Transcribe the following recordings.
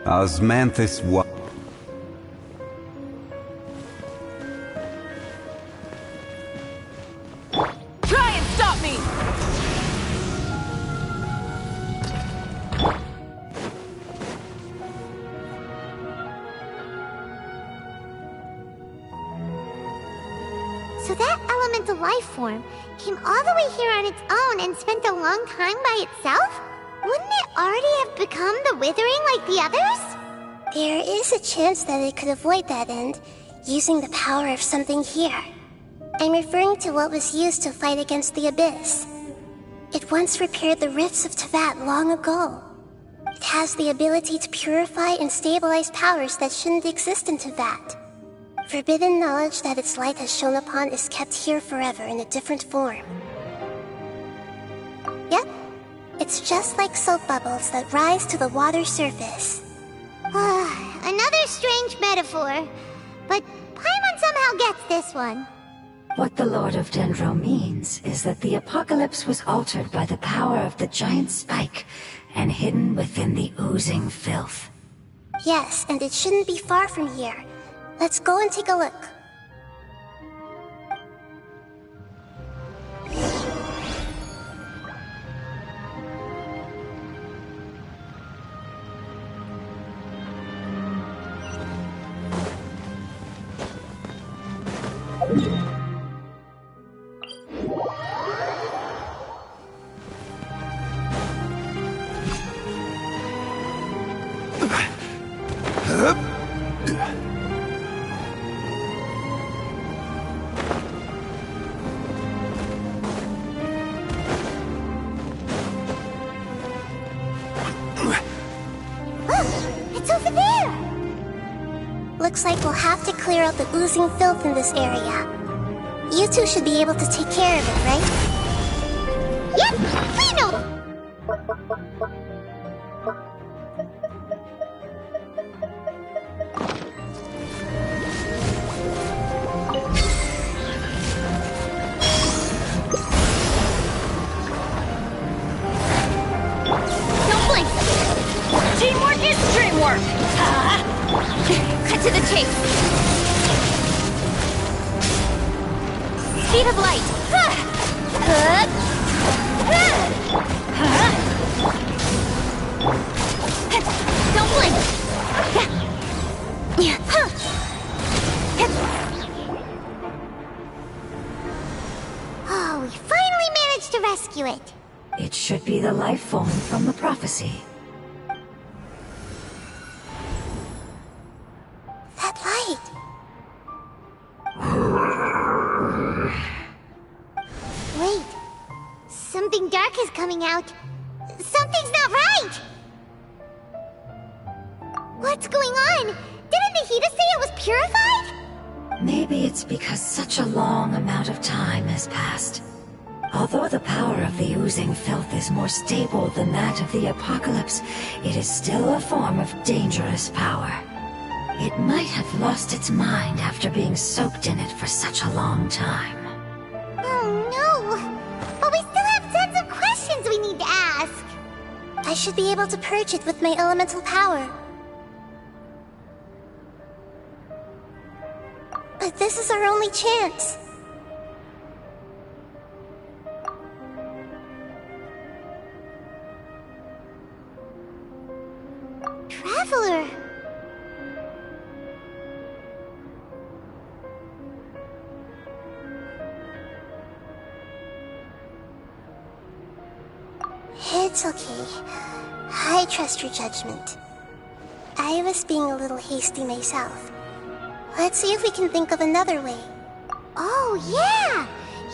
Osmanthus wa- Try and stop me! So that elemental life form came all the way here on its own and spent a long time by itself? Wouldn't it already have become the Withering like the others? There is a chance that it could avoid that end, using the power of something here. I'm referring to what was used to fight against the Abyss. It once repaired the rifts of Teyvat long ago. It has the ability to purify and stabilize powers that shouldn't exist in Teyvat. Forbidden knowledge that its light has shone upon is kept here forever in a different form. Yep, it's just like soap bubbles that rise to the water surface. Another strange metaphor, but Paimon somehow gets this one. What the Lord of Dendro means is that the apocalypse was altered by the power of the giant spike and hidden within the oozing filth. Yes, and it shouldn't be far from here. Let's go and take a look. It's over there! Looks like we'll have to clear out the oozing filth in this area. You two should be able to take care of it, right? Yep, we know! Don't blink! Teamwork is dreamwork! Cut to the chase! Speed of light! Don't blink! Oh, we finally managed to rescue it! It should be the life form from the prophecy. That light! Wait, something dark is coming out. Something's not right! What's going on? Didn't Nahida say it was purified? Maybe it's because such a long amount of time has passed. Although the power of the oozing filth is more stable than that of the apocalypse, it is still a form of dangerous power. It might have lost its mind after being soaked in it for such a long time. Oh no! But we still have tons of questions we need to ask! I should be able to purge it with my elemental power. But this is our only chance. Traveler! It's okay. I trust your judgment. I was being a little hasty myself. Let's see if we can think of another way. Oh, yeah!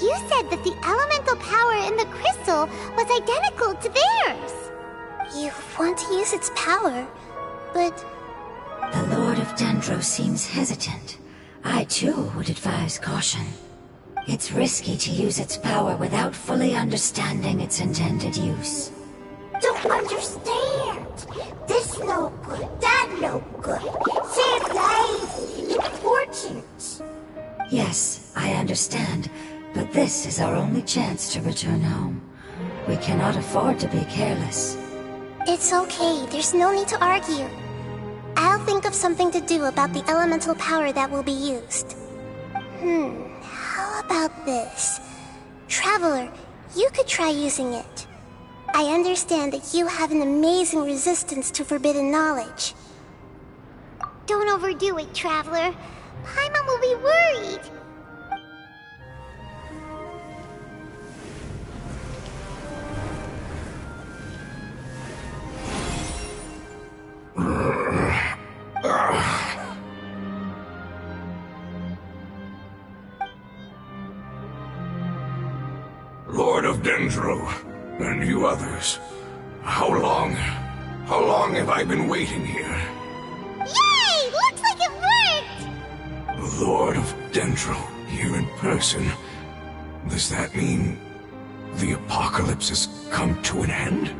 You said that the elemental power in the crystal was identical to theirs! You want to use its power, but... The Lord of Dendro seems hesitant. I too would advise caution. It's risky to use its power without fully understanding its intended use. Don't understand! This no good, that no good. Save life! Important! Yes, I understand, but this is our only chance to return home. We cannot afford to be careless. It's okay, there's no need to argue. I'll think of something to do about the elemental power that will be used. How about this? Traveler, you could try using it. I understand that you have an amazing resistance to forbidden knowledge. Don't overdo it, Traveler. Paimon will be worried. Lord of Dendro, and you others, how long have I been waiting here? Yay! Looks like it worked! Lord of Dendro, here in person. Does that mean the apocalypse has come to an end?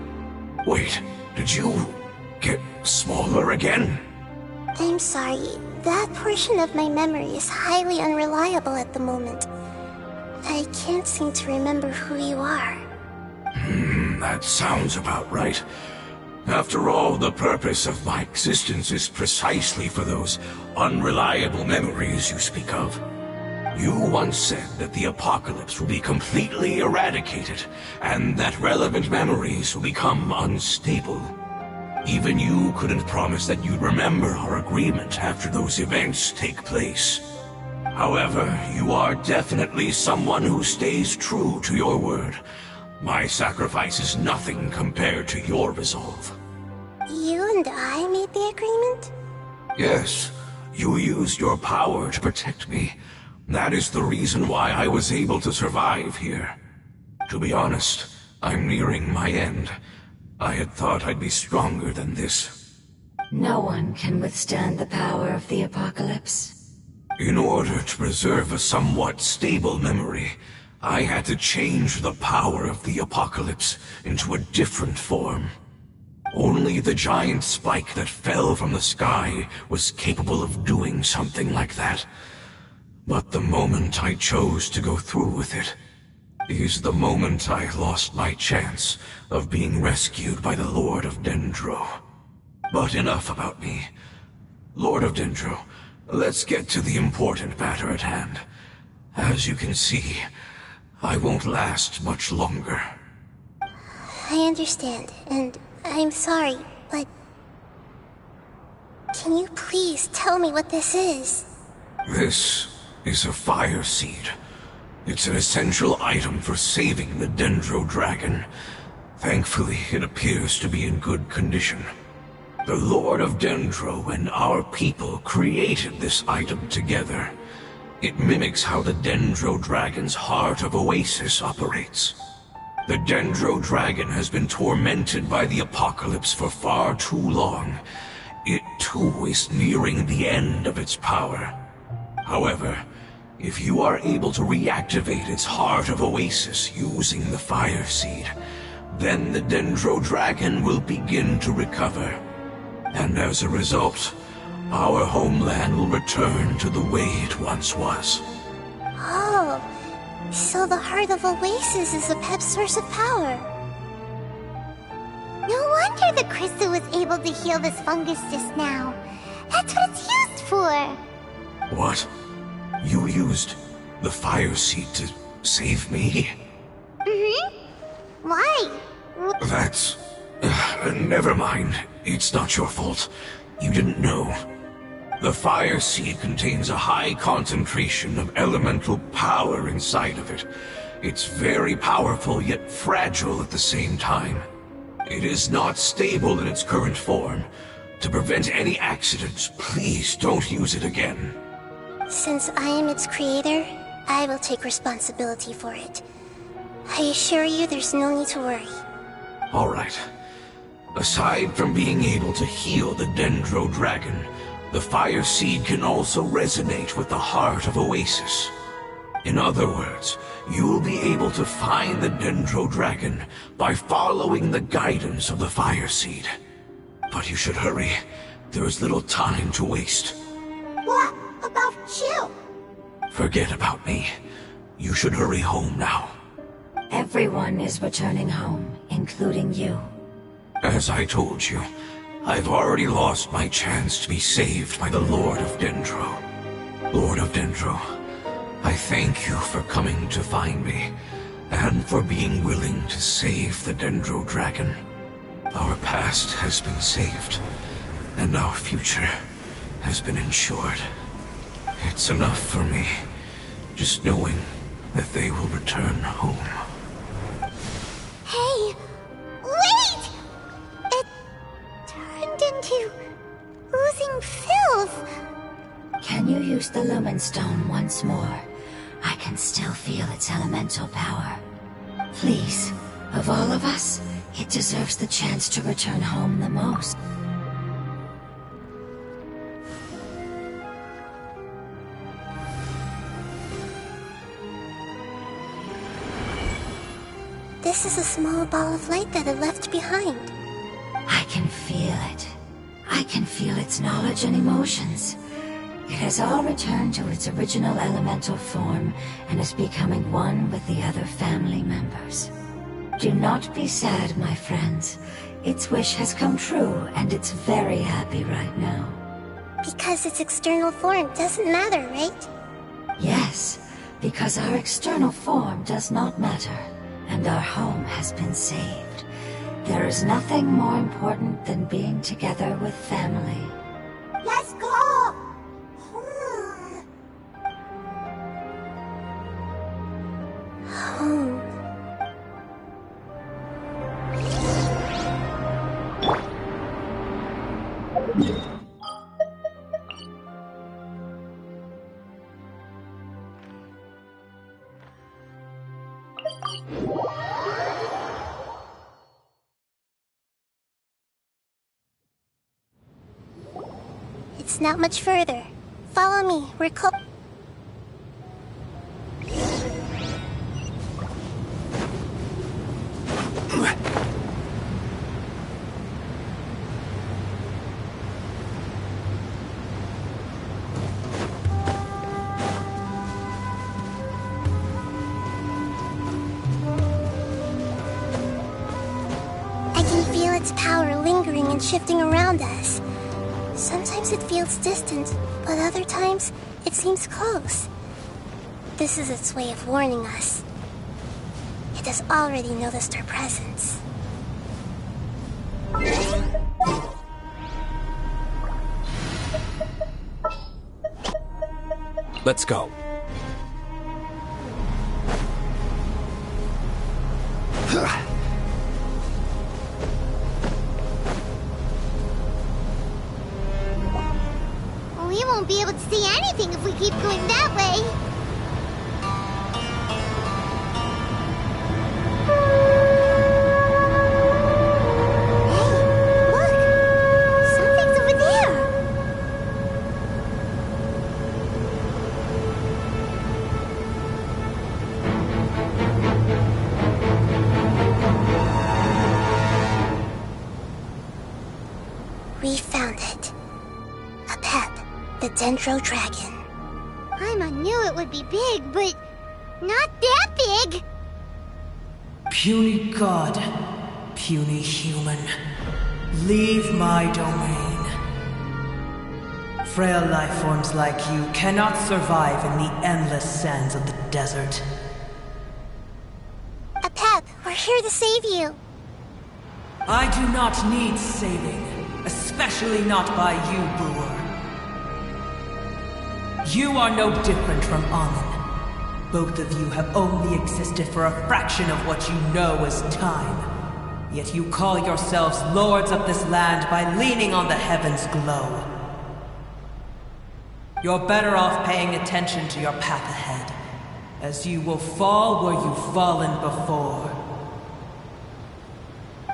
Wait, did you get smaller again? I'm sorry, that portion of my memory is highly unreliable at the moment. I can't seem to remember who you are. That sounds about right. After all, the purpose of my existence is precisely for those unreliable memories you speak of. You once said that the apocalypse will be completely eradicated, and that relevant memories will become unstable. Even you couldn't promise that you'd remember our agreement after those events take place. However, you are definitely someone who stays true to your word. My sacrifice is nothing compared to your resolve. You and I made the agreement? Yes, you used your power to protect me. That is the reason why I was able to survive here. To be honest, I'm nearing my end. I had thought I'd be stronger than this. No one can withstand the power of the apocalypse. In order to preserve a somewhat stable memory, I had to change the power of the apocalypse into a different form. Only the giant spike that fell from the sky was capable of doing something like that. But the moment I chose to go through with it is the moment I lost my chance of being rescued by the Lord of Dendro. But enough about me. Lord of Dendro, let's get to the important matter at hand. As you can see, I won't last much longer. I understand, and I'm sorry, but... Can you please tell me what this is? This is a fire seed. It's an essential item for saving the Dendro dragon. Thankfully, it appears to be in good condition. The Lord of Dendro and our people created this item together. It mimics how the Dendro dragon's Heart of Oasis operates. The Dendro dragon has been tormented by the apocalypse for far too long. It too is nearing the end of its power. However, if you are able to reactivate its Heart of Oasis using the fire seed, then the Dendro dragon will begin to recover. And as a result, our homeland will return to the way it once was. Oh, so the Heart of Oasis is a pep source of power. No wonder the crystal was able to heal this fungus just now. That's what it's used for. What? You used the fire seed to save me? Why? That's... never mind. It's not your fault. You didn't know. The fire seed contains a high concentration of elemental power inside of it. It's very powerful, yet fragile at the same time. It is not stable in its current form. To prevent any accidents, please don't use it again. Since I am its creator, I will take responsibility for it. I assure you there's no need to worry. All right. Aside from being able to heal the Dendro dragon, the fire seed can also resonate with the Heart of Oasis. In other words, you'll be able to find the Dendro dragon by following the guidance of the fire seed. But you should hurry. There is little time to waste. What about you? Forget about me. You should hurry home now. Everyone is returning home, including you. As I told you, I've already lost my chance to be saved by the Lord of Dendro. Lord of Dendro, I thank you for coming to find me, and for being willing to save the Dendro Dragon. Our past has been saved, and our future has been ensured. It's enough for me, just knowing that they will return home. Hey! Wait! It turned into oozing filth. Can you use the Lumen Stone once more? I can still feel its elemental power. Please, of all of us, it deserves the chance to return home the most. This is a small ball of light that it left behind. I can feel it. I can feel its knowledge and emotions. It has all returned to its original elemental form and is becoming one with the other family members. Do not be sad, my friends. Its wish has come true, and it's very happy right now. Because its external form doesn't matter, right? Yes, because our external form does not matter, and our home has been saved. There is nothing more important than being together with family. Let's go! Home. It's not much further. Follow me. We're I can feel its power lingering and shifting around us. Sometimes it feels distant, but other times it seems close. This is its way of warning us. It has already noticed our presence. Let's go. We won't be able to see anything if we keep going that way. Hey, look! Something's over there! We found it. A pep. The Dendro Dragon. Paimon knew it would be big, but not that big! Puny god, puny human, leave my domain. Frail life forms like you cannot survive in the endless sands of the desert. A pep, we're here to save you. I do not need saving, especially not by you, Brewer. You are no different from Amun. Both of you have only existed for a fraction of what you know as time. Yet you call yourselves lords of this land by leaning on the heavens' glow. You're better off paying attention to your path ahead, as you will fall where you've fallen before.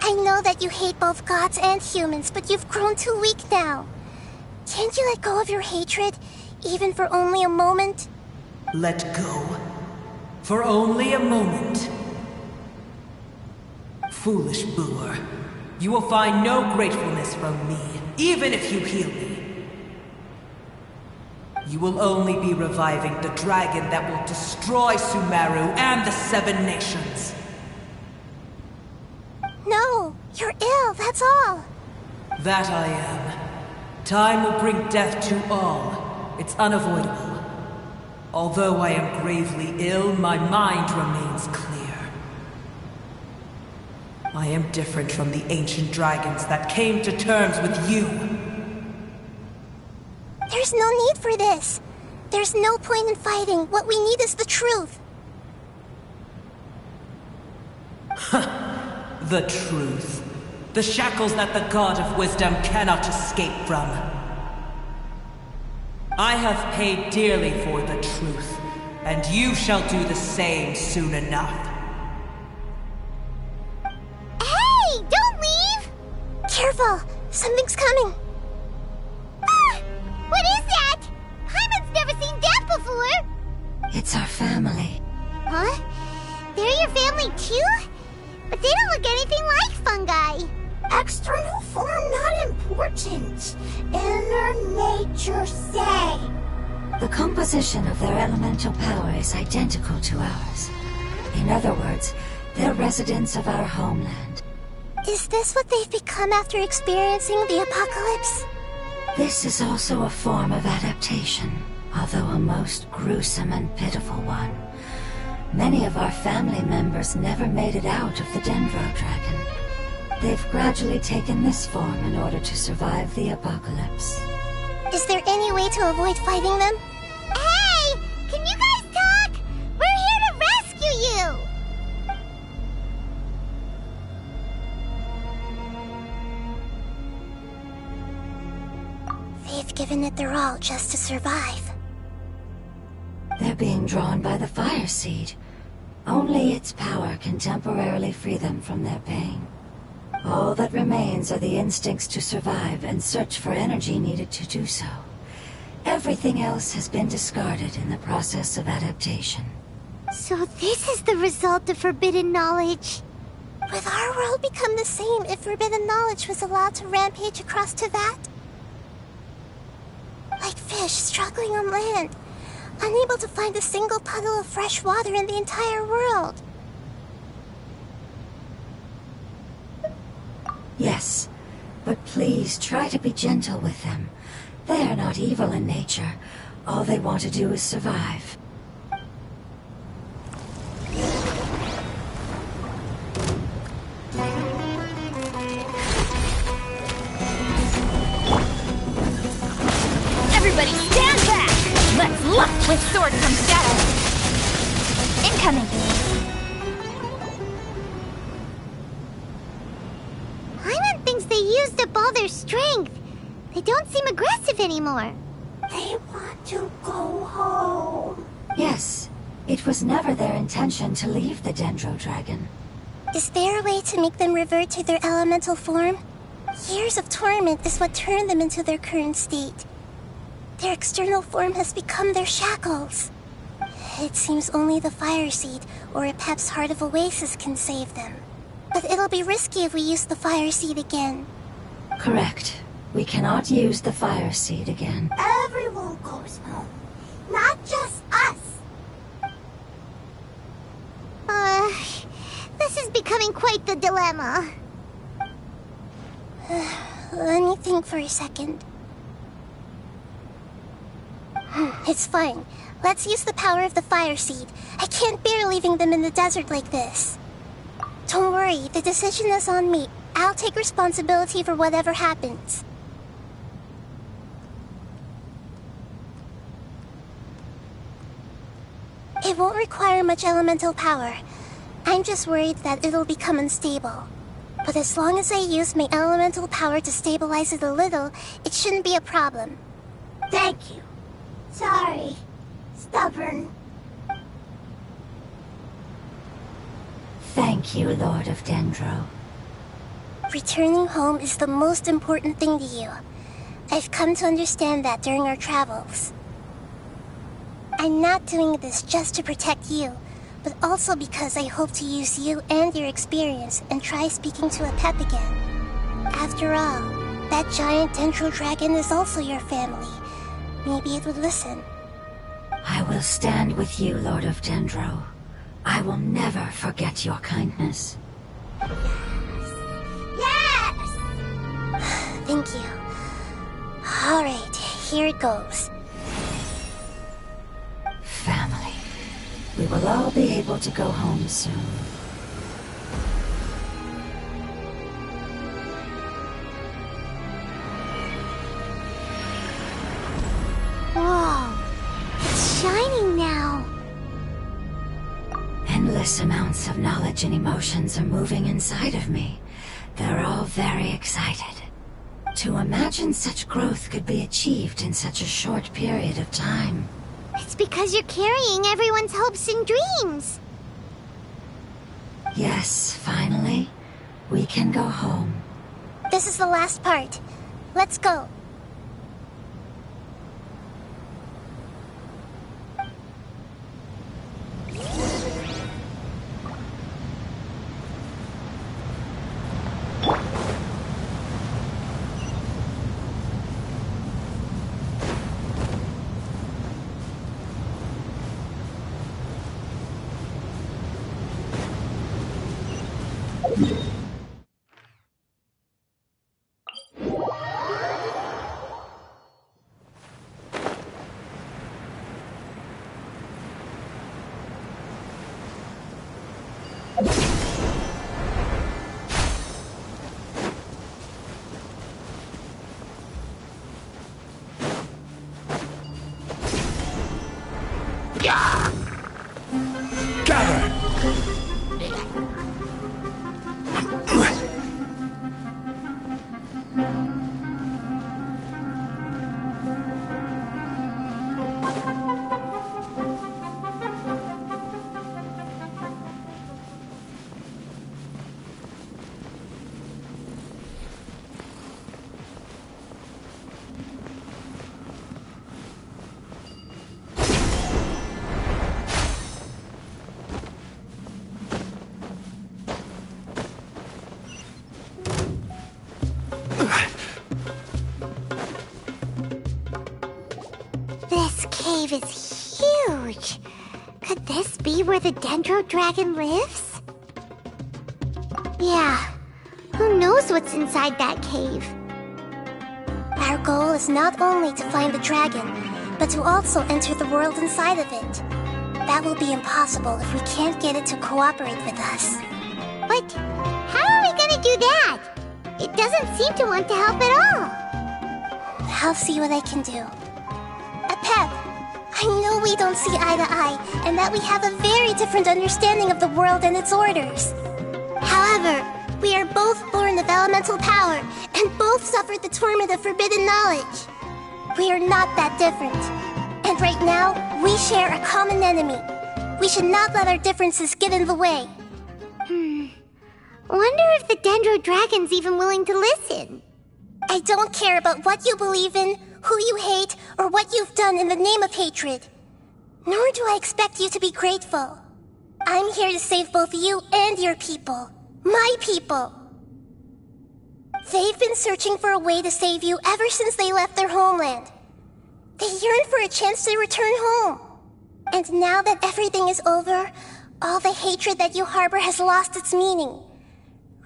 I know that you hate both gods and humans, but you've grown too weak now. Can't you let go of your hatred, even for only a moment? Let go. For only a moment. Foolish Brewer. You will find no gratefulness from me, even if you heal me. You will only be reviving the dragon that will destroy Sumeru and the Seven Nations. No, you're ill, that's all. That I am. Time will bring death to all. It's unavoidable. Although I am gravely ill, my mind remains clear. I am different from the ancient dragons that came to terms with you. There's no need for this. There's no point in fighting. What we need is the truth. The truth. The shackles that the God of Wisdom cannot escape from. I have paid dearly for the truth, and you shall do the same soon enough. Hey, don't leave! Careful! Something's coming! Ah! What is that? Paimon's never seen that before! It's our family. Huh? They're your family too? But they don't look anything like fungi. External form not important. Inner nature say. The composition of their elemental power is identical to ours. In other words, they're residents of our homeland. Is this what they've become after experiencing the apocalypse? This is also a form of adaptation, although a most gruesome and pitiful one. Many of our family members never made it out of the Dendro Dragon. They've gradually taken this form in order to survive the apocalypse. Is there any way to avoid fighting them? Hey! Can you guys talk? We're here to rescue you! They've given it their all just to survive. They're being drawn by the fire seed. Only its power can temporarily free them from their pain. All that remains are the instincts to survive and search for energy needed to do so. Everything else has been discarded in the process of adaptation. So this is the result of forbidden knowledge. Would our world become the same if forbidden knowledge was allowed to rampage across Teyvat? Like fish struggling on land, unable to find a single puddle of fresh water in the entire world. Yes, but please try to be gentle with them. They are not evil in nature. All they want to do is survive. Everybody stand back! Let's look with sword come shadow! Incoming! Paimon thinks they used up all their strength. They don't seem aggressive anymore. They want to go home. Yes, it was never their intention to leave the Dendro Dragon. Is there a way to make them revert to their elemental form? Years of torment is what turned them into their current state. Their external form has become their shackles. It seems only the Fire Seed or Epep's Heart of Oasis can save them. But it'll be risky if we use the Fire Seed again. Correct. We cannot use the fire seed again. Everyone goes home. Not just us. This is becoming quite the dilemma. Let me think for a second. It's fine. Let's use the power of the Fire Seed. I can't bear leaving them in the desert like this. Don't worry, the decision is on me. I'll take responsibility for whatever happens. It won't require much elemental power. I'm just worried that it'll become unstable. But as long as I use my elemental power to stabilize it a little, it shouldn't be a problem. Thank you. Sorry. Stubborn. Thank you, Lord of Dendro. Returning home is the most important thing to you. I've come to understand that during our travels. I'm not doing this just to protect you, but also because I hope to use you and your experience and try speaking to Epep again. After all, that giant Dendro Dragon is also your family. Maybe it would listen. I will stand with you, Lord of Dendro. I will never forget your kindness. Yes! Thank you. Alright, here it goes. Family. We will all be able to go home soon. Whoa, it's shining now. Endless amounts of knowledge and emotions are moving inside of me. They're all very excited. To imagine such growth could be achieved in such a short period of time. It's because you're carrying everyone's hopes and dreams. Yes, finally, we can go home. This is the last part. Let's go. This cave is huge. Could this be where the Dendro Dragon lives? Yeah, who knows what's inside that cave? Our goal is not only to find the dragon, but to also enter the world inside of it. That will be impossible if we can't get it to cooperate with us. But how are we gonna do that? It doesn't seem to want to help at all. I'll see what I can do. Pep, I know we don't see eye to eye, and that we have a very different understanding of the world and its orders. However, we are both born of elemental power, and both suffered the torment of forbidden knowledge. We are not that different. And right now, we share a common enemy. We should not let our differences get in the way. Wonder if the Dendro Dragon's even willing to listen. I don't care about what you believe in, who you hate, or what you've done in the name of hatred. Nor do I expect you to be grateful. I'm here to save both you and your people. My people. They've been searching for a way to save you ever since they left their homeland. They yearn for a chance to return home. And now that everything is over, all the hatred that you harbor has lost its meaning.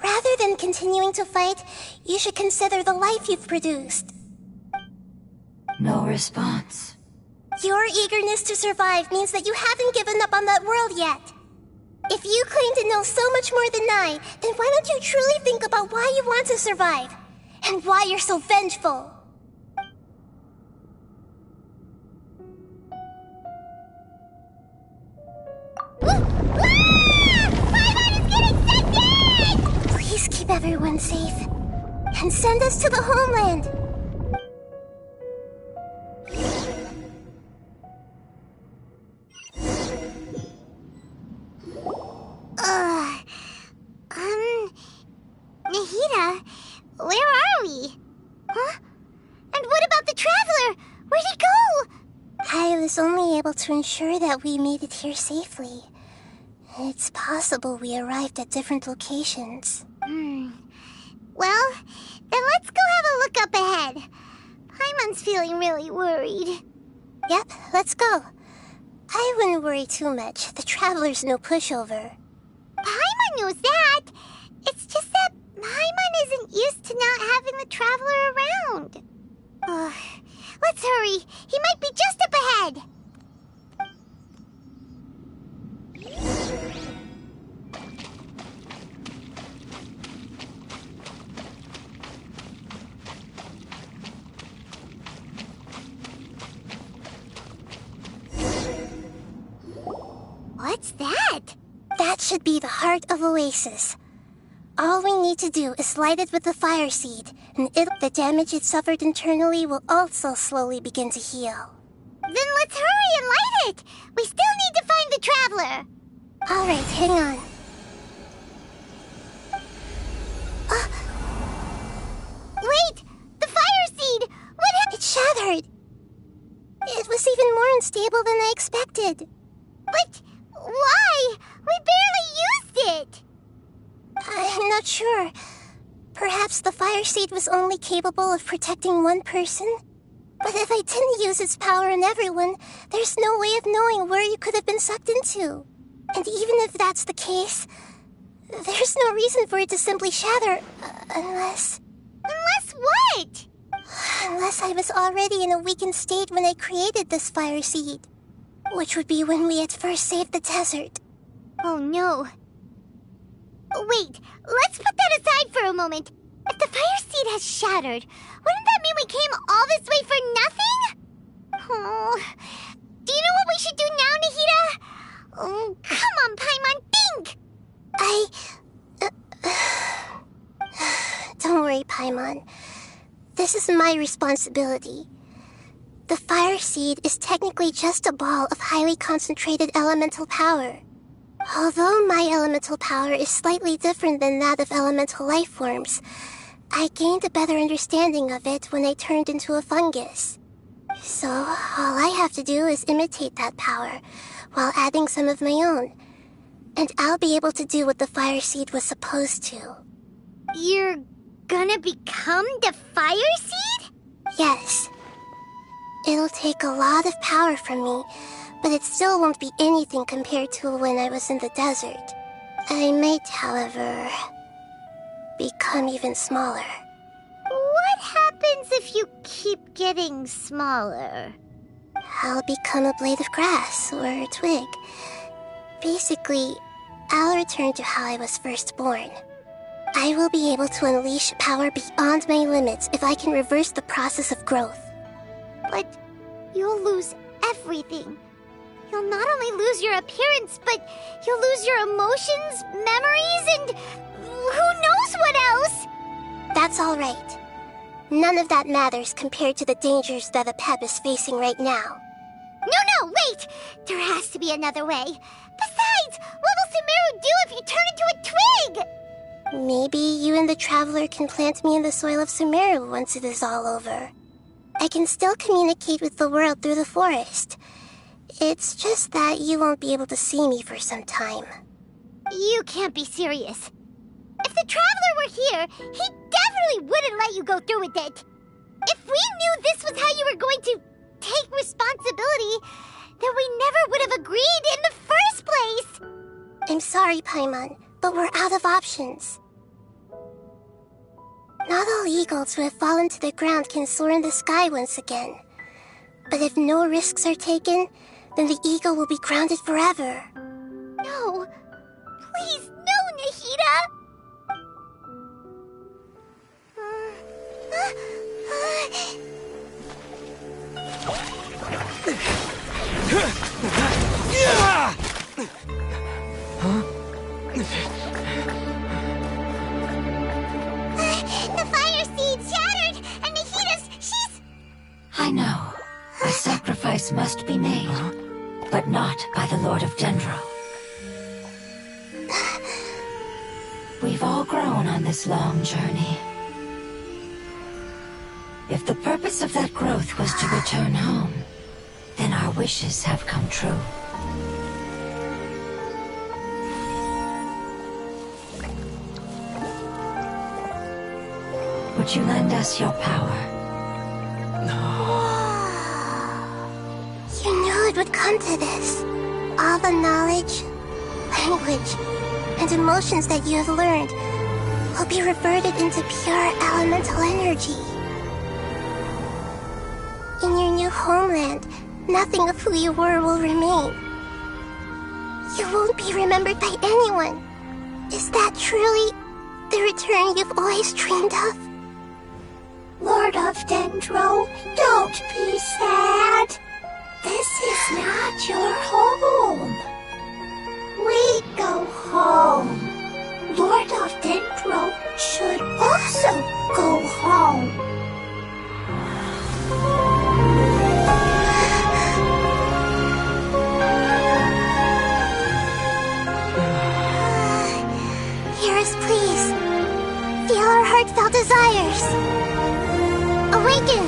Rather than continuing to fight, you should consider the life you've produced. No response. Your eagerness to survive means that you haven't given up on that world yet. If you claim to know so much more than I, then why don't you truly think about why you want to survive? And why you're so vengeful? Please keep everyone safe. And send us to the homeland. Nahida, where are we? Huh? And what about the Traveler? Where'd he go? I was only able to ensure that we made it here safely. It's possible we arrived at different locations. Well, then let's go have a look up ahead. Paimon's feeling really worried. Yep, let's go. I wouldn't worry too much. The Traveler's no pushover. Paimon knows that. It's just that Paimon isn't used to not having the Traveler around. Let's hurry. He might be just up ahead. What's that? That should be the heart of Oasis. All we need to do is light it with the fire seed, and the damage it suffered internally will also slowly begin to heal. Then let's hurry and light it! We still need to find the Traveler! Alright, hang on. Wait! The fire seed! What happened? It shattered! It was even more unstable than I expected. But why? We barely used it! I'm not sure. Perhaps the fire seed was only capable of protecting one person? But if I didn't use its power on everyone, there's no way of knowing where you could have been sucked into. And even if that's the case, there's no reason for it to simply shatter, unless... Unless what? Unless I was already in a weakened state when I created this fire seed. Which would be when we had first saved the desert. Oh no. Wait, let's put that aside for a moment. If the fire seed has shattered, wouldn't that mean we came all this way for nothing? Oh, do you know what we should do now, Nahida? Oh, come on, Paimon, think! Don't worry, Paimon. This is my responsibility. The fire seed is technically just a ball of highly concentrated elemental power. Although my elemental power is slightly different than that of elemental life forms, I gained a better understanding of it when I turned into a fungus. So, all I have to do is imitate that power, while adding some of my own. And I'll be able to do what the fire seed was supposed to. You're gonna become the fire seed? Yes. It'll take a lot of power from me, but it still won't be anything compared to when I was in the desert. I might, however, become even smaller. What happens if you keep getting smaller? I'll become a blade of grass or a twig. Basically, I'll return to how I was first born. I will be able to unleash power beyond my limits if I can reverse the process of growth. But you'll lose everything. You'll not only lose your appearance, but you'll lose your emotions, memories, and who knows what else? That's all right. None of that matters compared to the dangers that Apep is facing right now. No, wait! There has to be another way. Besides, what will Sumeru do if you turn into a twig? Maybe you and the Traveler can plant me in the soil of Sumeru once it is all over. I can still communicate with the world through the forest. It's just that you won't be able to see me for some time. You can't be serious. If the Traveler were here, he definitely wouldn't let you go through with it. If we knew this was how you were going to take responsibility, then we never would have agreed in the first place. I'm sorry, Paimon, but we're out of options. Not all eagles who have fallen to the ground can soar in the sky once again. But if no risks are taken, then the eagle will be grounded forever. No. Please, no, Nahida! The fire seed shattered, and she's... I know. A sacrifice must be made, but not by the Lord of Dendro. We've all grown on this long journey. If the purpose of that growth was to return home, then our wishes have come true. Would you lend us your power? You knew it would come to this. All the knowledge, language, and emotions that you have learned. will be reverted into pure elemental energy. In your new homeland, nothing of who you were will remain. You won't be remembered by anyone. Is that truly the return you've always dreamed of? Lord of Dendro, don't be sad. This is not your home. We go home. Lord of Dendro should also go home. Hear us, please. Feel our heartfelt desires. Awaken!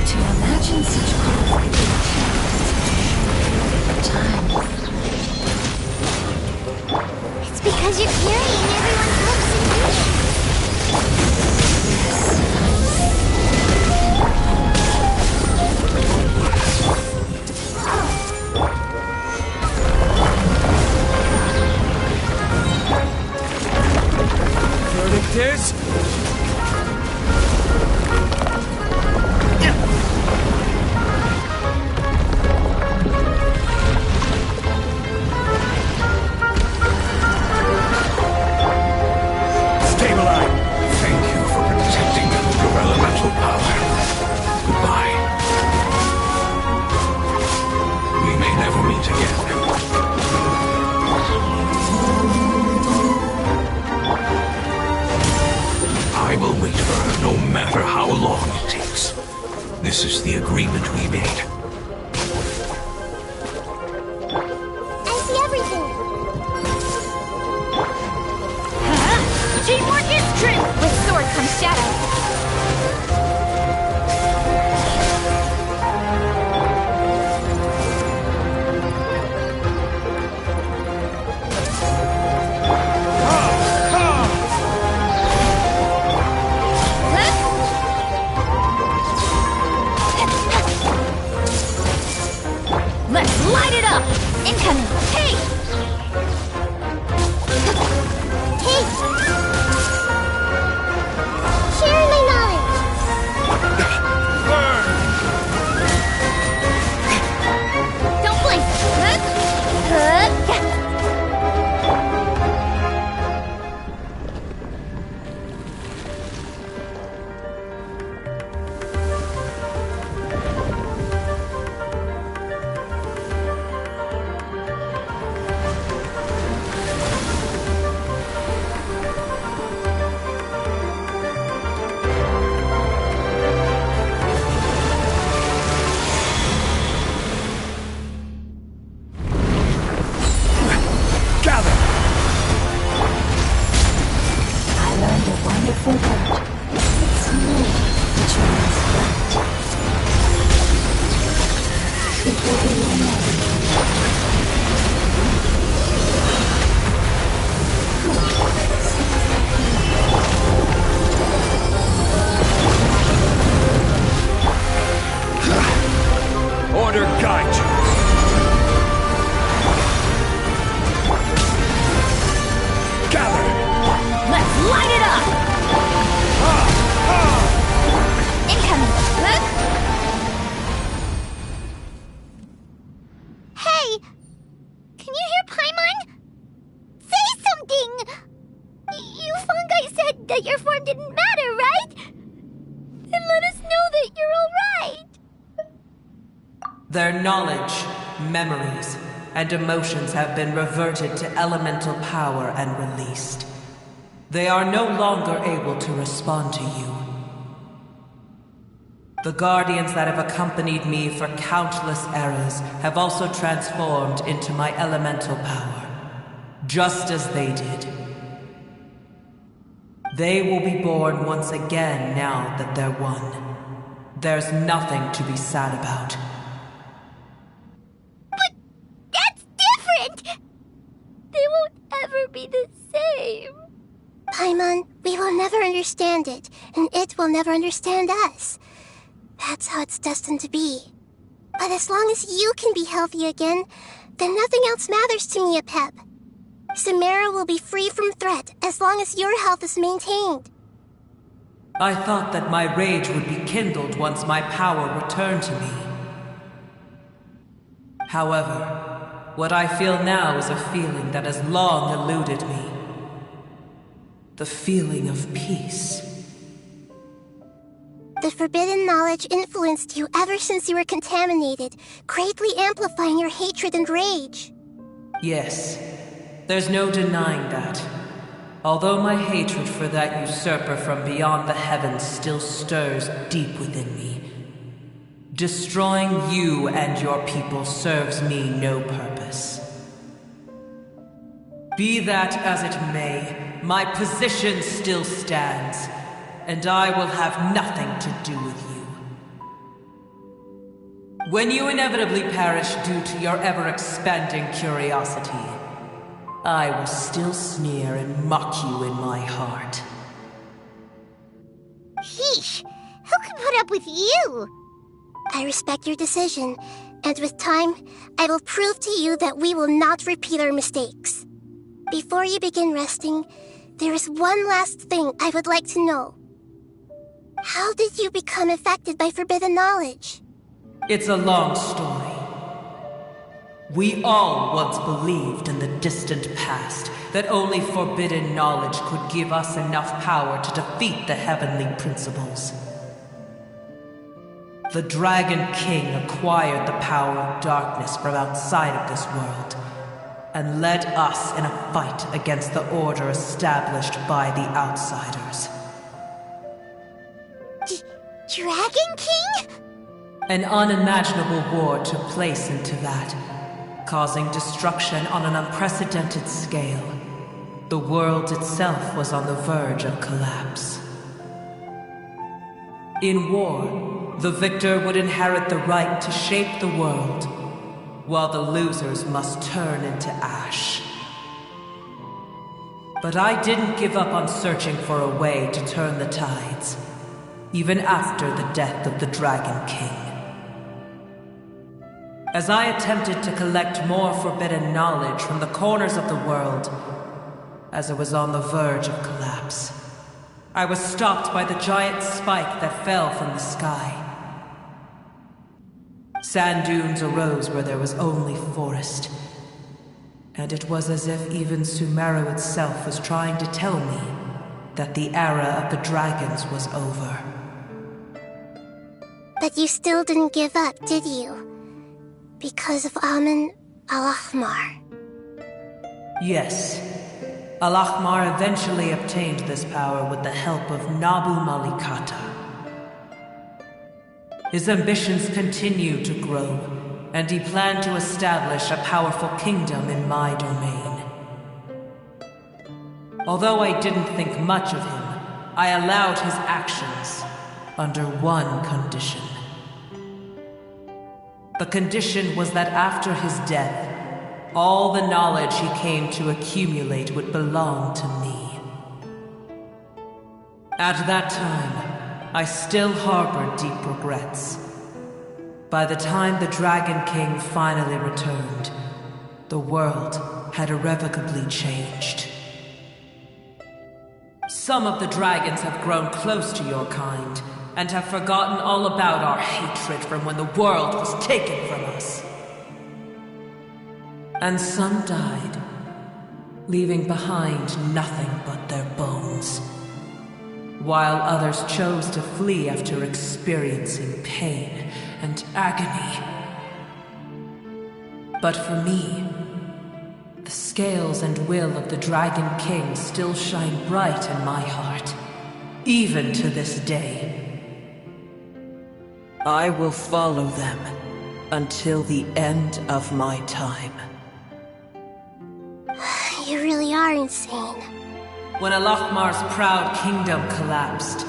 To imagine such conflict time. It's because you're carrying everyone's hopes and dreams. Verdict is... Stabilize! Thank you for protecting your elemental power. Goodbye. We may never meet again. I will wait for her no matter how long it takes. This is the agreement we made. I see everything. Teamwork is true! With sword comes shadow. Let's light it up! Incoming! Hey! Hey! Sharing my knowledge. Don't blink! I learned a wonderful word. It's new, which means light. It will be your name. Order guide you. Gather! Let's light it up! Incoming! Hey! Can you hear Paimon? Say something! You fungi said that your form didn't matter, right? Then let us know that you're alright! Their knowledge, memories, and emotions have been reverted to elemental power and released. They are no longer able to respond to you. The guardians that have accompanied me for countless eras have also transformed into my elemental power, just as they did. They will be born once again now that they're one. There's nothing to be sad about. But that's different! They won't ever be the same. Paimon, we will never understand it, and it will never understand us. That's how it's destined to be. But as long as you can be healthy again, then nothing else matters to me, Apep. Samara will be free from threat as long as your health is maintained. I thought that my rage would be kindled once my power returned to me. However, what I feel now is a feeling that has long eluded me. The feeling of peace. The forbidden knowledge influenced you ever since you were contaminated, greatly amplifying your hatred and rage. Yes, there's no denying that. Although my hatred for that usurper from beyond the heavens still stirs deep within me, destroying you and your people serves me no purpose. Be that as it may, my position still stands, and I will have nothing to do with you. When you inevitably perish due to your ever-expanding curiosity, I will still sneer and mock you in my heart. Sheesh, who can put up with you? I respect your decision, and with time, I will prove to you that we will not repeat our mistakes. Before you begin resting, there is one last thing I would like to know. How did you become affected by forbidden knowledge? It's a long story. We all once believed in the distant past that only forbidden knowledge could give us enough power to defeat the heavenly principles. The Dragon King acquired the power of darkness from outside of this world, and led us in a fight against the order established by the outsiders. Dragon King? An unimaginable war took place into that, causing destruction on an unprecedented scale. The world itself was on the verge of collapse. In war, the victor would inherit the right to shape the world, while the losers must turn into ash. But I didn't give up on searching for a way to turn the tides, even after the death of the Dragon King. As I attempted to collect more forbidden knowledge from the corners of the world, as it was on the verge of collapse, I was stopped by the giant spike that fell from the sky. Sand dunes arose where there was only forest, and it was as if even Sumeru itself was trying to tell me that the era of the dragons was over. But you still didn't give up, did you? Because of Amun Al-Ahmar. Yes. Al-Ahmar eventually obtained this power with the help of Nabu Malikata. His ambitions continued to grow, and he planned to establish a powerful kingdom in my domain. Although I didn't think much of him, I allowed his actions under one condition. The condition was that after his death, all the knowledge he came to accumulate would belong to me. At that time, I still harbored deep regrets. By the time the Dragon King finally returned, the world had irrevocably changed. Some of the dragons have grown close to your kind, and have forgotten all about our hatred from when the world was taken from us. And some died, leaving behind nothing but their bones, while others chose to flee after experiencing pain and agony. But for me, the scales and will of the Dragon King still shine bright in my heart, even to this day. I will follow them until the end of my time. You really are insane. When Al-Ahmar's proud kingdom collapsed,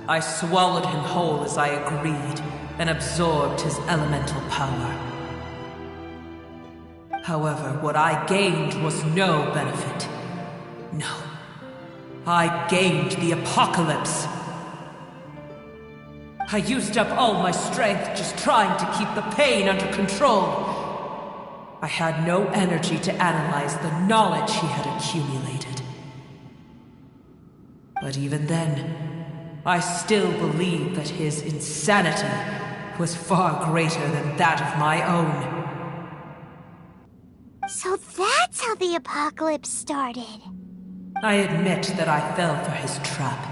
I swallowed him whole as I agreed and absorbed his elemental power. However, what I gained was no benefit. No. I gained the apocalypse, I used up all my strength just trying to keep the pain under control. I had no energy to analyze the knowledge he had accumulated. But even then, I still believed that his insanity was far greater than that of my own. So that's how the apocalypse started. I admit that I fell for his trap.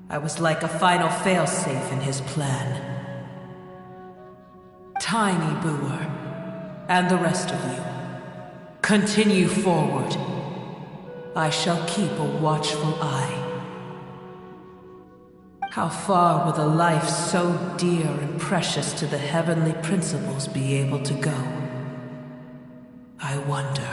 I was like a final failsafe in his plan. Tiny Booer, and the rest of you, continue forward. I shall keep a watchful eye. How far will a life so dear and precious to the heavenly principles be able to go? I wonder.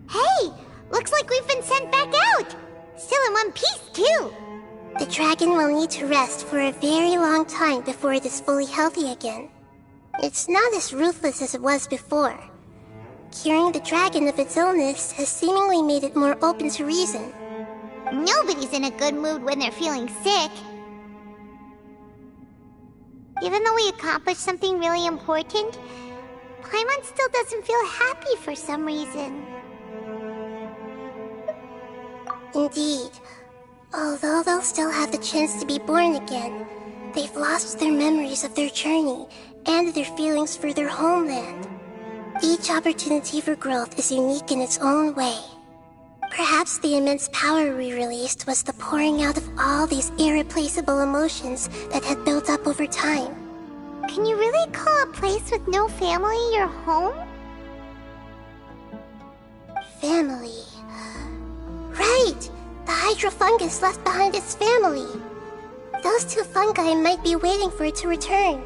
Hey! Looks like we've been sent back out! Still in one piece, too! The dragon will need to rest for a very long time before it is fully healthy again. It's not as ruthless as it was before. Curing the dragon of its illness has seemingly made it more open to reason. Nobody's in a good mood when they're feeling sick. Even though we accomplished something really important, Paimon still doesn't feel happy for some reason. Indeed. Although they'll still have the chance to be born again, they've lost their memories of their journey and their feelings for their homeland. Each opportunity for growth is unique in its own way. Perhaps the immense power we released was the pouring out of all these irreplaceable emotions that had built up over time. Can you really call a place with no family your home? Family. Right! The Hydra fungus left behind its family. Those two fungi might be waiting for it to return.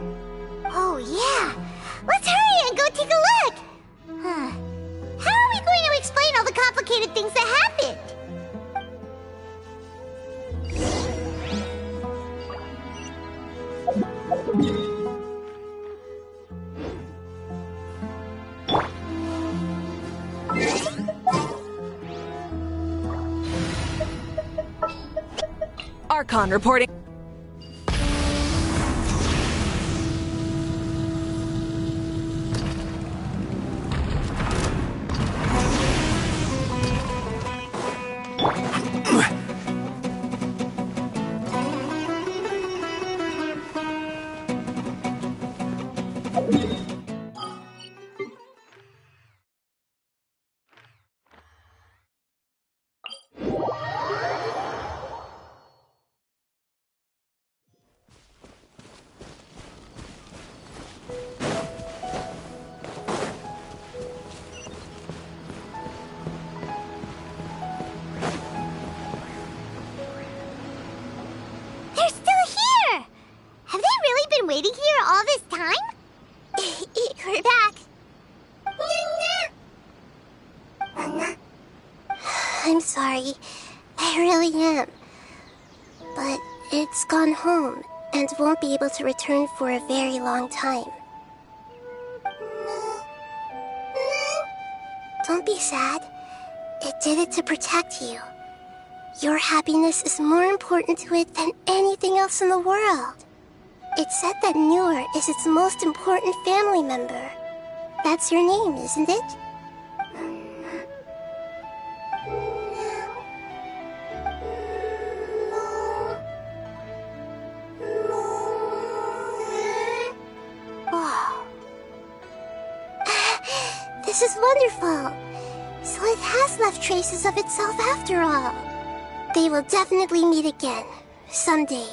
Oh yeah! Let's hurry and go take a look! How are we going to explain all the complicated things that happened? Archon reporting. They're still here! Have they really been waiting here all this time? We're back. I'm sorry. I really am. But it's gone home and won't be able to return for a very long time. Don't be sad. It did it to protect you. Your happiness is more important to it than anything else in the world. It's said that Newer is its most important family member. That's your name, isn't it? Wow. This is wonderful. So it has left traces of itself after all. They will definitely meet again, someday.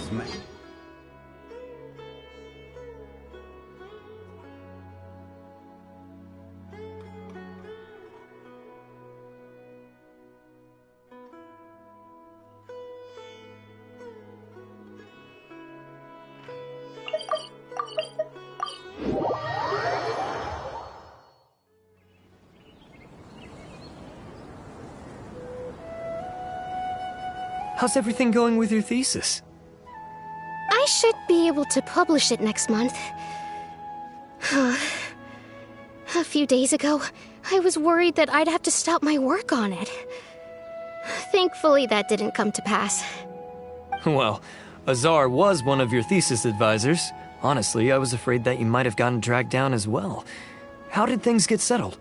as many. How's everything going with your thesis? I should be able to publish it next month. A few days ago, I was worried that I'd have to stop my work on it. Thankfully, that didn't come to pass. Well, Azar was one of your thesis advisors. Honestly, I was afraid that you might have gotten dragged down as well. How did things get settled?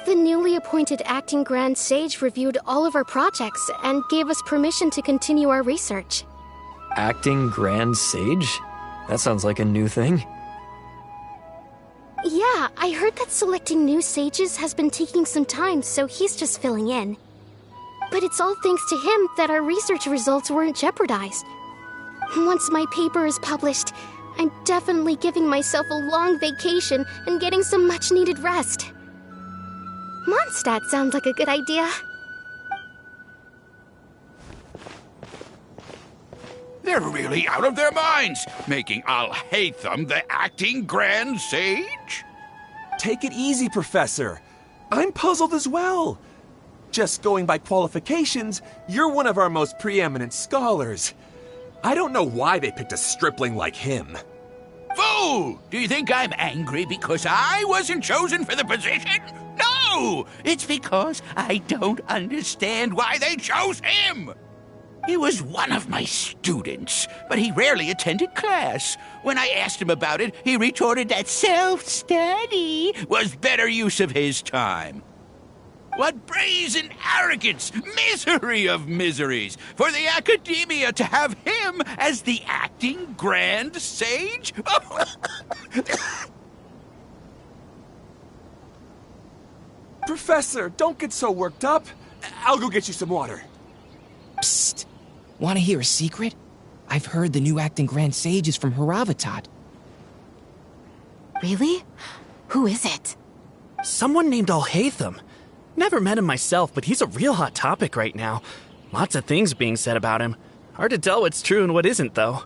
The newly appointed acting Grand Sage reviewed all of our projects and gave us permission to continue our research. Acting Grand Sage? That sounds like a new thing. Yeah, I heard that selecting new sages has been taking some time, so he's just filling in. But it's all thanks to him that our research results weren't jeopardized. Once my paper is published, I'm definitely giving myself a long vacation and getting some much-needed rest. Mondstadt sounds like a good idea. They're really out of their minds, making Al-Haytham the acting Grand Sage? Take it easy, Professor. I'm puzzled as well. Just going by qualifications, you're one of our most preeminent scholars. I don't know why they picked a stripling like him. Fool! Do you think I'm angry because I wasn't chosen for the position? No! It's because I don't understand why they chose him! He was one of my students, but he rarely attended class. When I asked him about it, he retorted that self-study was better use of his time. What brazen arrogance! Misery of miseries! For the academia to have him as the acting Grand Sage? Professor, don't get so worked up. I'll go get you some water. Psst. Want to hear a secret? I've heard the new acting Grand Sage is from Haravatat. Really? Who is it? Someone named Al-Haytham. Never met him myself, but he's a real hot topic right now. Lots of things being said about him. Hard to tell what's true and what isn't, though.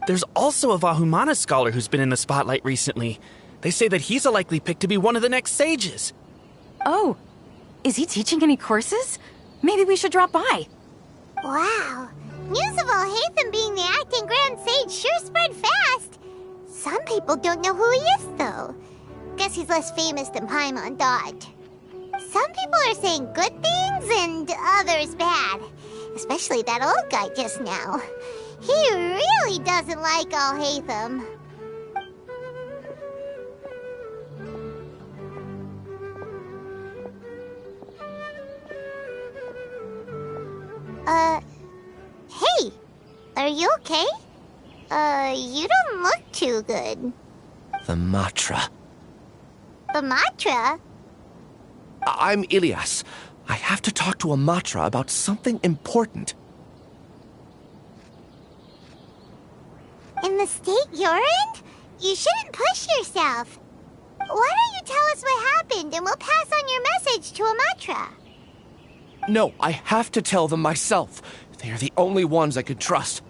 There's also a Vahumana scholar who's been in the spotlight recently. They say that he's a likely pick to be one of the next sages. Oh, is he teaching any courses? Maybe we should drop by. Wow. News of Al-Haytham being the acting Grand Sage sure spread fast. Some people don't know who he is, though. Guess he's less famous than Paimon Dot. Some people are saying good things and others bad. Especially that old guy just now. He really doesn't like Al-Haytham. Hey! Are you okay? You don't look too good. The Matra. The Matra? I'm Ilias. I have to talk to a Matra about something important. In the state you're in? You shouldn't push yourself. Why don't you tell us what happened and we'll pass on your message to a Matra? No, I have to tell them myself. They are the only ones I could trust.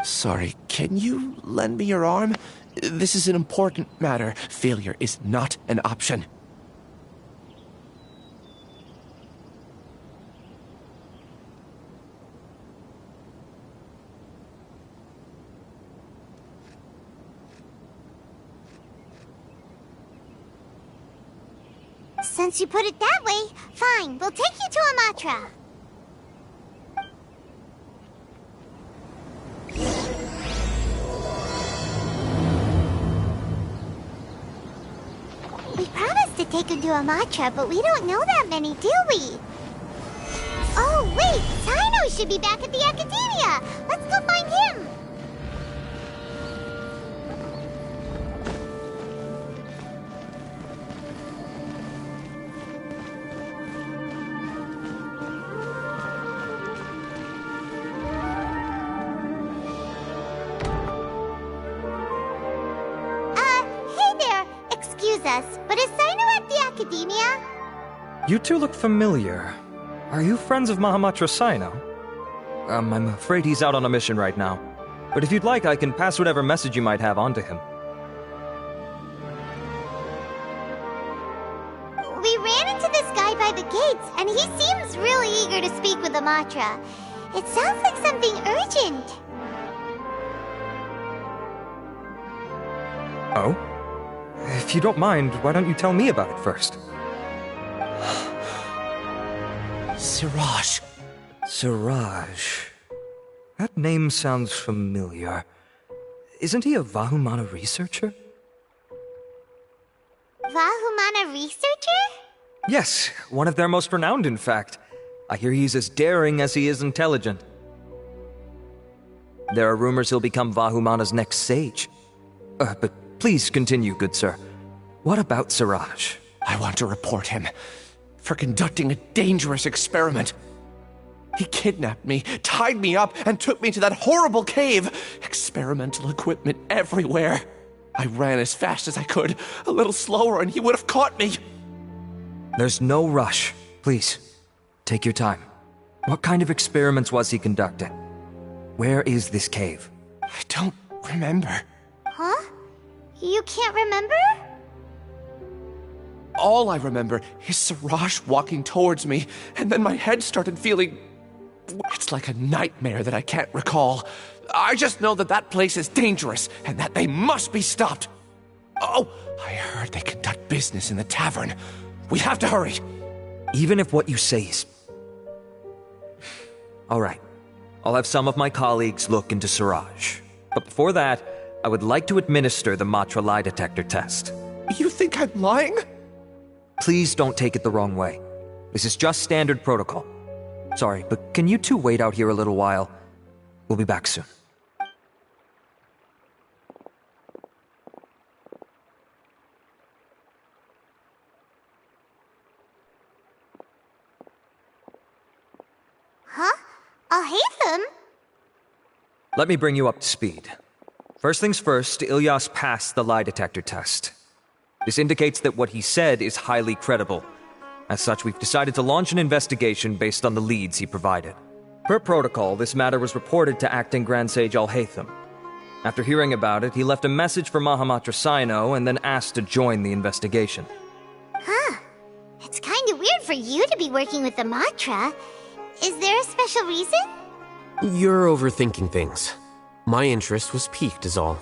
Sorry, can you lend me your arm? This is an important matter. Failure is not an option. Since you put it that way, fine, we'll take you to Amatra. We promised to take you to Amatra, but we don't know that many, do we? Oh, wait, Sino should be back at the Academia. Let's go find him. But is Sino at the Academia? You two look familiar. Are you friends of Mahamatra Sino? I'm afraid he's out on a mission right now. But if you'd like, I can pass whatever message you might have on to him. We ran into this guy by the gates, and he seems really eager to speak with Amatra. It sounds like something urgent. Oh? If you don't mind, why don't you tell me about it first? Siraj. Siraj. That name sounds familiar. Isn't he a Vahumana researcher? Vahumana researcher? Yes, one of their most renowned, in fact. I hear he's as daring as he is intelligent. There are rumors he'll become Vahumana's next sage. But please continue, good sir. What about Siraj? I want to report him for conducting a dangerous experiment. He kidnapped me, tied me up, and took me to that horrible cave. Experimental equipment everywhere. I ran as fast as I could, a little slower, and he would have caught me. There's no rush. Please, take your time. What kind of experiments was he conducting? Where is this cave? I don't remember. Huh? You can't remember? All I remember is Siraj walking towards me, and then my head started feeling... It's like a nightmare that I can't recall. I just know that that place is dangerous, and that they must be stopped. Oh, I heard they conduct business in the tavern. We have to hurry. Even if what you say is... All right. I'll have some of my colleagues look into Siraj. But before that, I would like to administer the Matra lie detector test. You think I'm lying? Please don't take it the wrong way. This is just standard protocol. Sorry, but can you two wait out here a little while? We'll be back soon. Huh? I'll hate them. Let me bring you up to speed. First things first, Ilyas passed the lie detector test. This indicates that what he said is highly credible. As such, we've decided to launch an investigation based on the leads he provided. Per protocol, this matter was reported to Acting Grand Sage Al-Haytham. After hearing about it, he left a message for Mahamatra Sino and then asked to join the investigation. Huh. It's kind of weird for you to be working with the Matra. Is there a special reason? You're overthinking things. My interest was piqued is all.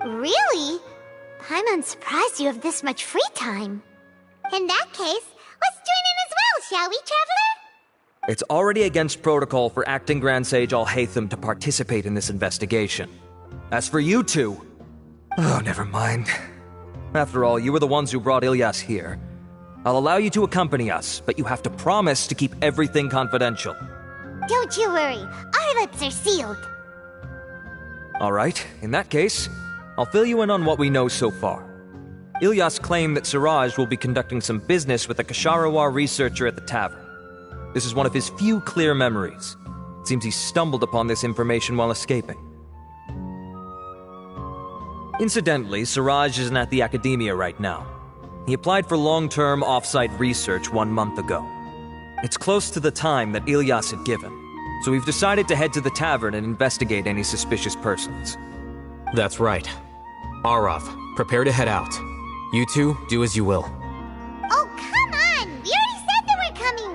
Really? I'm unsurprised you have this much free time. In that case, let's join in as well, shall we, Traveler? It's already against protocol for Acting Grand Sage Al-Haytham to participate in this investigation. As for you two... Oh, never mind. After all, you were the ones who brought Ilyas here. I'll allow you to accompany us, but you have to promise to keep everything confidential. Don't you worry, our lips are sealed. Alright, in that case, I'll fill you in on what we know so far. Ilyas claimed that Siraj will be conducting some business with a Kasharawar researcher at the tavern. This is one of his few clear memories. It seems he stumbled upon this information while escaping. Incidentally, Siraj isn't at the academia right now. He applied for long-term off-site research 1 month ago. It's close to the time that Ilyas had given, so we've decided to head to the tavern and investigate any suspicious persons. That's right. Arav, prepare to head out. You two, do as you will. Oh, come on! We already said that we're coming!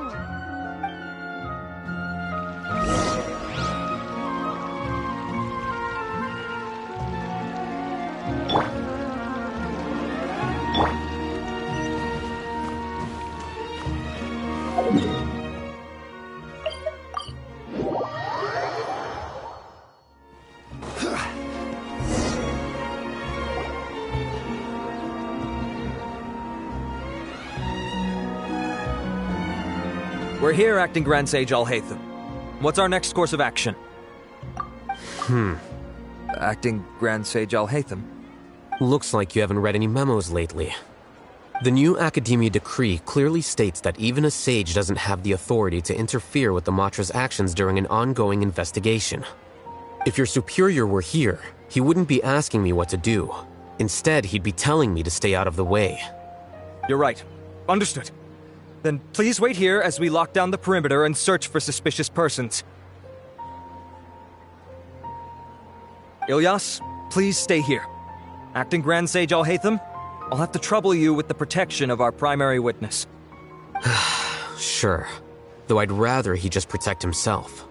We're here, Acting Grand Sage Al-Haytham. What's our next course of action? Acting Grand Sage Al-Haytham? Looks like you haven't read any memos lately. The new Academia decree clearly states that even a sage doesn't have the authority to interfere with the Matra's actions during an ongoing investigation. If your superior were here, he wouldn't be asking me what to do. Instead, he'd be telling me to stay out of the way. You're right. Understood. Then please wait here as we lock down the perimeter and search for suspicious persons. Ilyas, please stay here. Acting Grand Sage Al-Haytham, I'll have to trouble you with the protection of our primary witness. Sure. Though I'd rather he just protect himself.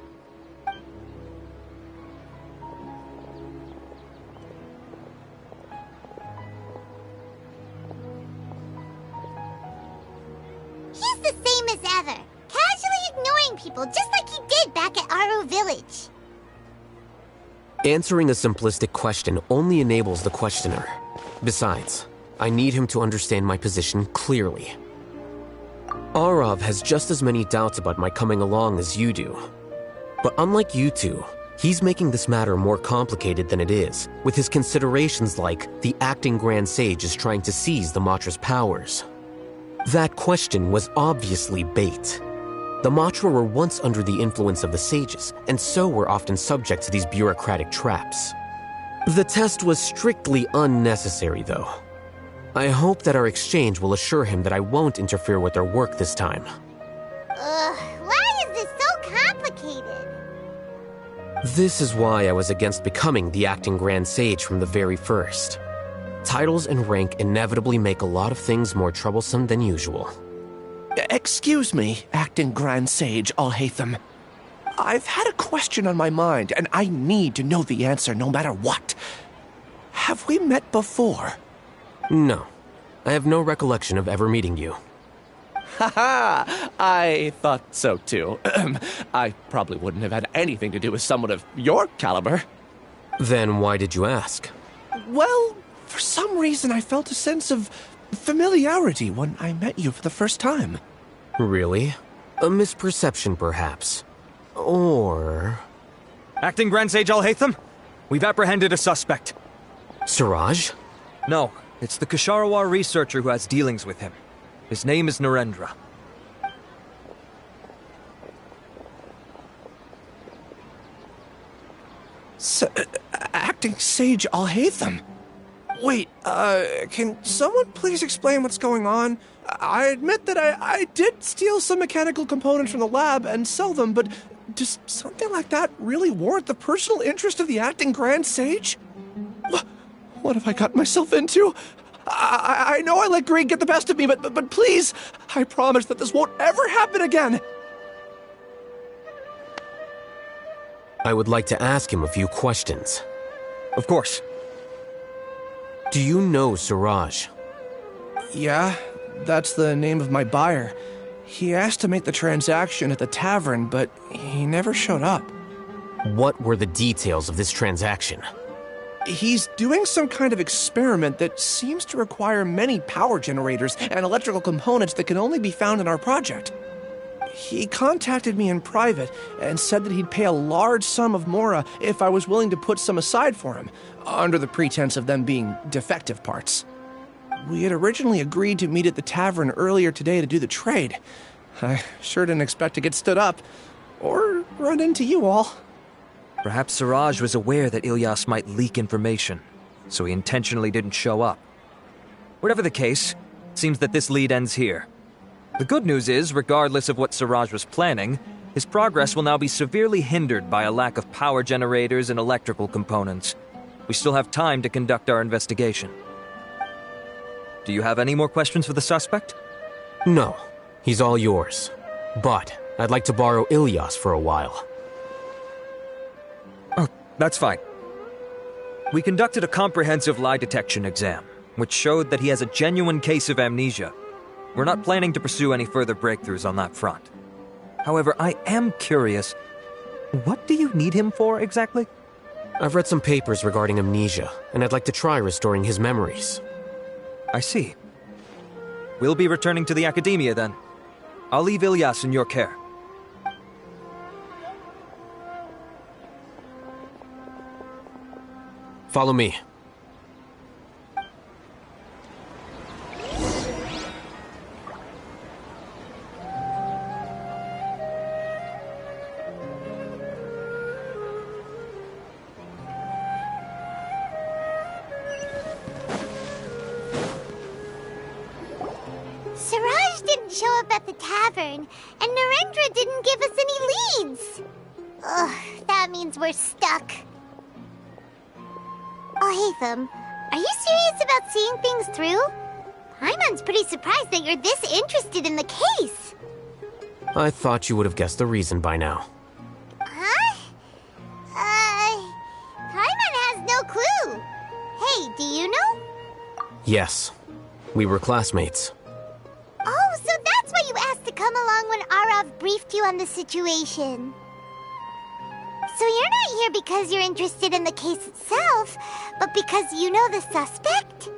He's the same as ever, casually ignoring people just like he did back at Aro Village. Answering a simplistic question only enables the questioner. Besides, I need him to understand my position clearly. Arav has just as many doubts about my coming along as you do. But unlike you two, he's making this matter more complicated than it is, with his considerations like the acting Grand Sage is trying to seize the Matra's powers. That question was obviously bait. The Matra were once under the influence of the sages, and so were often subject to these bureaucratic traps. The test was strictly unnecessary, though. I hope that our exchange will assure him that I won't interfere with their work this time. Why is this so complicated? This is why I was against becoming the acting Grand Sage from the very first. Titles and rank inevitably make a lot of things more troublesome than usual. Excuse me, Acting Grand Sage Al-Haytham. I've had a question on my mind, and I need to know the answer no matter what. Have we met before? No. I have no recollection of ever meeting you. Haha! I thought so too. I probably wouldn't have had anything to do with someone of your caliber. Then why did you ask? Well, for some reason I felt a sense of familiarity when I met you for the first time. Really? A misperception, perhaps. Or... Acting Grand Sage Al-Haytham, we've apprehended a suspect. Siraj? No, it's the Kasharawar researcher who has dealings with him. His name is Narendra. Acting Sage Al-Haytham? Wait, can someone please explain what's going on? I admit that I did steal some mechanical components from the lab and sell them, but does something like that really warrant the personal interest of the acting Grand Sage? What have I gotten myself into? I know I let greed get the best of me, but please, I promise that this won't ever happen again. I would like to ask him a few questions. Of course. Do you know Siraj? Yeah, that's the name of my buyer. He asked to make the transaction at the tavern, but he never showed up. What were the details of this transaction? He's doing some kind of experiment that seems to require many power generators and electrical components that can only be found in our project. He contacted me in private and said that he'd pay a large sum of mora if I was willing to put some aside for him, under the pretense of them being defective parts. We had originally agreed to meet at the tavern earlier today to do the trade. I sure didn't expect to get stood up, or run into you all. Perhaps Siraj was aware that Ilyas might leak information, so he intentionally didn't show up. Whatever the case, it seems that this lead ends here. The good news is, regardless of what Siraj was planning, his progress will now be severely hindered by a lack of power generators and electrical components. We still have time to conduct our investigation. Do you have any more questions for the suspect? No, he's all yours. But I'd like to borrow Ilyas for a while. Oh, that's fine. We conducted a comprehensive lie detection exam, which showed that he has a genuine case of amnesia. We're not planning to pursue any further breakthroughs on that front. However, I am curious, what do you need him for exactly? I've read some papers regarding amnesia, and I'd like to try restoring his memories. I see. We'll be returning to the Academia then. I'll leave Ilyas in your care. Follow me. Siraj didn't show up at the tavern, and Narendra didn't give us any leads. Ugh, that means we're stuck. Oh, Hatham, are you serious about seeing things through? Paimon's pretty surprised that you're this interested in the case. I thought you would have guessed the reason by now. Huh? Paimon has no clue. Hey, do you know? Yes, we were classmates. Oh, so that's why you asked to come along when Arav briefed you on the situation. So you're not here because you're interested in the case itself, but because you know the suspect?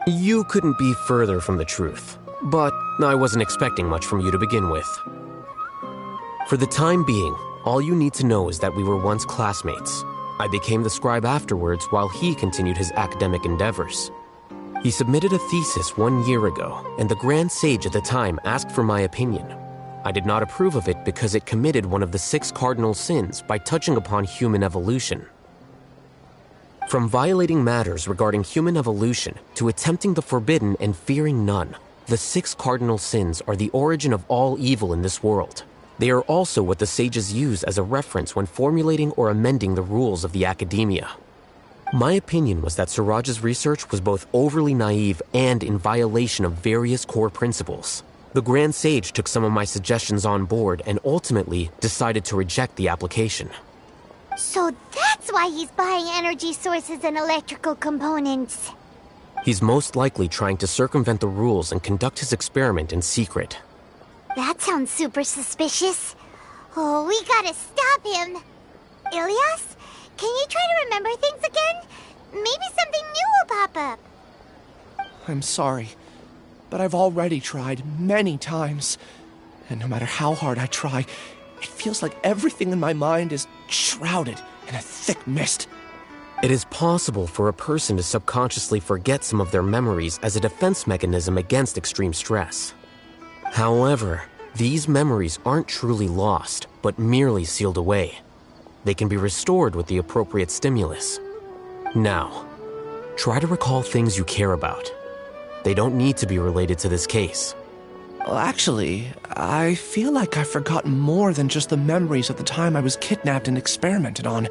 You couldn't be further from the truth, but I wasn't expecting much from you to begin with. For the time being, all you need to know is that we were once classmates. I became the scribe afterwards while he continued his academic endeavors. He submitted a thesis 1 year ago, and the Grand Sage at the time asked for my opinion. I did not approve of it because it committed one of the 6 cardinal sins by touching upon human evolution. From violating matters regarding human evolution to attempting the forbidden and fearing none, the 6 cardinal sins are the origin of all evil in this world. They are also what the sages use as a reference when formulating or amending the rules of the Academia. My opinion was that Siraj's research was both overly naive and in violation of various core principles. The Grand Sage took some of my suggestions on board and ultimately decided to reject the application. So that's why he's buying energy sources and electrical components. He's most likely trying to circumvent the rules and conduct his experiment in secret. That sounds super suspicious. Oh, we gotta stop him. Ilyas, can you try to remember things again? Maybe something new will pop up. I'm sorry, but I've already tried many times. And no matter how hard I try, it feels like everything in my mind is shrouded in a thick mist. It is possible for a person to subconsciously forget some of their memories as a defense mechanism against extreme stress. However, these memories aren't truly lost, but merely sealed away. They can be restored with the appropriate stimulus. Now, try to recall things you care about. They don't need to be related to this case. Well, actually, I feel like I've forgotten more than just the memories of the time I was kidnapped and experimented on.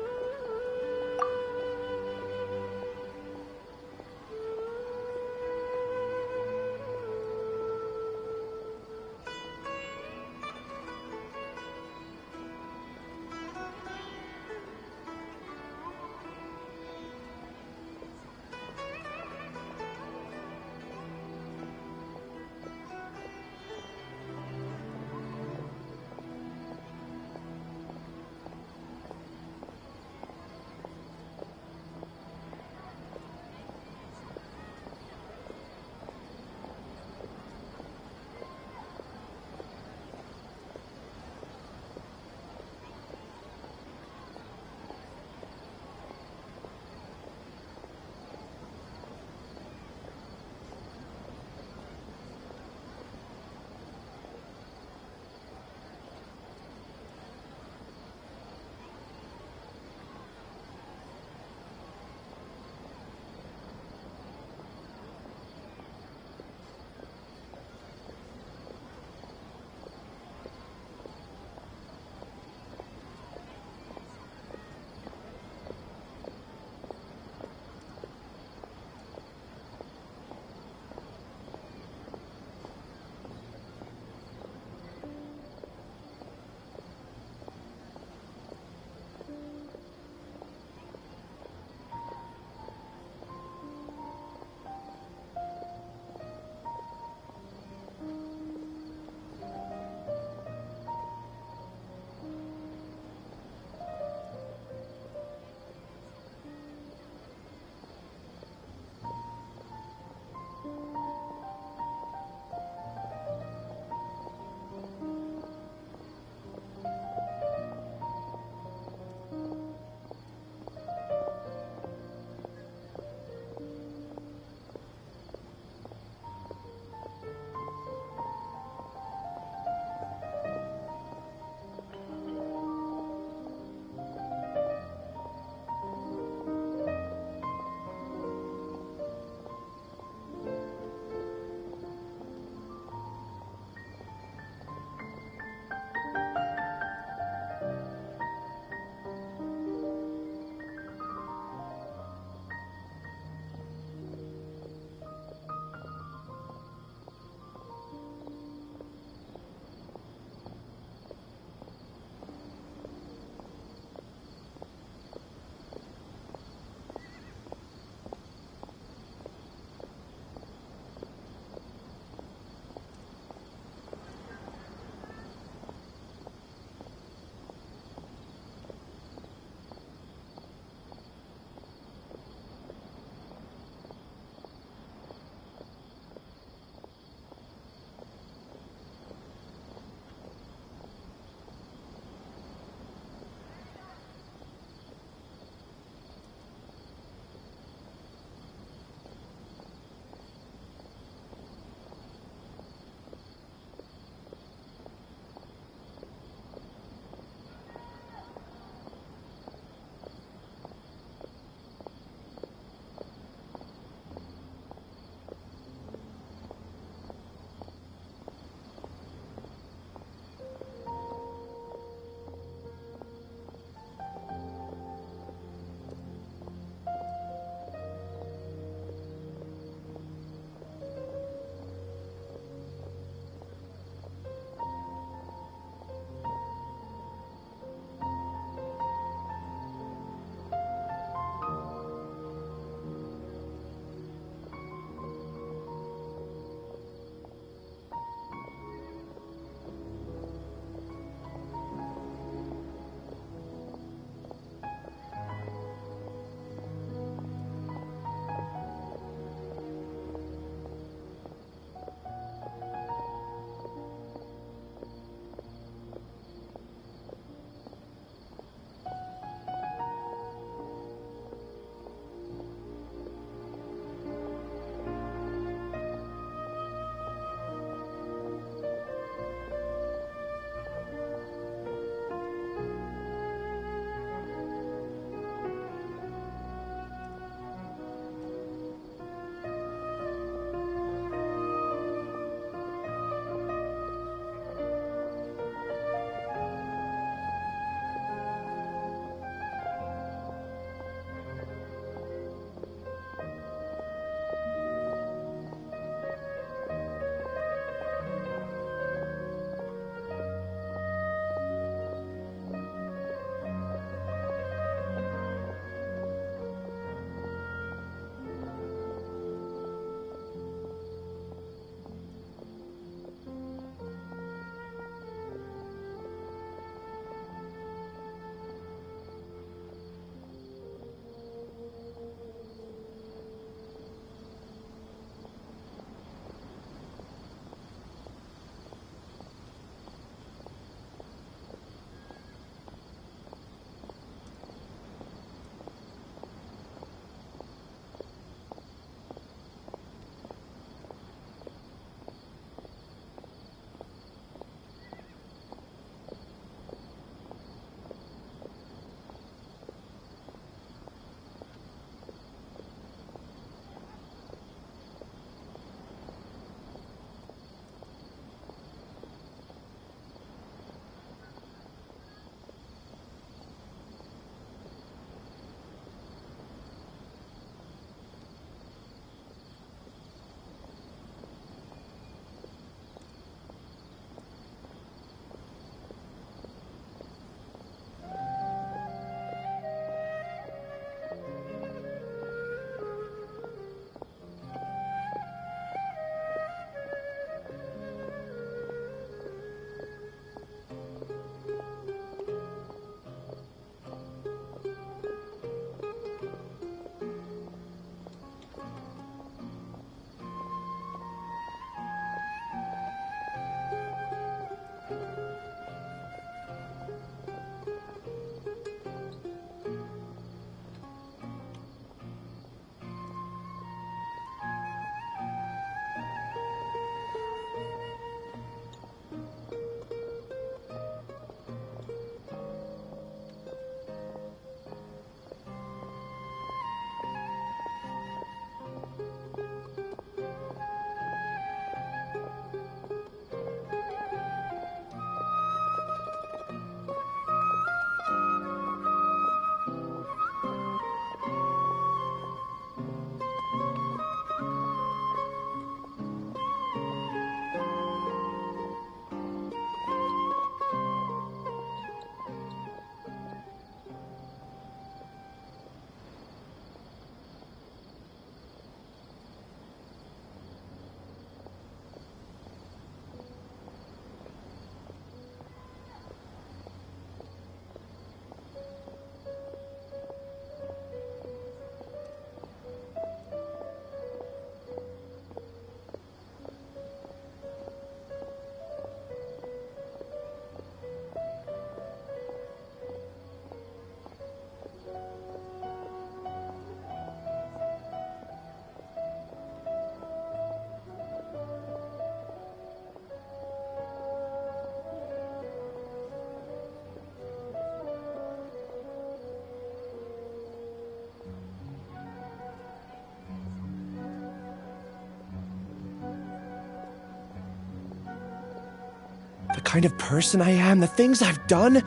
The kind of person I am, the things I've done.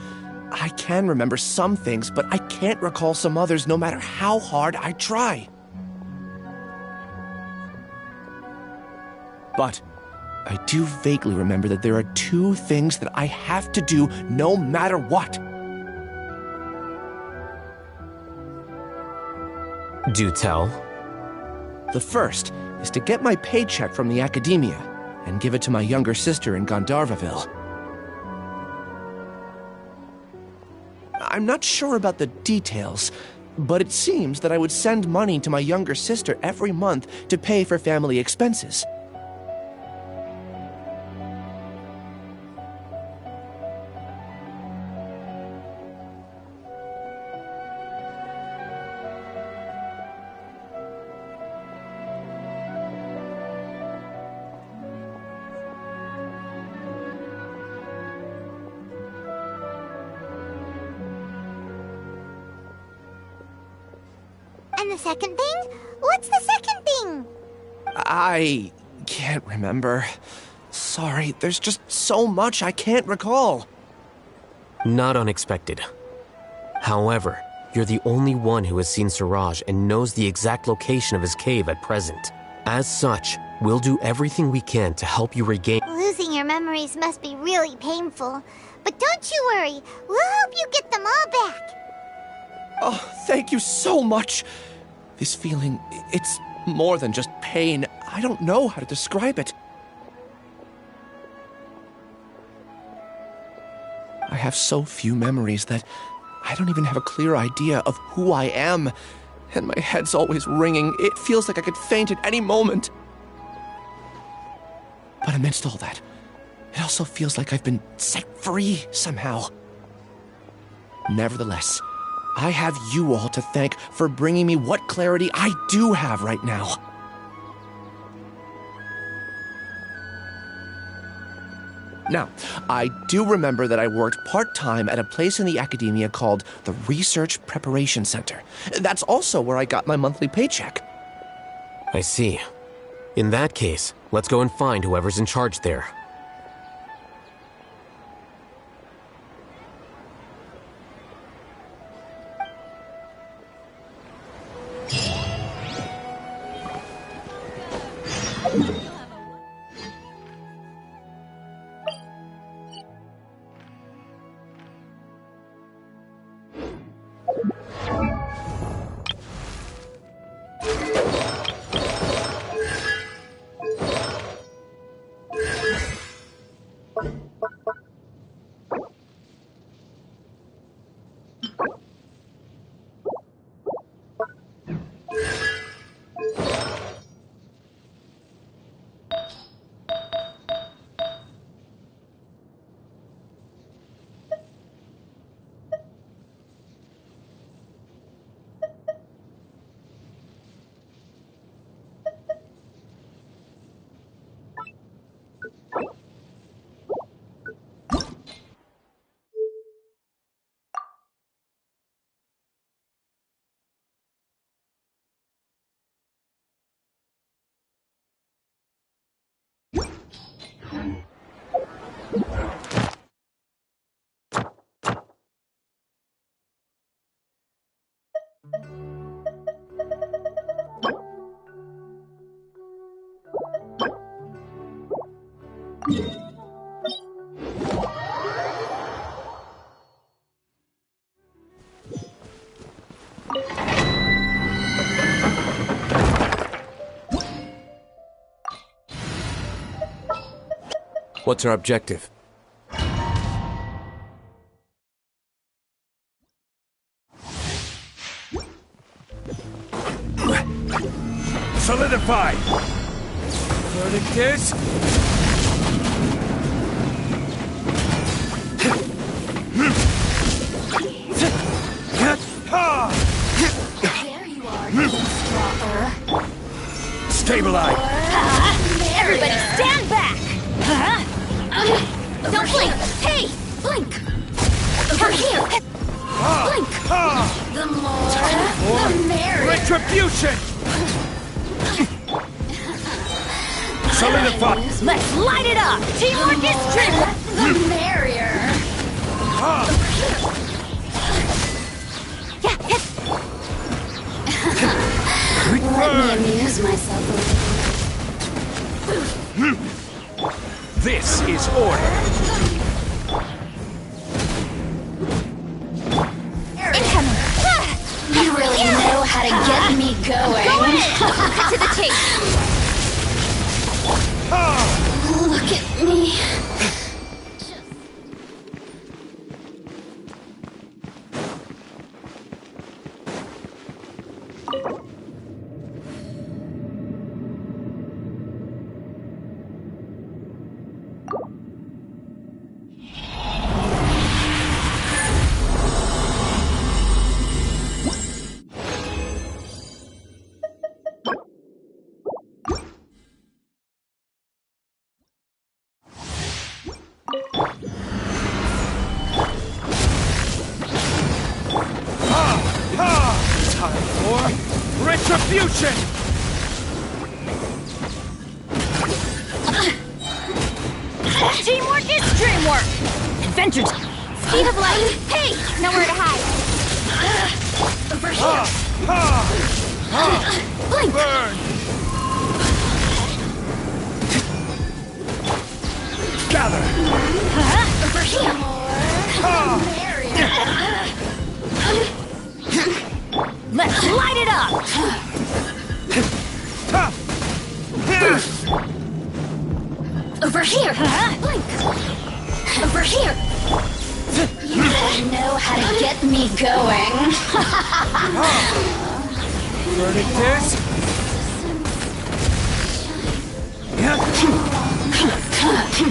I can remember some things, but I can't recall some others no matter how hard I try. But I do vaguely remember that there are two things that I have to do no matter what. Do tell. The first is to get my paycheck from the academia and give it to my younger sister in Gandharvaville. I'm not sure about the details, but it seems that I would send money to my younger sister every month to pay for family expenses. And the second thing? What's the second thing? I can't remember. Sorry, there's just so much I can't recall. Not unexpected. However, you're the only one who has seen Suraj and knows the exact location of his cave at present. As such, we'll do everything we can to help you regain... Losing your memories must be really painful. But don't you worry, we'll help you get them all back. Oh, thank you so much. This feeling, it's more than just pain. I don't know how to describe it. I have so few memories that I don't even have a clear idea of who I am. And my head's always ringing. It feels like I could faint at any moment. But amidst all that, it also feels like I've been set free somehow. Nevertheless, I have you all to thank for bringing me what clarity I do have right now. Now, I do remember that I worked part-time at a place in the academia called the Research Preparation Center. That's also where I got my monthly paycheck. I see. In that case, let's go and find whoever's in charge there. What's our objective? Solidify! Verdict is... There you are, Eavesdropper. Stabilize! Everybody stand back! Don't blink! Hey! Blink! Come here! Blink! The more, the merrier! Retribution! Solidify! Let's light it up! Teamwork is strength! The merrier. Let me amuse myself a little. This is order. Incoming. You really know how to get me going. Go in! Cut to the chase! Look at me. Time for retribution! Teamwork is dreamwork! Adventure Speed of light! Hey! Nowhere to hide! Over here! Blink! Burn! Gather! Over here! Let's light it up! Over here! Blink! Over here! You don't know how to get me going. Verdict is...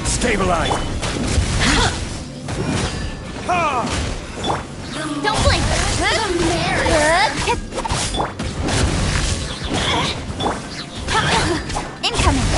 Stabilize! Don't blink! Incoming!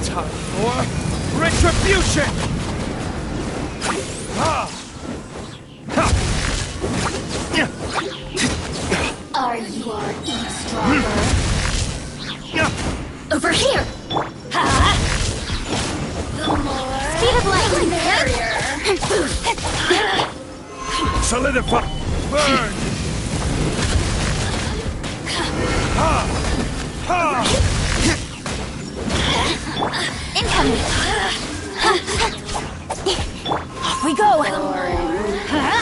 Time for retribution! Are you our eavesdropper? Over here! The more Speed of light! the merrier. Solidify! Burn! Incoming! Off we go!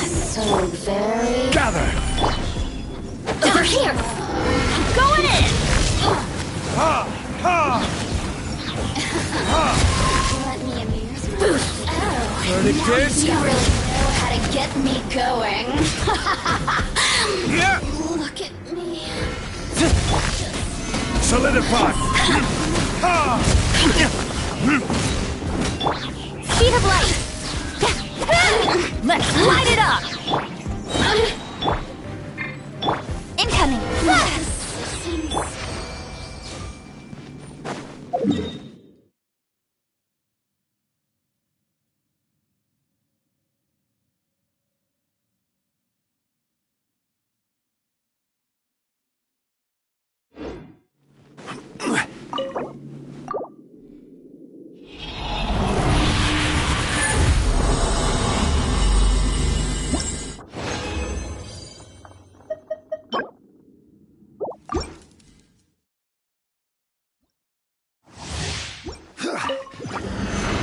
So very... Gather! Over here! Going in! Let me amuse myself. Oh, Verdict now is... you really know how to get me going. Yeah! Look at me. Solidify! Speed of light! Let's light it up! Incoming!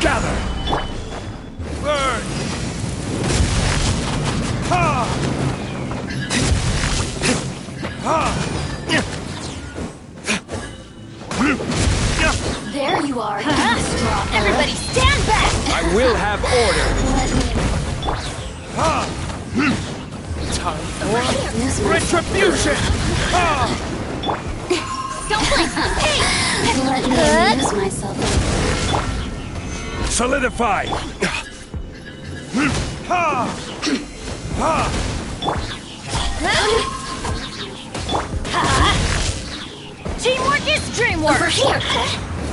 Gather! Burn! There you are, eavesdropper. Everybody stand back! I will have order! Time for retribution! Don't blink! Hey! Solidify! Ha! Ha! Teamwork is dreamwork! Over here!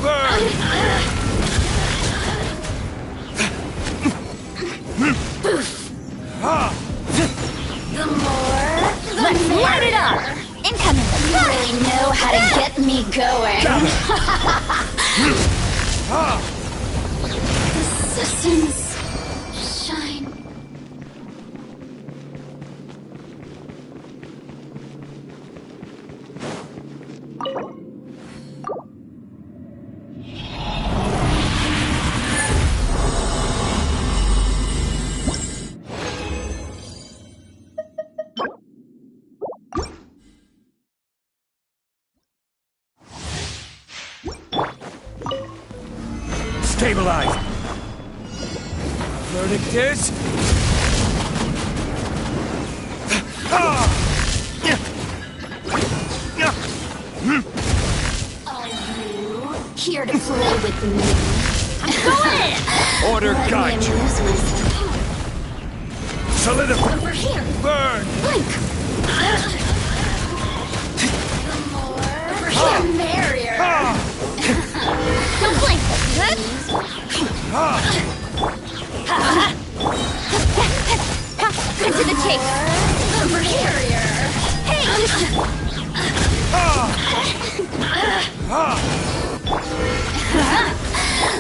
Burn! The more... Let's light it up! Incoming! You really know how to get me going! The systems shine. Stabilize! Verdict is... Here to play with me. I'm going in! Order guide you! Solidify! Over here! Burn! Blink! The more... Over here, merrier! Don't blink! Cut to the chase! Over here! Hey!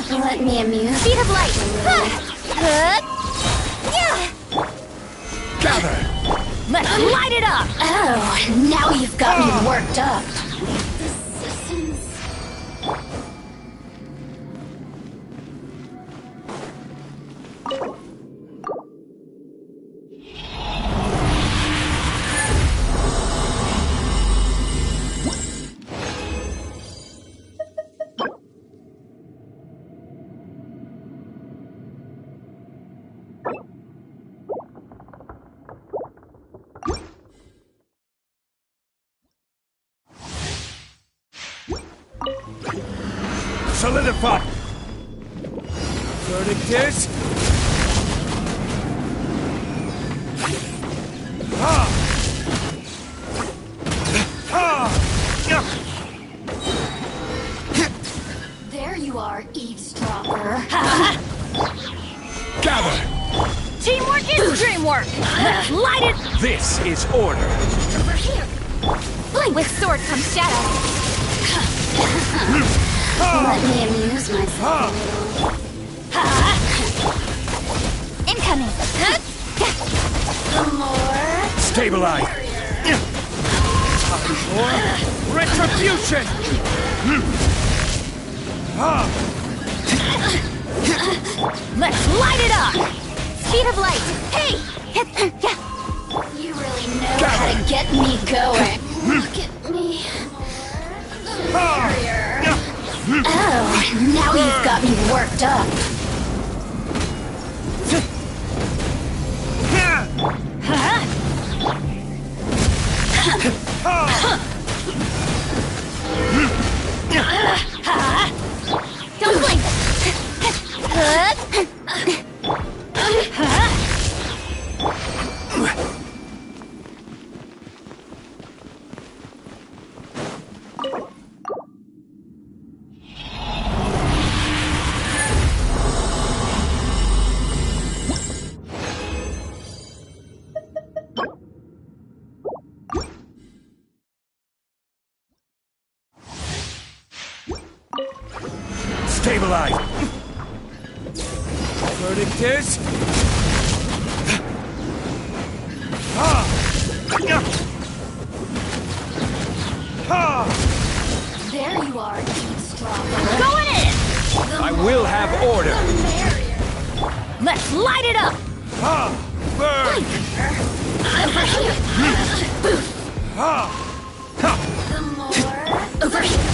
Let me amuse. Speed of light! Gather! Let's light it up! Oh, now you've got me worked up. The systems... Solidify! Verdict is... There you are, eavesdropper. Gather! Teamwork is dreamwork! Let's light it! This is order! Over here! Blink! With sword comes shadow! Let me amuse myself. Incoming! The more... Stabilize! Time for retribution! Let's light it up! Speed of light! Hey! You really know how to get me going. Look at me. Oh, now you've got me worked up. Don't blink! Stabilize! Verdict is... There you are, eavesdropper. Going in! I will have order! Let's light it up! Burn! Over here! The more... Over here!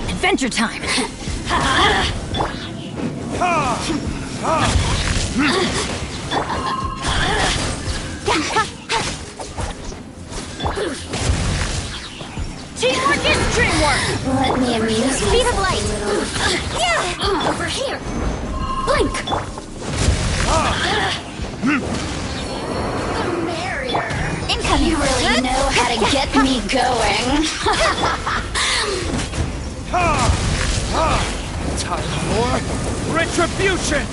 Adventure time! Teamwork Teamwork is dreamwork! Let me amuse Speed of myself light! a little. Yeah! Over here! Blink! You really know how to get me going. Time for retribution!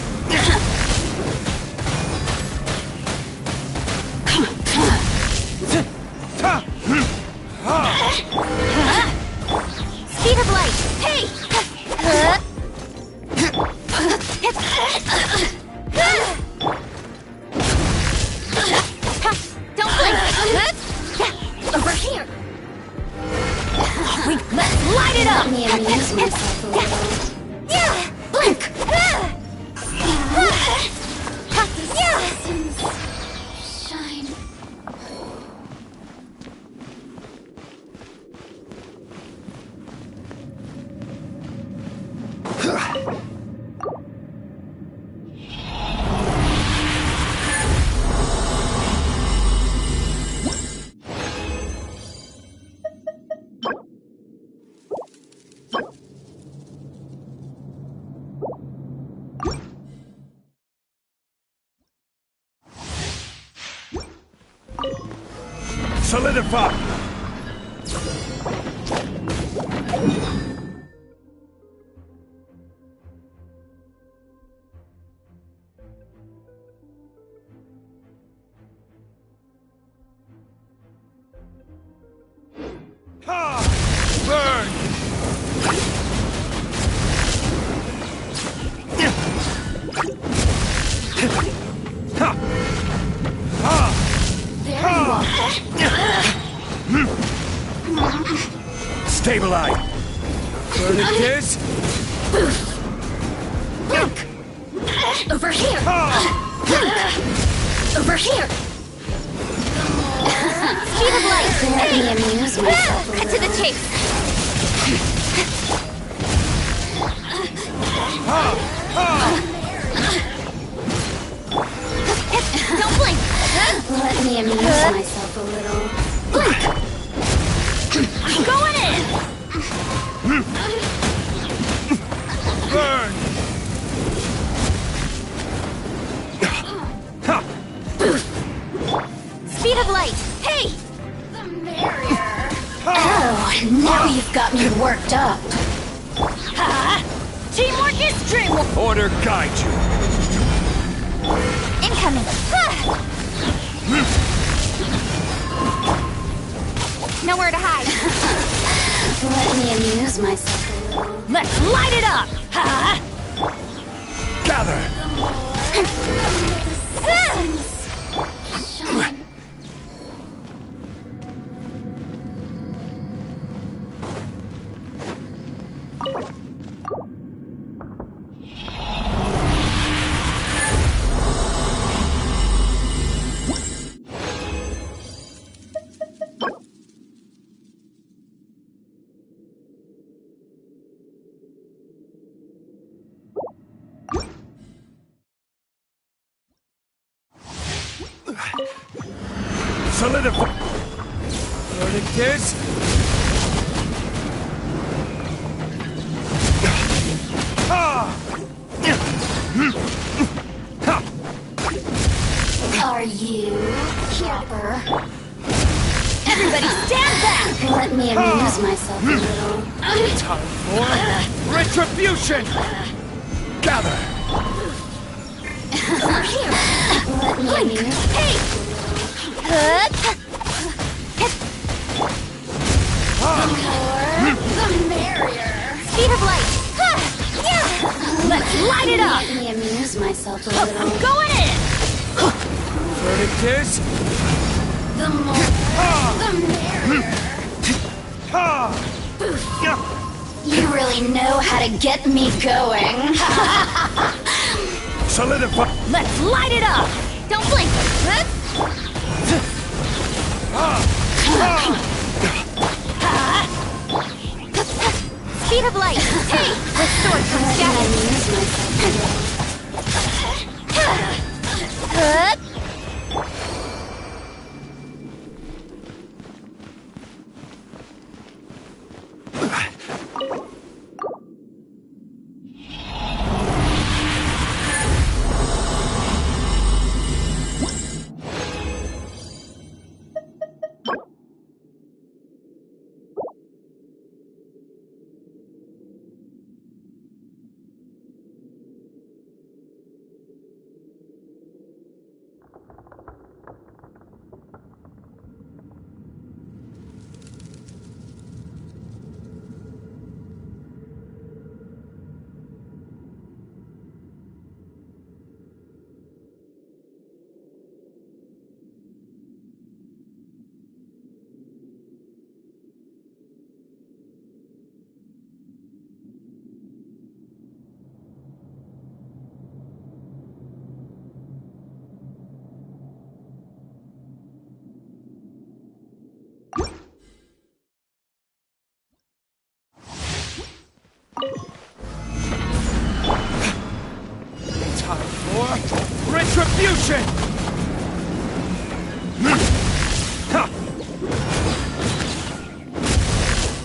Speed of light! Hey! Don't blink! Over here! Let's light it up! Let me amuse myself a little. Yeah! Blink! Yeah! Shine. Solidify! Ha! Burn! Ha! Ha! There you are! Stabilize! Verdict is... Blink! Over here! Blink! Over here! Speed of light! Let me amuse myself a Cut to the chase! Don't blink! Let me amuse myself a little. Blink! Going in! Burn! Speed of light! Hey! Oh, now you've got me worked up. Teamwork is dreamwork! Order guide you! Incoming! Nowhere to hide! Let me amuse myself a little. Let's light it up! Gather! Solidify! Verdict is... Are you Capper? Everybody stand back! Let me amuse myself a little. Time for retribution! Gather! Over here! Let me amuse. Hey! The merrier. Speed of light! Yeah! Let's light it up! Let me amuse myself a I'm little. going in! Verdict is... The more, the merrier. You really know how to get me going. Solidify! Let's light it up! Don't blink! Speed of light! Hey! The sword comes down! Retribution!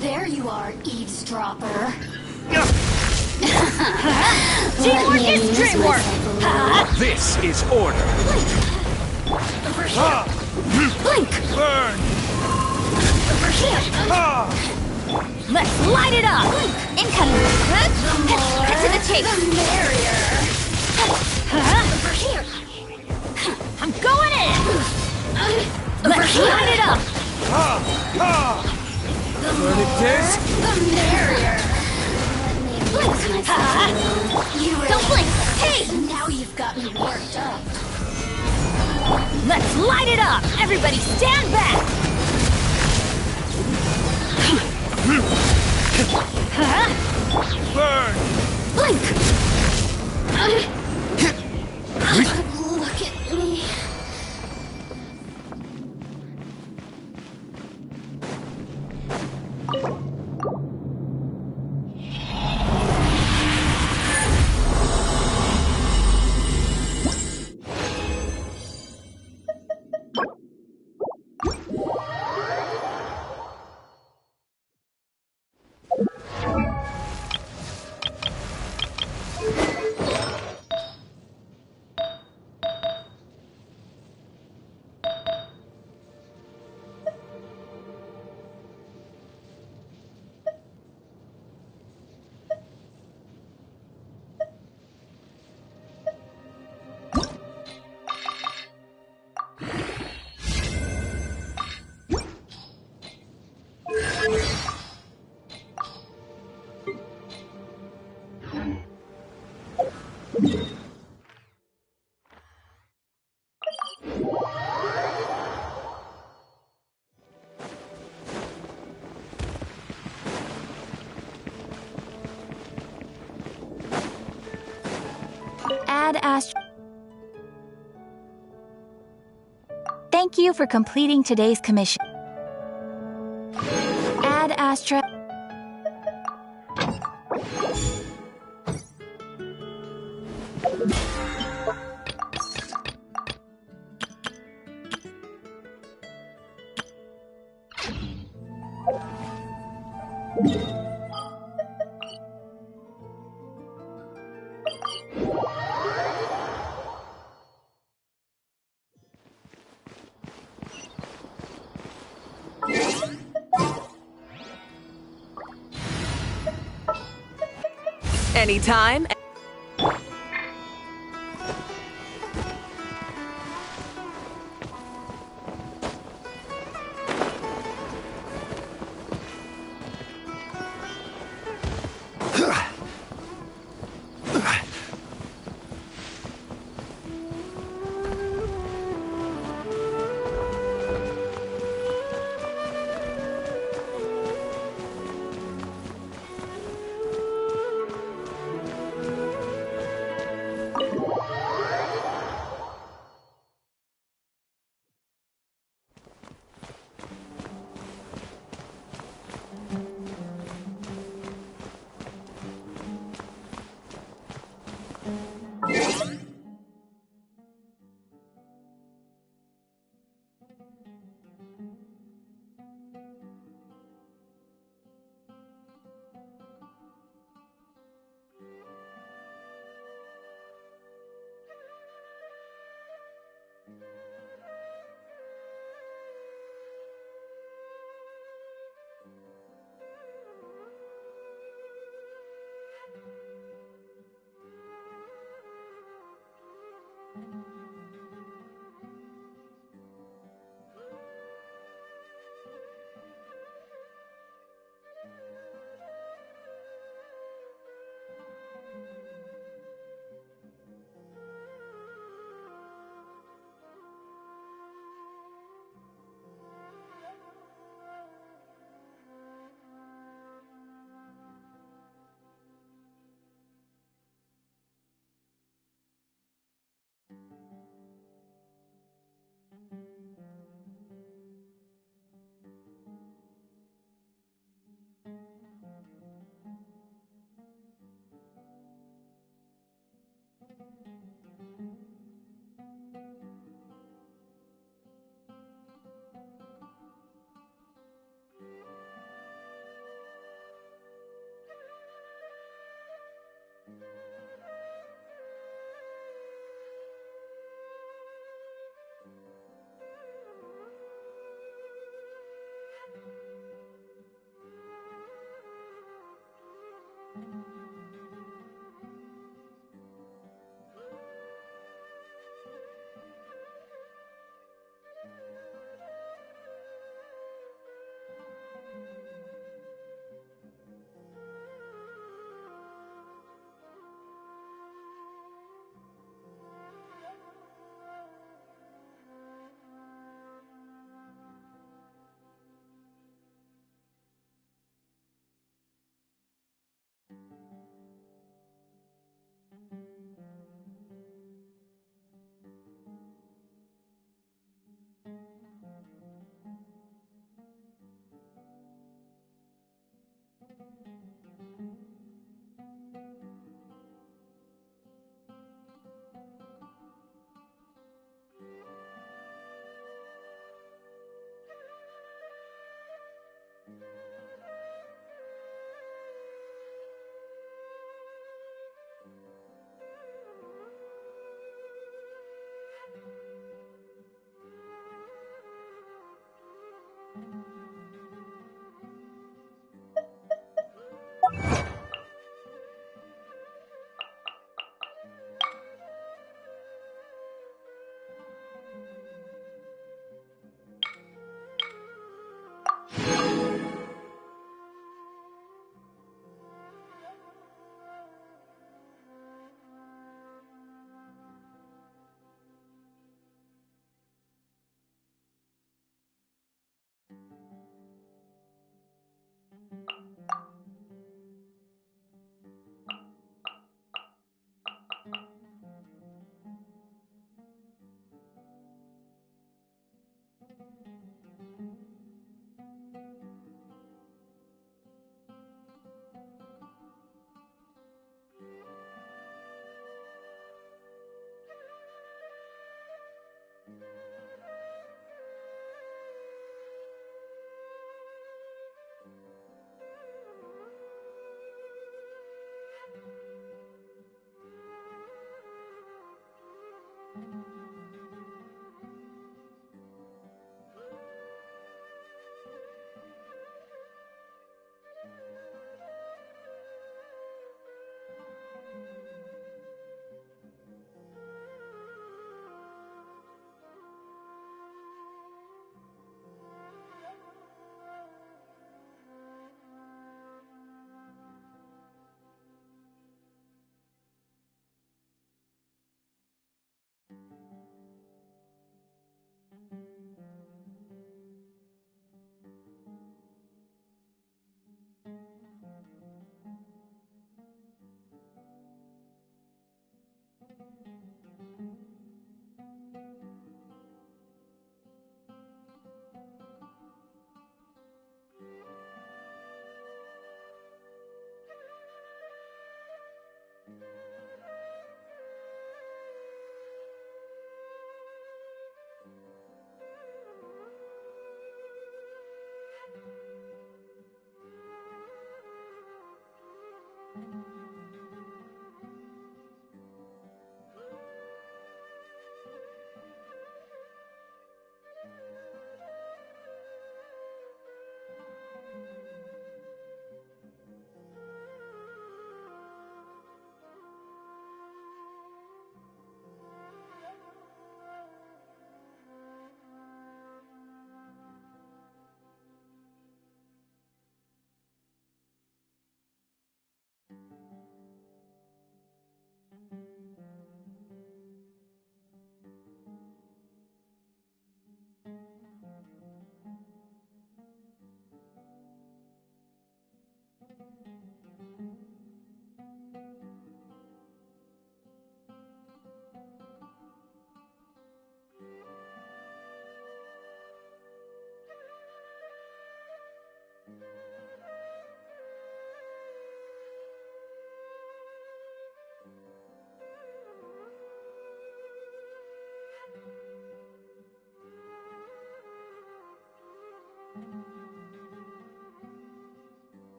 There you are, eavesdropper. Teamwork is dreamwork! This is order! Over here! Blink! Burn! Over here! Let's light it up! Incoming! Cut to the chase! The merrier! Over here! I'm going in! Let's light it up! The Verdict is? the merrier! Don't blink! Hey! Now you've got me worked up. Let's light it up! Everybody stand back! Burn! Blink! Look at me. Add Thank you for completing today's commission. Add Astra. Anytime.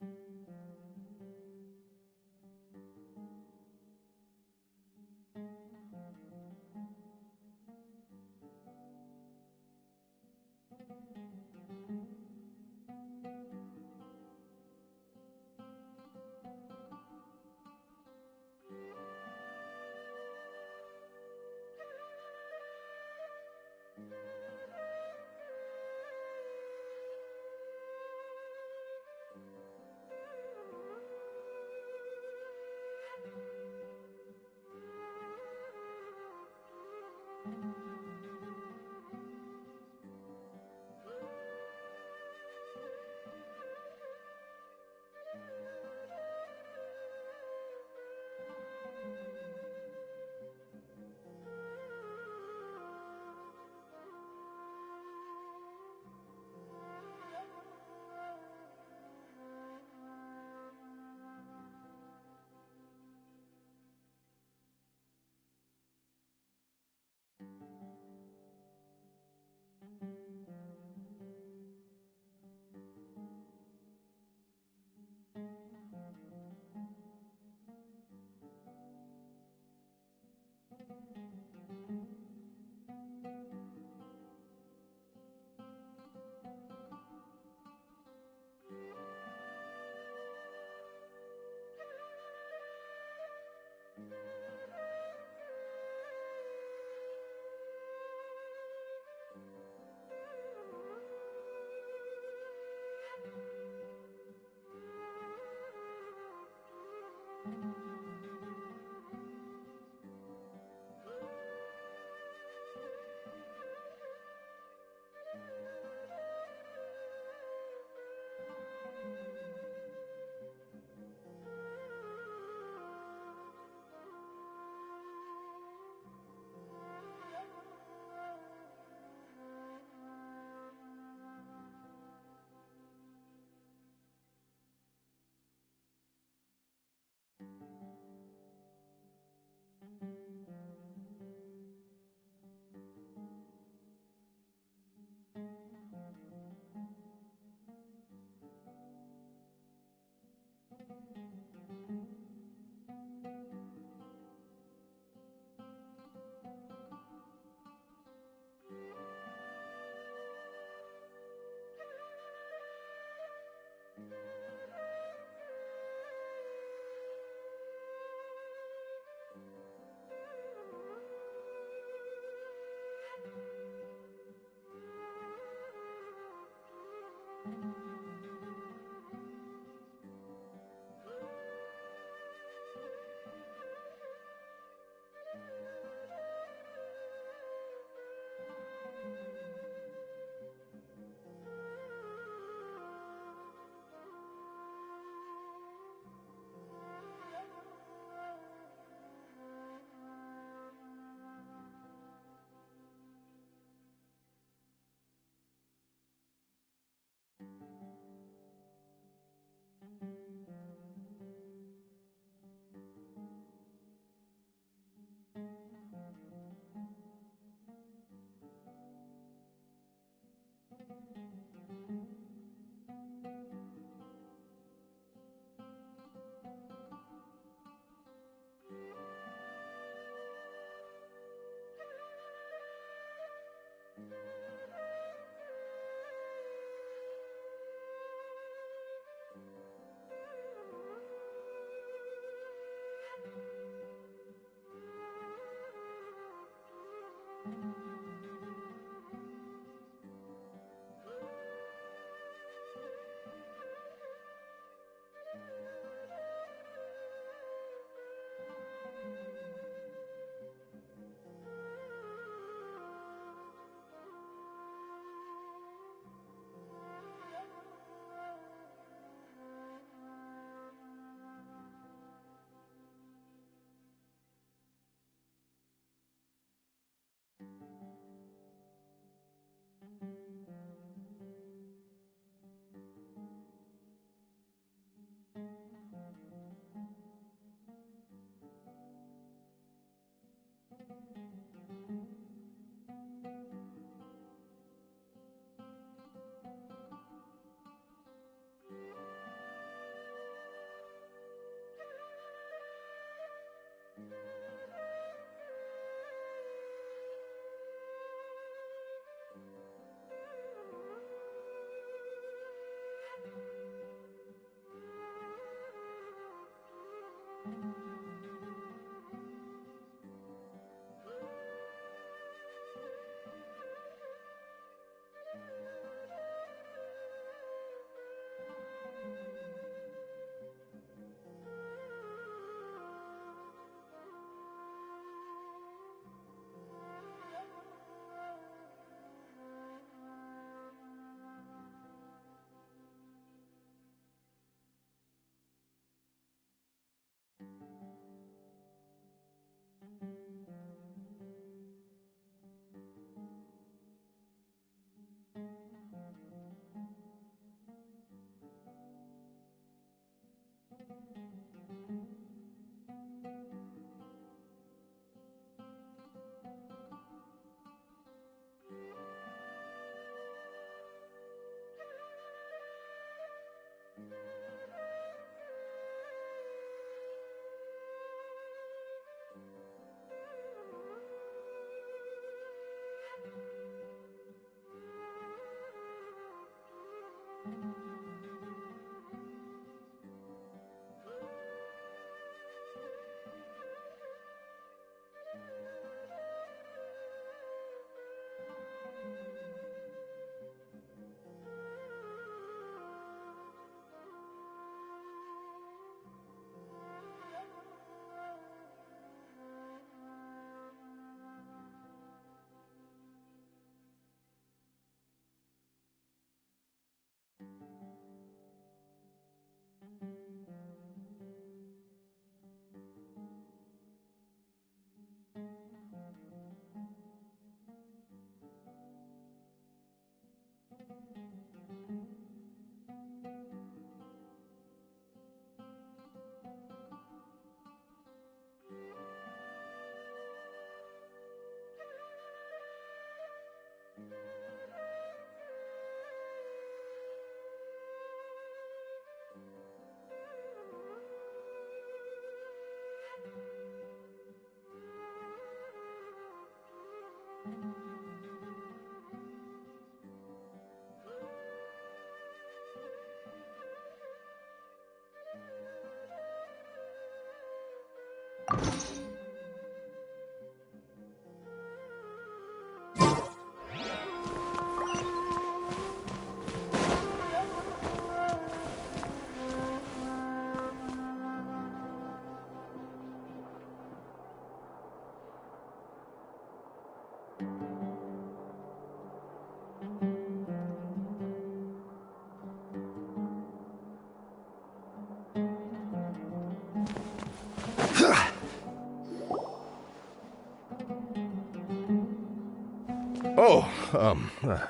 Thank you.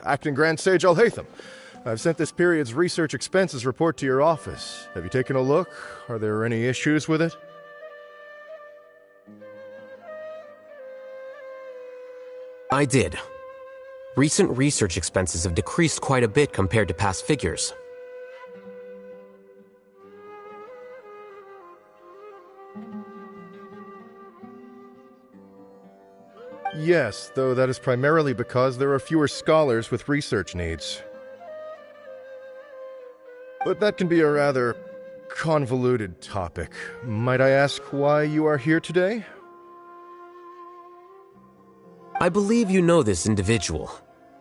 Acting Grand Sage Alhaitham. I've sent this period's research expenses report to your office. Have you taken a look? Are there any issues with it? I did. Recent research expenses have decreased quite a bit compared to past figures. Yes, though that is primarily because there are fewer scholars with research needs. But that can be a rather convoluted topic. Might I ask why you are here today? I believe you know this individual.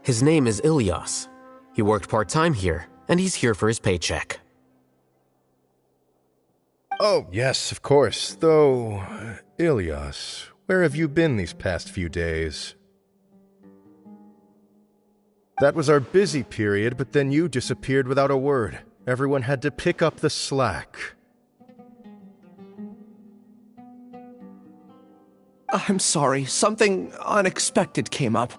His name is Ilyas. He worked part-time here, and he's here for his paycheck. Oh, yes, of course. Though, Ilyas, where have you been these past few days? That was our busy period, but then you disappeared without a word. Everyone had to pick up the slack. I'm sorry, something unexpected came up.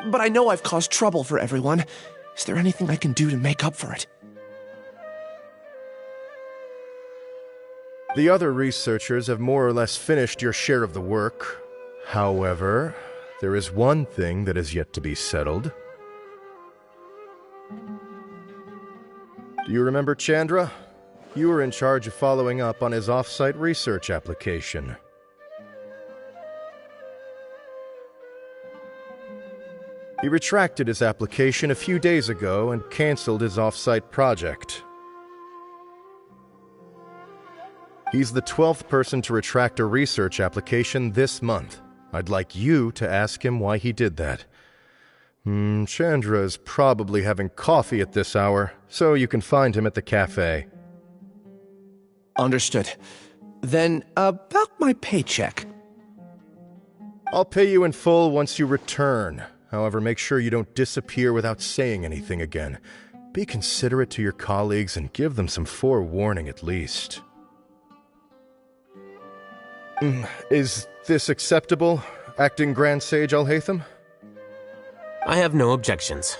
But I know I've caused trouble for everyone. Is there anything I can do to make up for it? The other researchers have more or less finished your share of the work. However, there is one thing that is yet to be settled. Do you remember Chandra? You were in charge of following up on his off-site research application. He retracted his application a few days ago and canceled his off-site project. He's the 12th person to retract a research application this month. I'd like you to ask him why he did that. Chandra is probably having coffee at this hour, so you can find him at the cafe. Understood. Then, about my paycheck. I'll pay you in full once you return. However, make sure you don't disappear without saying anything again. Be considerate to your colleagues and give them some forewarning at least. Is this acceptable, Acting Grand Sage Alhaitham? I have no objections.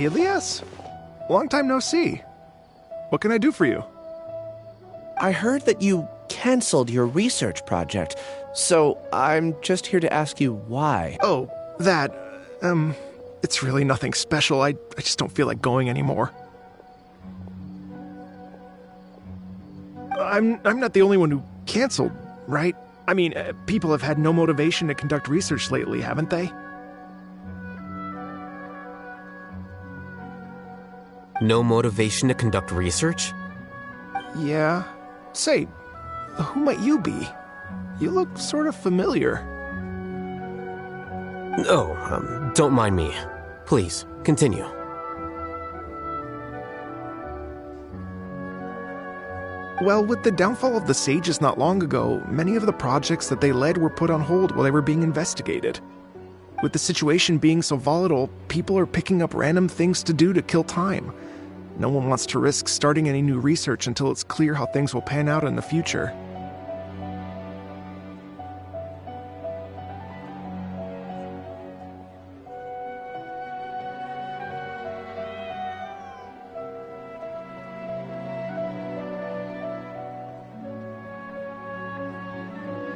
Elias? Long time no see. What can I do for you? I heard that you canceled your research project, so I'm just here to ask you why. Oh, that, it's really nothing special. I just don't feel like going anymore. I'm not the only one who canceled, right? I mean, people have had no motivation to conduct research lately, haven't they? No motivation to conduct research? Yeah. Say, who might you be? You look sort of familiar. Oh, don't mind me. Please, continue. Well, with the downfall of the Sages not long ago, many of the projects that they led were put on hold while they were being investigated. With the situation being so volatile, people are picking up random things to do to kill time. No one wants to risk starting any new research until it's clear how things will pan out in the future.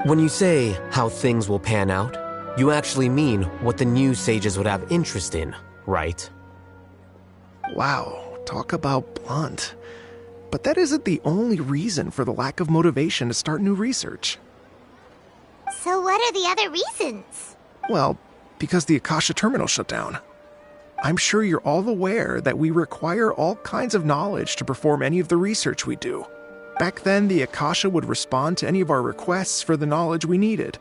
When you say how things will pan out, you actually mean what the new sages would have interest in, right? Wow, talk about blunt. But that isn't the only reason for the lack of motivation to start new research. So what are the other reasons? Well, because the Akasha terminal shut down. I'm sure you're all aware that we require all kinds of knowledge to perform any of the research we do. Back then, the Akasha would respond to any of our requests for the knowledge we needed.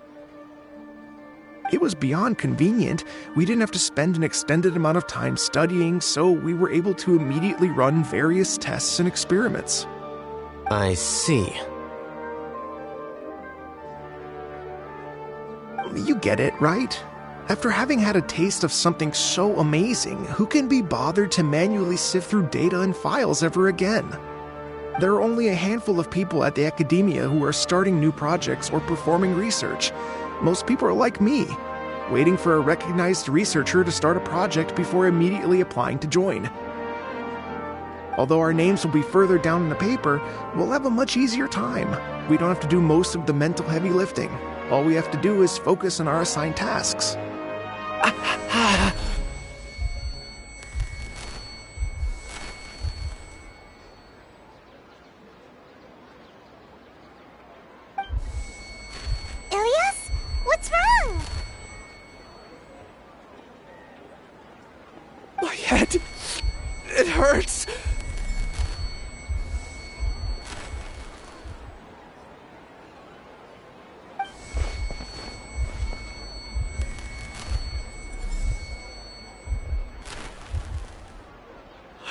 It was beyond convenient. We didn't have to spend an extended amount of time studying, so we were able to immediately run various tests and experiments. I see. You get it, right? After having had a taste of something so amazing, who can be bothered to manually sift through data and files ever again? There are only a handful of people at the academia who are starting new projects or performing research. Most people are like me, waiting for a recognized researcher to start a project before immediately applying to join. Although our names will be further down in the paper, we'll have a much easier time. We don't have to do most of the mental heavy lifting. All we have to do is focus on our assigned tasks. Ilias? What's wrong? My head... it hurts!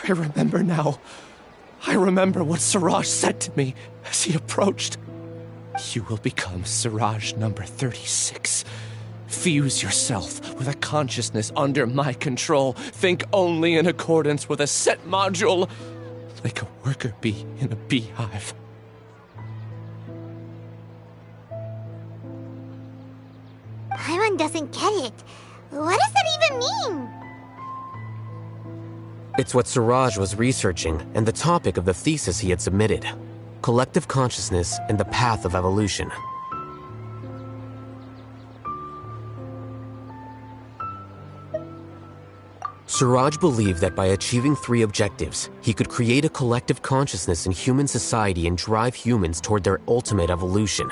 I remember now. I remember what Siraj said to me as he approached. You will become Siraj number 36. Fuse yourself with a consciousness under my control. Think only in accordance with a set module, like a worker bee in a beehive. Paimon doesn't get it. What does that even mean? It's what Siraj was researching and the topic of the thesis he had submitted. Collective consciousness and the path of evolution. Siraj believed that by achieving 3 objectives, he could create a collective consciousness in human society and drive humans toward their ultimate evolution.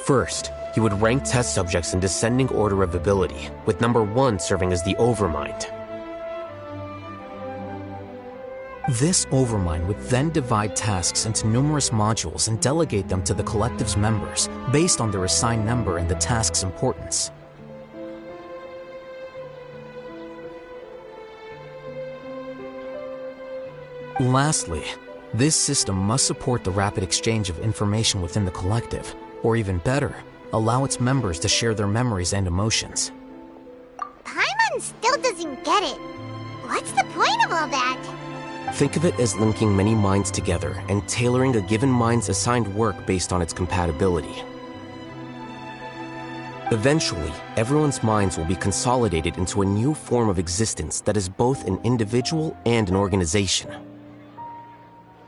First, he would rank test subjects in descending order of ability, with number 1 serving as the Overmind. This Overmind would then divide tasks into numerous modules and delegate them to the collective's members, based on their assigned number and the task's importance. Lastly, this system must support the rapid exchange of information within the collective, or even better, allow its members to share their memories and emotions. Paimon still doesn't get it. What's the point of all that? Think of it as linking many minds together and tailoring a given mind's assigned work based on its compatibility. Eventually, everyone's minds will be consolidated into a new form of existence that is both an individual and an organization.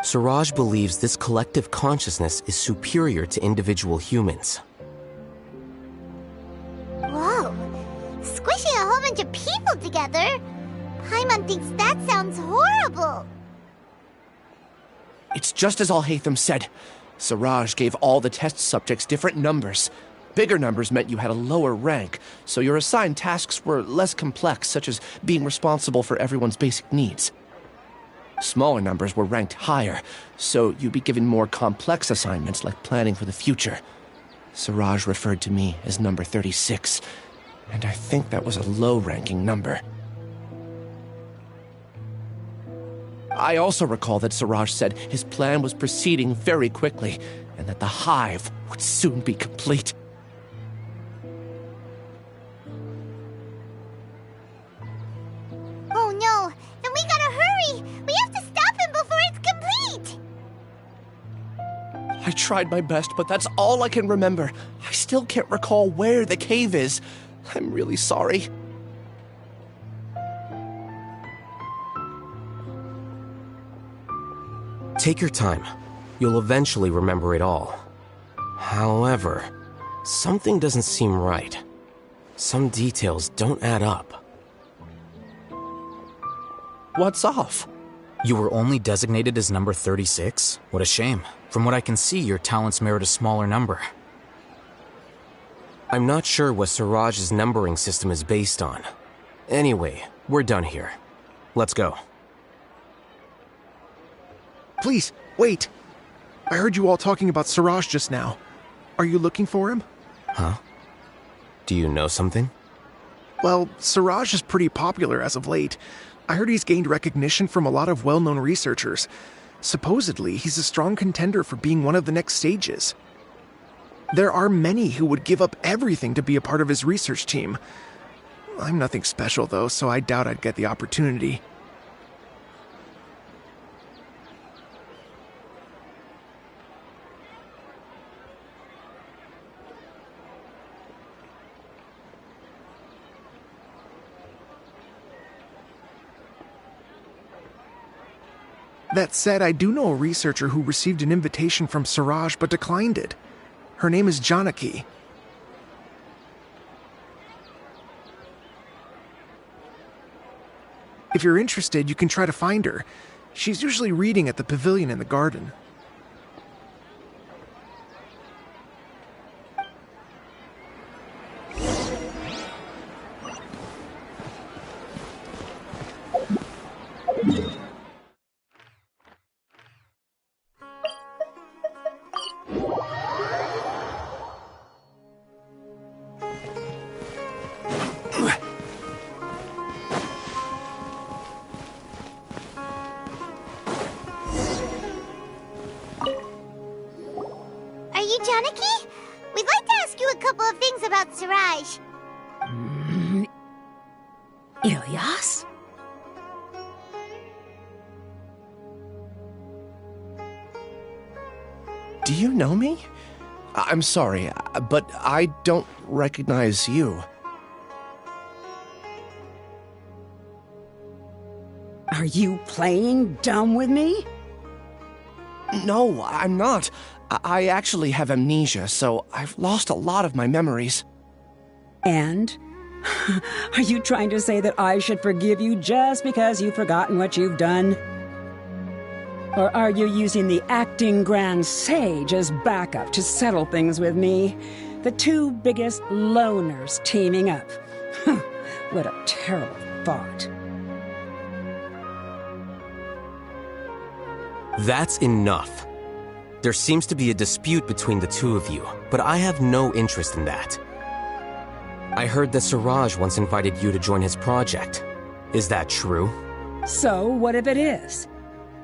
Siraj believes this collective consciousness is superior to individual humans. Whoa, squishing a whole bunch of people together? Paimon thinks that sounds horrible. It's just as Alhaitham said. Siraj gave all the test subjects different numbers. Bigger numbers meant you had a lower rank, so your assigned tasks were less complex, such as being responsible for everyone's basic needs. Smaller numbers were ranked higher, so you'd be given more complex assignments like planning for the future. Siraj referred to me as number 36, and I think that was a low-ranking number. I also recall that Siraj said his plan was proceeding very quickly, and that the hive would soon be complete. Oh no, then we gotta hurry! We have to stop him before it's complete! I tried my best, but that's all I can remember. I still can't recall where the cave is. I'm really sorry. Take your time. You'll eventually remember it all. However, something doesn't seem right. Some details don't add up. What's off? You were only designated as number 36? What a shame. From what I can see, your talents merit a smaller number. I'm not sure what Siraj's numbering system is based on. Anyway, we're done here. Let's go. Please, wait. I heard you all talking about Siraj just now. Are you looking for him? Huh? Do you know something? Well, Siraj is pretty popular as of late. I heard he's gained recognition from a lot of well-known researchers. Supposedly, he's a strong contender for being one of the next sages. There are many who would give up everything to be a part of his research team. I'm nothing special, though, so I doubt I'd get the opportunity. That said, I do know a researcher who received an invitation from Siraj but declined it. Her name is Janaki. If you're interested, you can try to find her. She's usually reading at the pavilion in the garden. Janaki? We'd like to ask you a couple of things about Siraj. Ilyas? Do you know me? I'm sorry, but I don't recognize you. Are you playing dumb with me? No, I'm not. I actually have amnesia, so I've lost a lot of my memories. And? Are you trying to say that I should forgive you just because you've forgotten what you've done? Or are you using the acting Grand Sage as backup to settle things with me? The two biggest loners teaming up. What a terrible thought. That's enough. There seems to be a dispute between the two of you, but I have no interest in that. I heard that Siraj once invited you to join his project. Is that true? So, what if it is?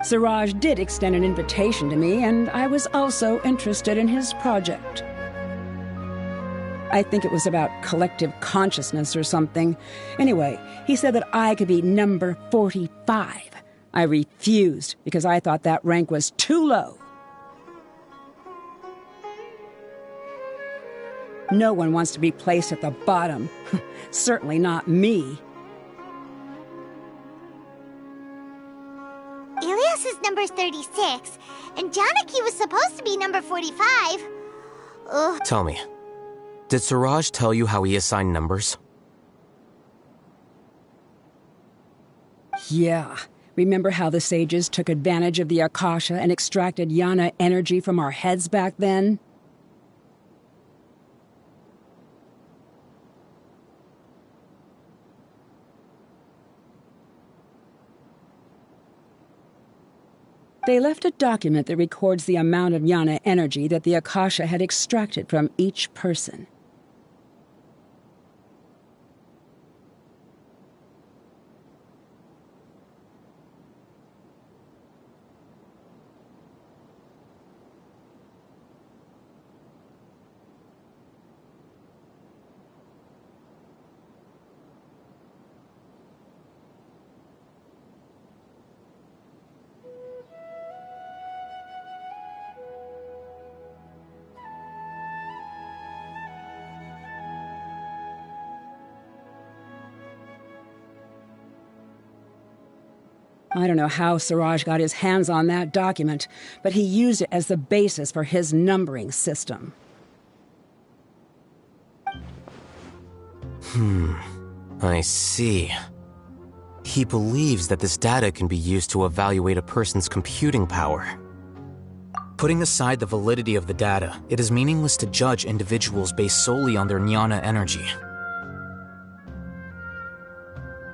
Siraj did extend an invitation to me, and I was also interested in his project. I think it was about collective consciousness or something. Anyway, he said that I could be number 45. I refused because I thought that rank was too low. No one wants to be placed at the bottom. Certainly not me. Ilias is number 36, and Janaki was supposed to be number 45. Ugh. Tell me, did Suraj tell you how he assigned numbers? Yeah. Remember how the sages took advantage of the Akasha and extracted Yana energy from our heads back then? They left a document that records the amount of Yana energy that the Akasha had extracted from each person. I don't know how Suraj got his hands on that document, but he used it as the basis for his numbering system. I see. He believes that this data can be used to evaluate a person's computing power. Putting aside the validity of the data, it is meaningless to judge individuals based solely on their jnana energy.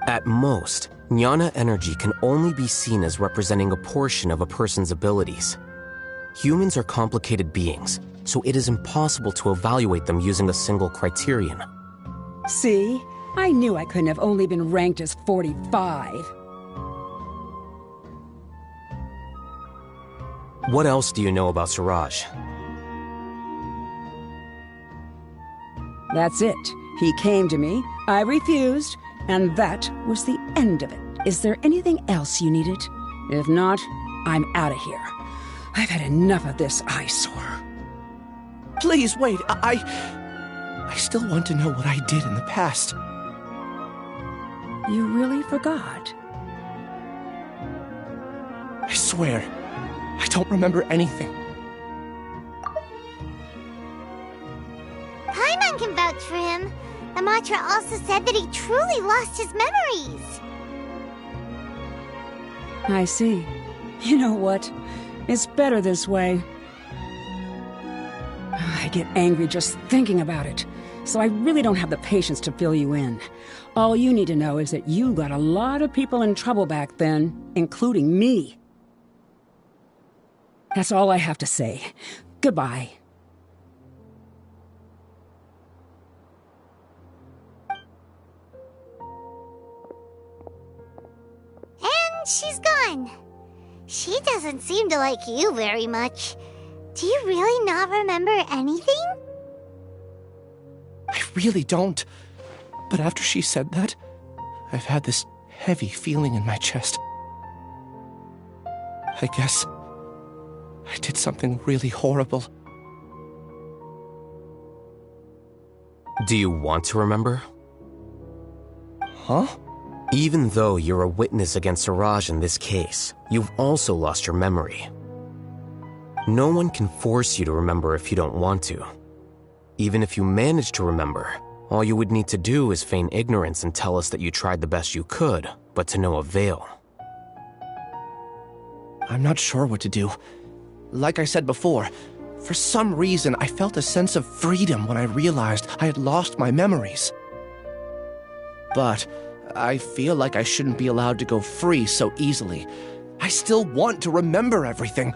At most, jnana energy can only be seen as representing a portion of a person's abilities. Humans are complicated beings, so it is impossible to evaluate them using a single criterion. See? I knew I couldn't have only been ranked as 45. What else do you know about Suraj? That's it. He came to me, I refused, and that was the end of it. Is there anything else you needed? If not, I'm out of here. I've had enough of this eyesore. Please, wait. I still want to know what I did in the past. You really forgot? I swear, I don't remember anything. Paimon can vouch for him. The mantra also said that he truly lost his memories. I see. You know what? It's better this way. I get angry just thinking about it, so I really don't have the patience to fill you in. All you need to know is that you got a lot of people in trouble back then, including me. That's all I have to say. Goodbye. And she's gone. She doesn't seem to like you very much. Do you really not remember anything? I really don't. But after she said that, I've had this heavy feeling in my chest. I guess I did something really horrible. Do you want to remember? Huh? Even though you're a witness against Suraj in this case, you've also lost your memory. No one can force you to remember if you don't want to. Even if you manage to remember, all you would need to do is feign ignorance and tell us that you tried the best you could, but to no avail. I'm not sure what to do. Like I said before, for some reason I felt a sense of freedom when I realized I had lost my memories. But I feel like I shouldn't be allowed to go free so easily. I still want to remember everything.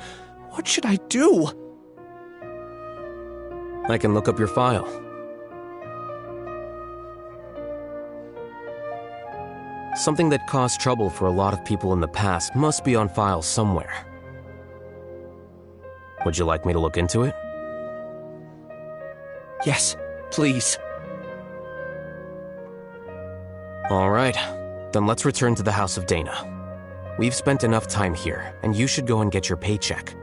What should I do? I can look up your file. Something that caused trouble for a lot of people in the past must be on file somewhere. Would you like me to look into it? Yes, Please. Alright, then let's return to the House of Dana. We've spent enough time here, and you should go and get your paycheck.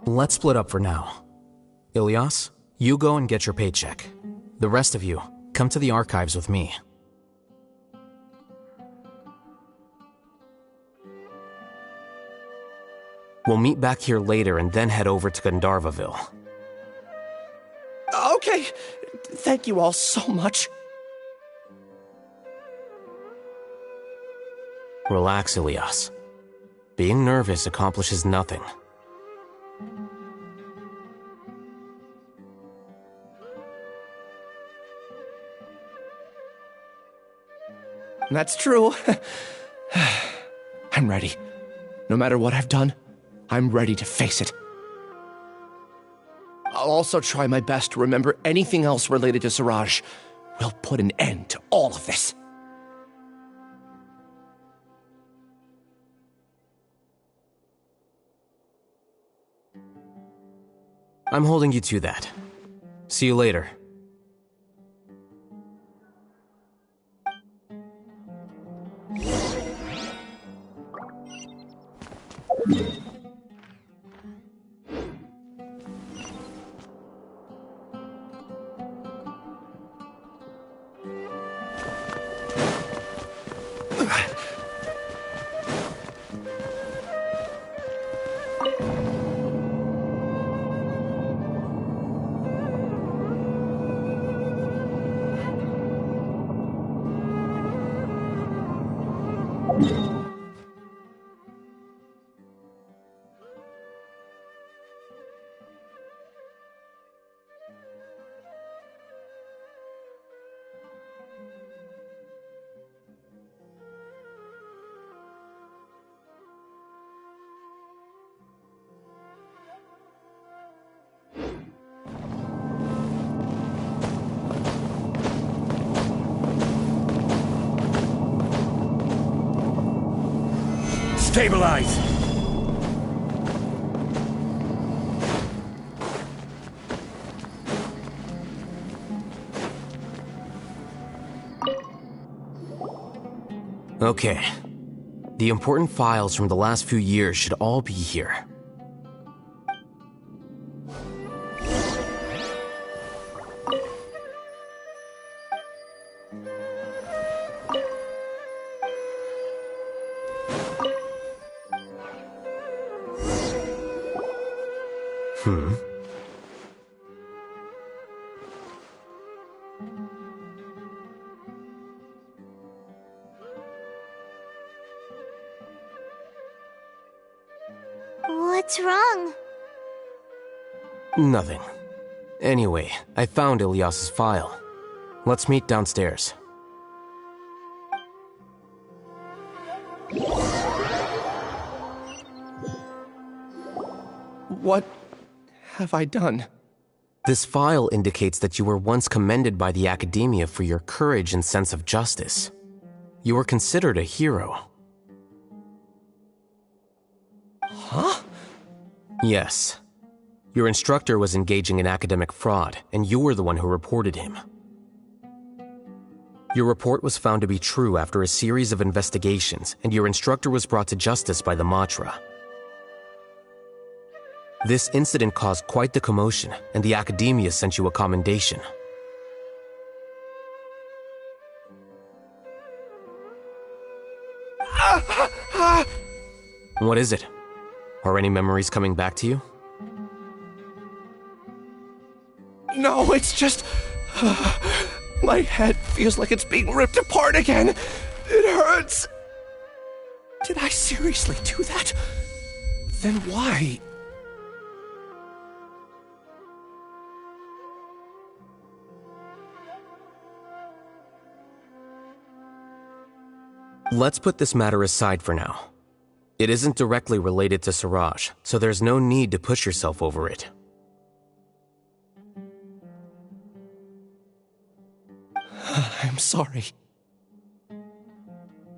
Let's split up for now. Ilyas, you go and get your paycheck. The rest of you, come to the archives with me. We'll meet back here later and then head over to Gandharvaville. Okay. Thank you all so much. Relax, Ilyas. Being nervous accomplishes nothing. That's true. I'm ready. No matter what I've done, I'm ready to face it. I'll also try my best to remember anything else related to Siraj. We'll put an end to all of this. I'm holding you to that. See you later. Stabilize! Okay. The important files from the last few years should all be here. What's wrong? Nothing. Anyway, I found Ilyas's file. Let's meet downstairs. What have I done? This file indicates that you were once commended by the Academia for your courage and sense of justice. You were considered a hero. Huh? Yes. Your instructor was engaging in academic fraud, and you were the one who reported him. Your report was found to be true after a series of investigations, and your instructor was brought to justice by the Matra. This incident caused quite the commotion, and the Academia sent you a commendation. What is it? Are any memories coming back to you? No, it's just... my head feels like it's being ripped apart again. It hurts. Did I seriously do that? Then why? Let's put this matter aside for now. It isn't directly related to Siraj, so there's no need to push yourself over it. I'm sorry.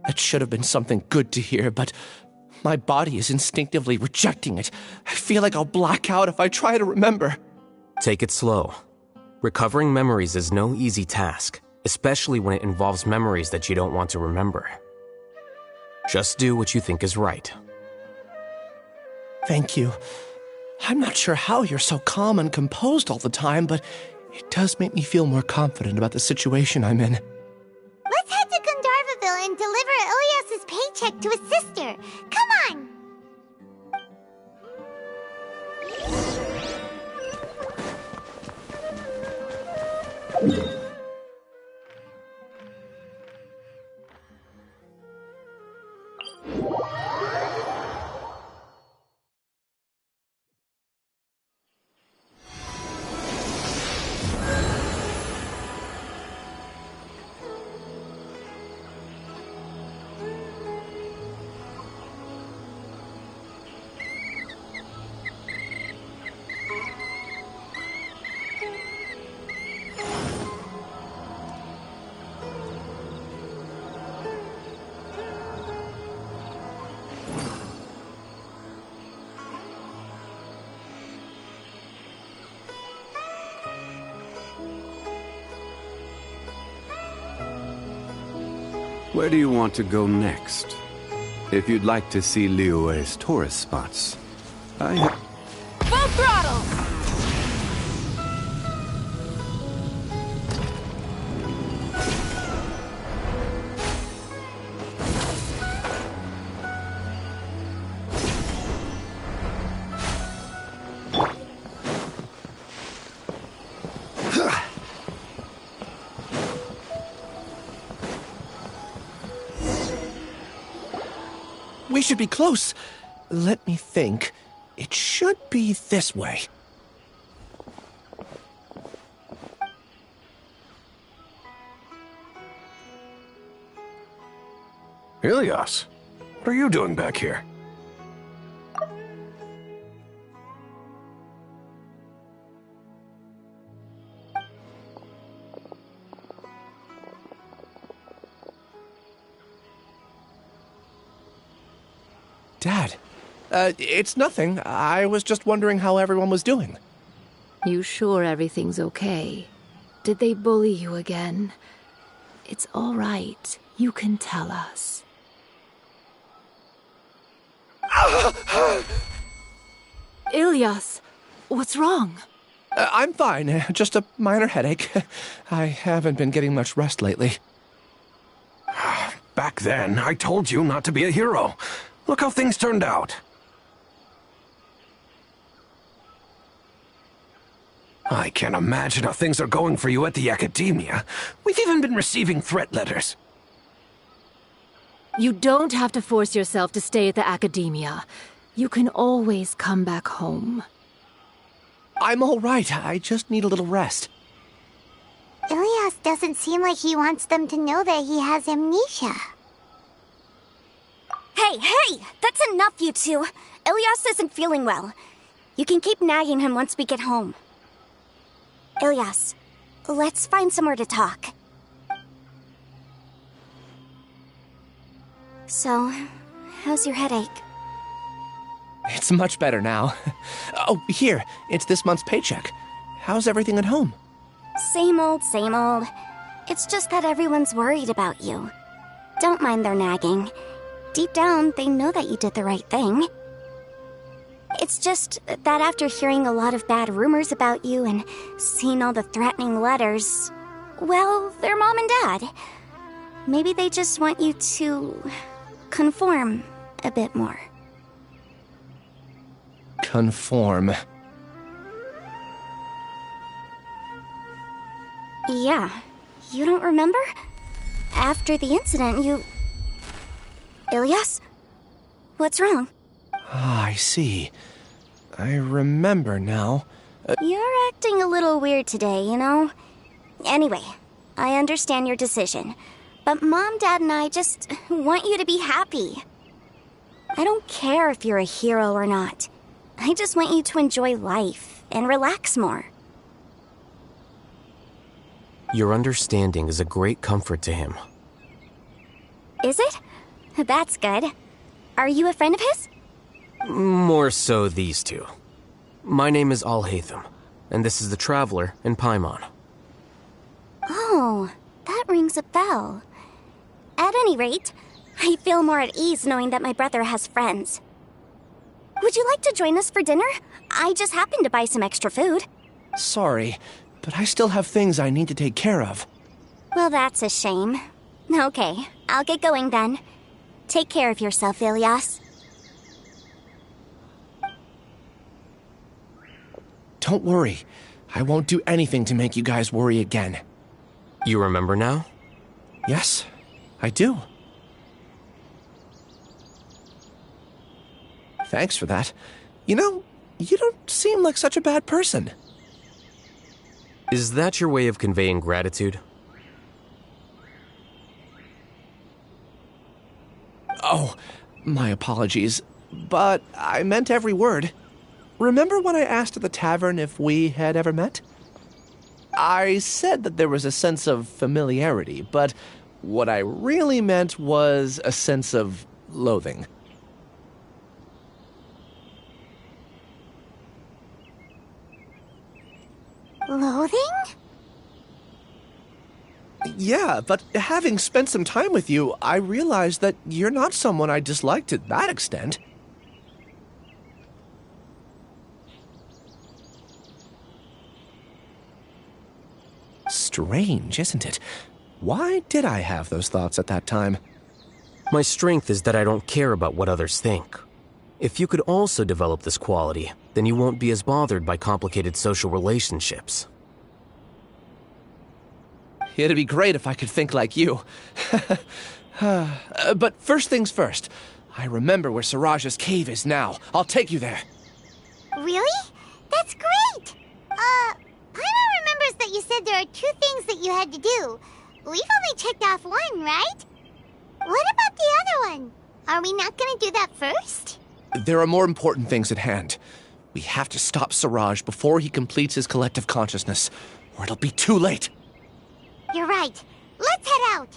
That should have been something good to hear, but my body is instinctively rejecting it. I feel like I'll black out if I try to remember. Take it slow. Recovering memories is no easy task, especially when it involves memories that you don't want to remember. Just do what you think is right. Thank you. I'm not sure how you're so calm and composed all the time, but it does make me feel more confident about the situation I'm in. Let's head to Gandharvaville and deliver Ilyas's paycheck to his sister. Come on! Where do you want to go next? If you'd like to see Liyue's tourist spots, I have... Full throttle! We should be close. Let me think. It should be this way. Ilyas, what are you doing back here? Dad, it's nothing. I was just wondering how everyone was doing. You sure everything's okay? Did they bully you again? It's all right. You can tell us. Ilyas, what's wrong? I'm fine. Just a minor headache. I haven't been getting much rest lately. Back then, I told you not to be a hero. Look how things turned out. I can't imagine how things are going for you at the Academia. We've even been receiving threat letters. You don't have to force yourself to stay at the Academia. You can always come back home. I'm all right. I just need a little rest. Ilyas doesn't seem like he wants them to know that he has amnesia. Hey! That's enough, you two. Ilyas isn't feeling well. You can keep nagging him once we get home. Ilyas, let's find somewhere to talk. So, how's your headache? It's much better now. Oh, here. It's this month's paycheck. How's everything at home? Same old, same old. It's just that everyone's worried about you. Don't mind their nagging. Deep down, they know that you did the right thing. It's just that after hearing a lot of bad rumors about you and seeing all the threatening letters, well, they're mom and dad. Maybe they just want you to conform a bit more. Conform. Yeah. You don't remember? After the incident, you... Ilyas? What's wrong? Ah, I see. I remember now. You're acting a little weird today, you know? Anyway, I understand your decision. But Mom, Dad, and I just want you to be happy. I don't care if you're a hero or not. I just want you to enjoy life and relax more. Your understanding is a great comfort to him. Is it? That's good. Are you a friend of his? More so these two. My name is Al-Haytham, and this is the Traveler and Paimon. Oh, that rings a bell. At any rate, I feel more at ease knowing that my brother has friends. Would you like to join us for dinner? I just happened to buy some extra food. Sorry, but I still have things I need to take care of. Well, that's a shame. Okay, I'll get going then. Take care of yourself, Ilyas. Don't worry. I won't do anything to make you guys worry again. You remember now? Yes, I do. Thanks for that. You know, you don't seem like such a bad person. Is that your way of conveying gratitude? Oh, my apologies, but I meant every word. Remember when I asked at the tavern if we had ever met? I said that there was a sense of familiarity, but what I really meant was a sense of loathing. Loathing? Yeah, but having spent some time with you, I realized that you're not someone I dislike to that extent. Strange, isn't it? Why did I have those thoughts at that time? My strength is that I don't care about what others think. If you could also develop this quality, then you won't be as bothered by complicated social relationships. It'd be great if I could think like you. But first things first. I remember where Siraj's cave is now. I'll take you there. Really? That's great! Paimon remembers that you said there are 2 things that you had to do. We've only checked off 1, right? What about the other one? Are we not gonna do that first? There are more important things at hand. We have to stop Siraj before he completes his collective consciousness, or it'll be too late. You're right. Let's head out.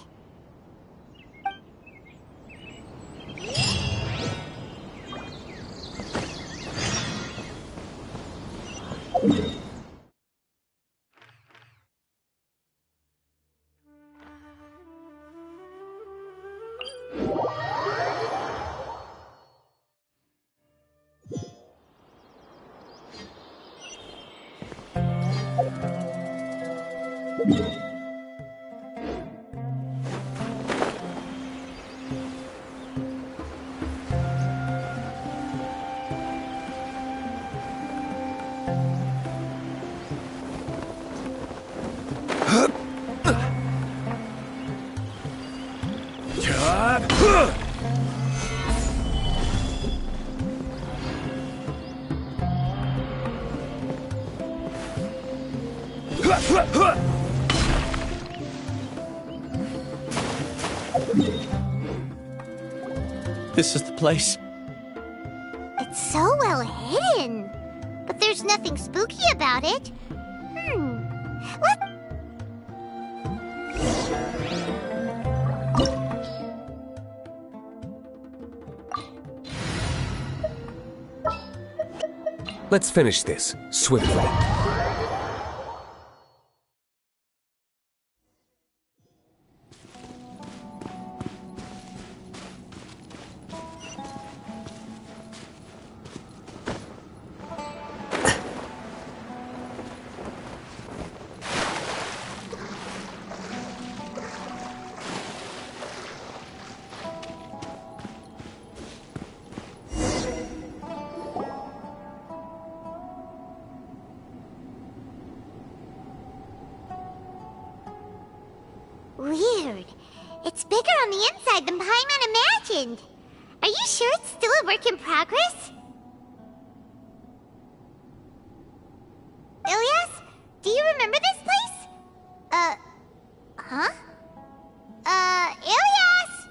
This is the place. It's so well hidden. But there's nothing spooky about it. Let's finish this, swiftly. Weird. It's bigger on the inside than Paimon imagined. Are you sure it's still a work in progress? Ilyas, do you remember this place? Huh? Ilyas!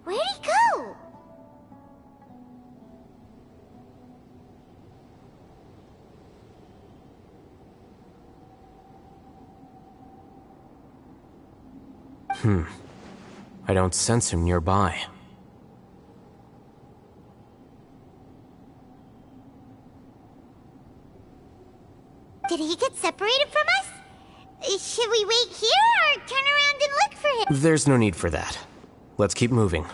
Where'd he go? I don't sense him nearby. Did he get separated from us? Should we wait here or turn around and look for him? There's no need for that. Let's keep moving.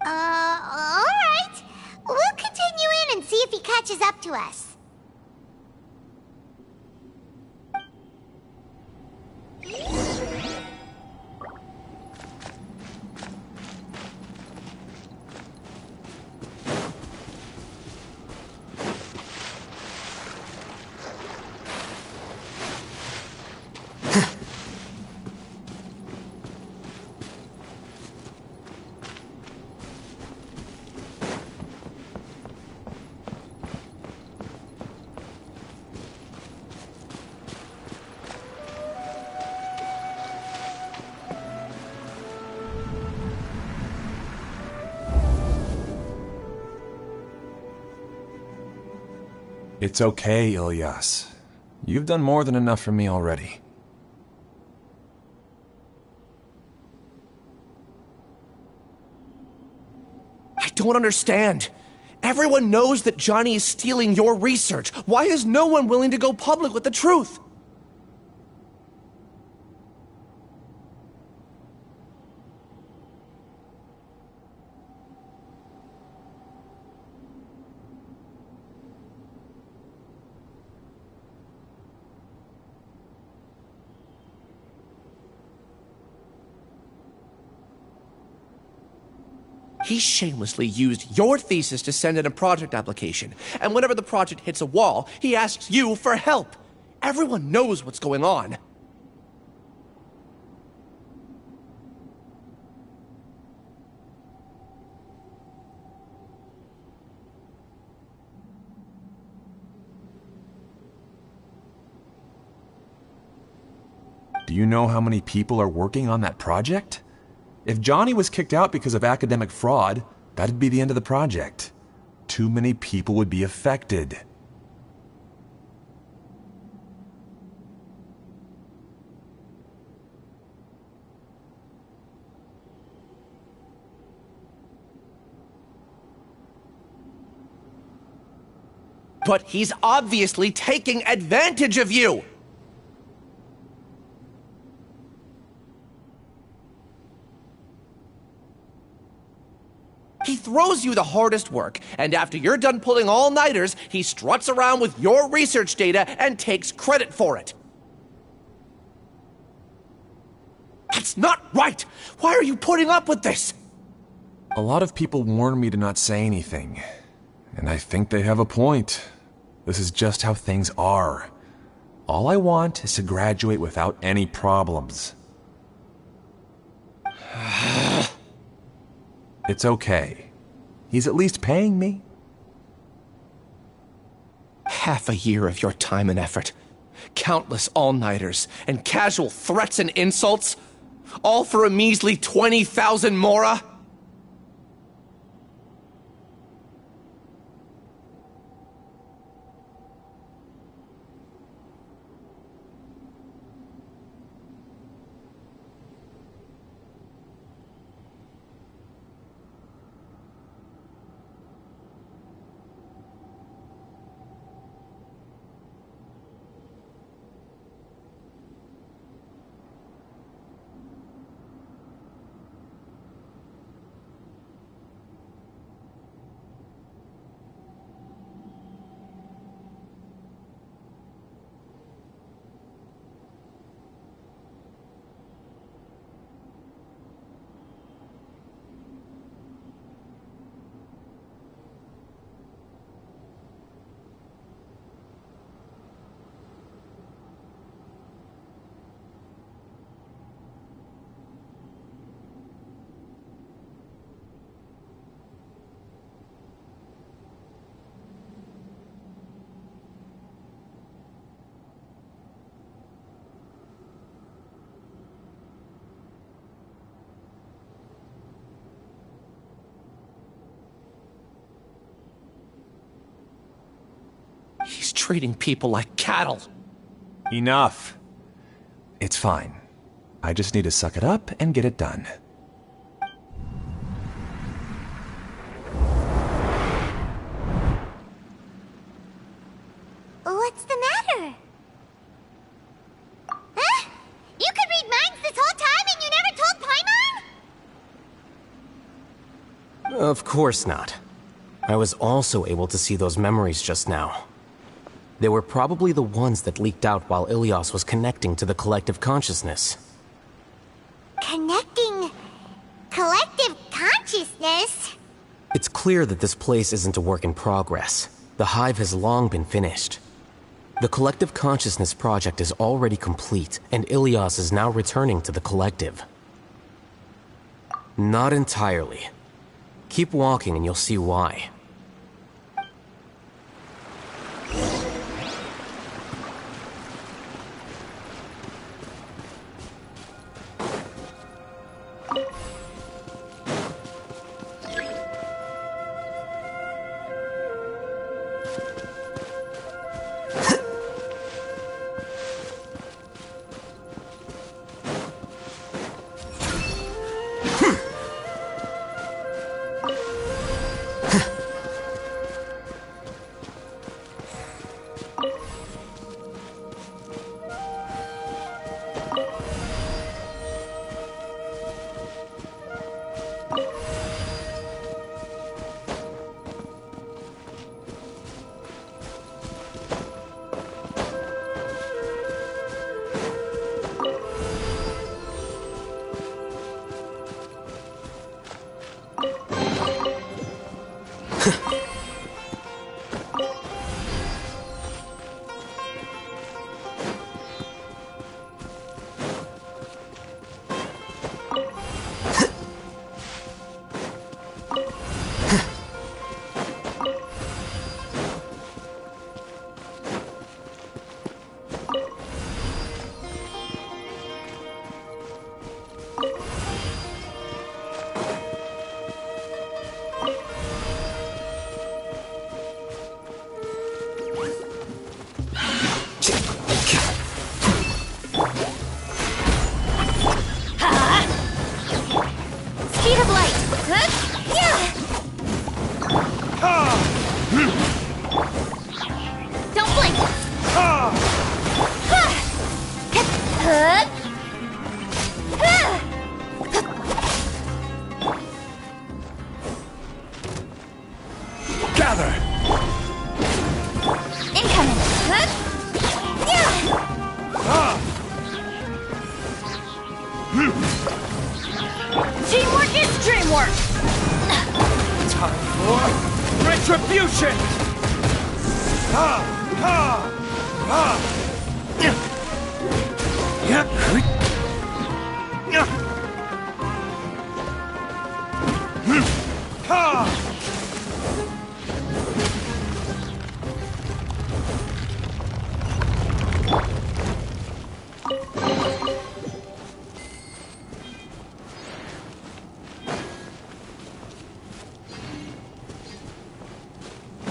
Alright. We'll continue in and see if he catches up to us. It's okay, Ilyas. You've done more than enough for me already. I don't understand. Everyone knows that Johnny is stealing your research. Why is no one willing to go public with the truth? He shamelessly used your thesis to send in a project application, and whenever the project hits a wall, he asks you for help. Everyone knows what's going on. Do you know how many people are working on that project? If Johnny was kicked out because of academic fraud, that'd be the end of the project. Too many people would be affected. But he's obviously taking advantage of you! He throws you the hardest work, and after you're done pulling all-nighters, he struts around with your research data and takes credit for it. That's not right! Why are you putting up with this? A lot of people warn me to not say anything, and I think they have a point. This is just how things are. All I want is to graduate without any problems. It's okay. He's at least paying me. Half a year of your time and effort, countless all-nighters, and casual threats and insults, all for a measly 20,000 mora? treating people like cattle. Enough. It's fine. I just need to suck it up and get it done. What's the matter? Huh? You could read minds this whole time and you never told Paimon? Of course not. I was also able to see those memories just now. They were probably the ones that leaked out while Ilias was connecting to the collective consciousness. Connecting collective consciousness? It's clear that this place isn't a work in progress. The hive has long been finished. The collective consciousness project is already complete, and Ilias is now returning to the collective. Not entirely. Keep walking and you'll see why.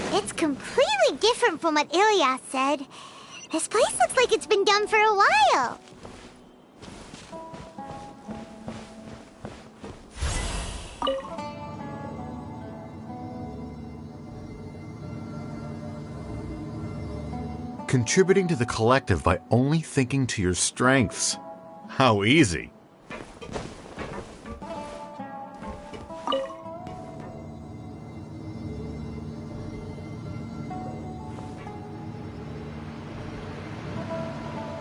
It's completely different from what Ilias said. This place looks like it's been done for a while. Contributing to the collective by only thinking to your strengths. How easy.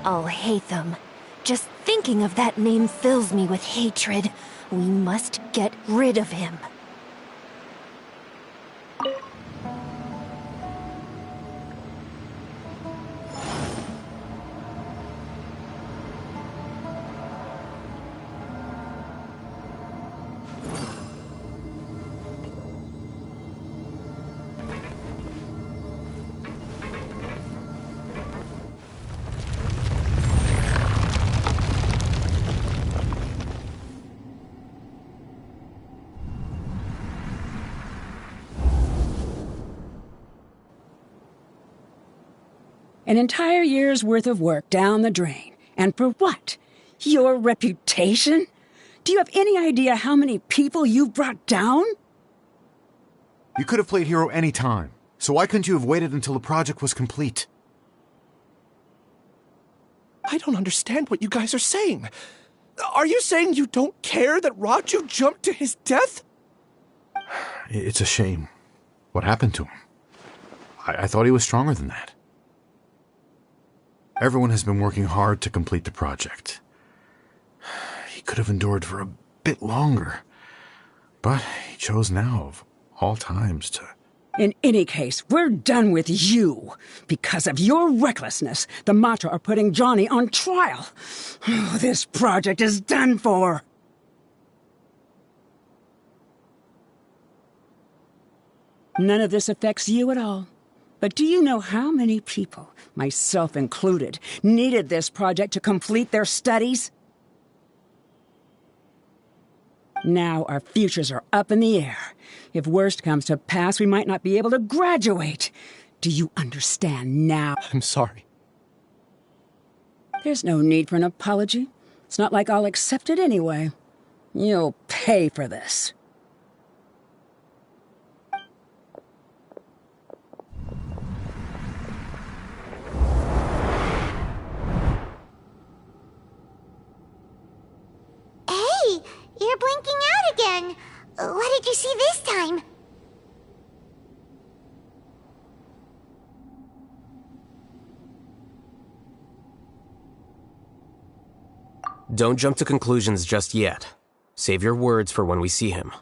Oh, Hatham. Just thinking of that name fills me with hatred. We must get rid of him. An entire year's worth of work down the drain. And for what? Your reputation? Do you have any idea how many people you've brought down? You could have played hero any time, so why couldn't you have waited until the project was complete? I don't understand what you guys are saying. Are you saying you don't care that Raju jumped to his death? It's a shame. What happened to him? I thought he was stronger than that. Everyone has been working hard to complete the project. He could have endured for a bit longer, but he chose now, of all times, to... In any case, we're done with you. Because of your recklessness, the Matra are putting Johnny on trial. This project is done for. None of this affects you at all. But do you know how many people, myself included, needed this project to complete their studies? Now our futures are up in the air. If worst comes to pass, we might not be able to graduate. Do you understand now? I'm sorry. There's no need for an apology. It's not like I'll accept it anyway. You'll pay for this. Hey, you're blinking out again. What did you see this time? Don't jump to conclusions just yet. Save your words for when we see him.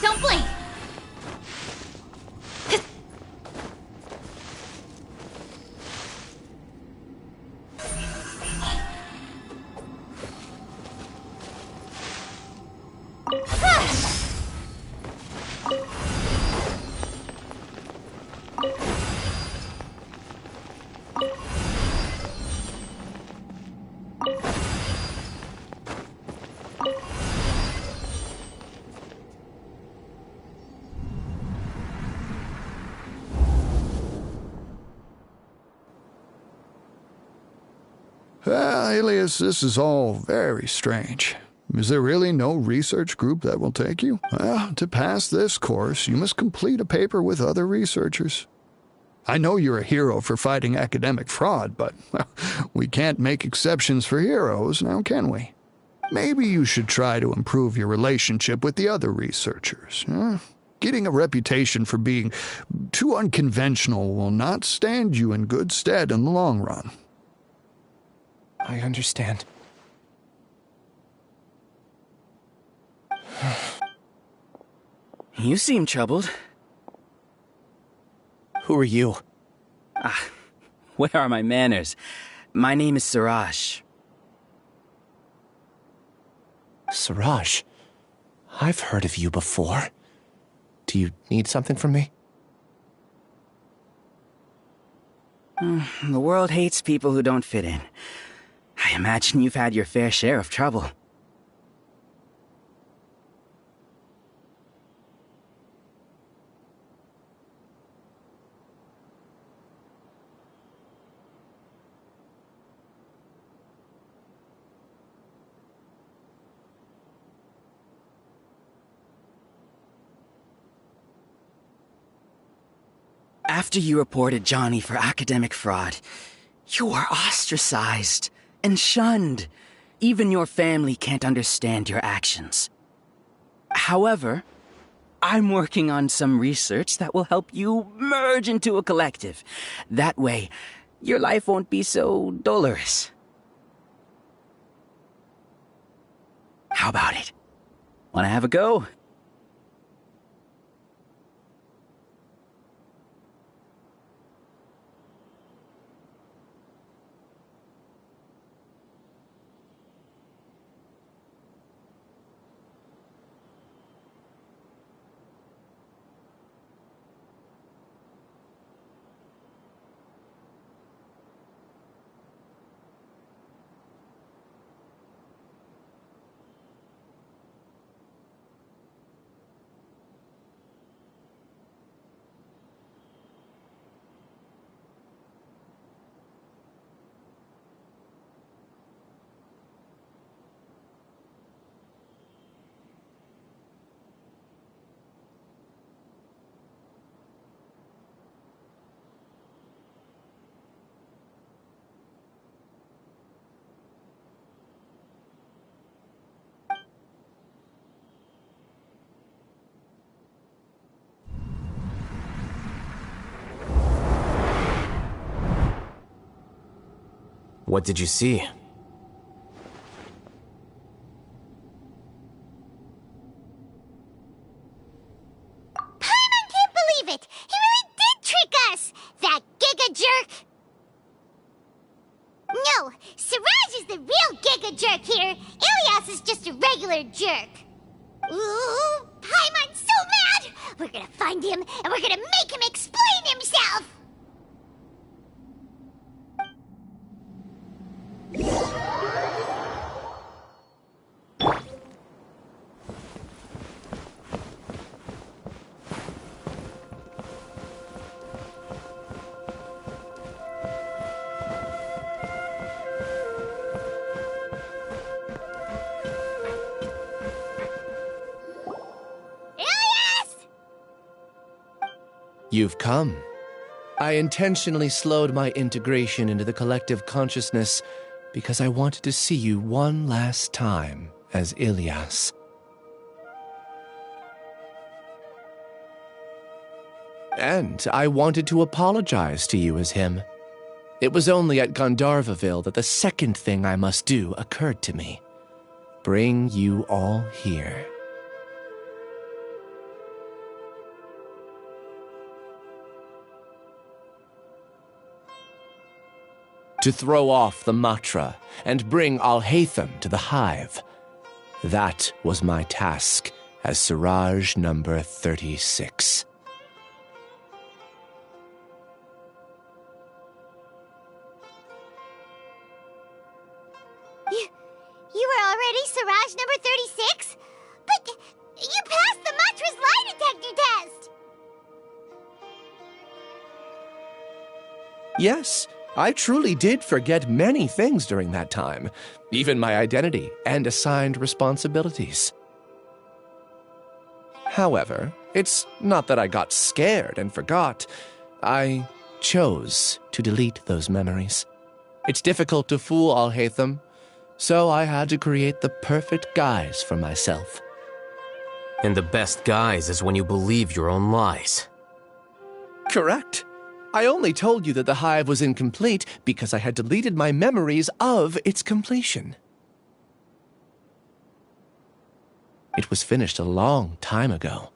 Don't blink! Alias, this is all very strange. Is there really no research group that will take you? Well, to pass this course, you must complete a paper with other researchers. I know you're a hero for fighting academic fraud, but well, we can't make exceptions for heroes, now can we? Maybe you should try to improve your relationship with the other researchers. Getting a reputation for being too unconventional will not stand you in good stead in the long run. I understand. You seem troubled. Who are you? Where are my manners? My name is Siraj. Siraj? I've heard of you before. Do you need something from me? The world hates people who don't fit in. I imagine you've had your fair share of trouble. After you reported Johnny for academic fraud, you were ostracized and shunned. Even your family can't understand your actions. However, I'm working on some research that will help you merge into a collective. That way, your life won't be so dolorous. How about it? Wanna have a go? What did you see? Paimon can't believe it! He really did trick us! That giga jerk! No, Siraj is the real giga jerk here. Ilias is just a regular jerk. Ooh, Paimon's so mad! We're gonna find him and we're gonna make him explain himself! You've come. I intentionally slowed my integration into the collective consciousness because I wanted to see you one last time as Ilias. And I wanted to apologize to you as him. It was only at Gandharvaville that the second thing I must do occurred to me. Bring you all here. To throw off the Matra and bring Alhaitham to the hive. That was my task as Siraj number 36. You were already Siraj number 36? But you passed the Matra's lie detector test! Yes, I truly did forget many things during that time, even my identity and assigned responsibilities. However, it's not that I got scared and forgot. I chose to delete those memories. It's difficult to fool Alhaitham, so I had to create the perfect guise for myself. And the best guise is when you believe your own lies. Correct. I only told you that the hive was incomplete because I had deleted my memories of its completion. It was finished a long time ago.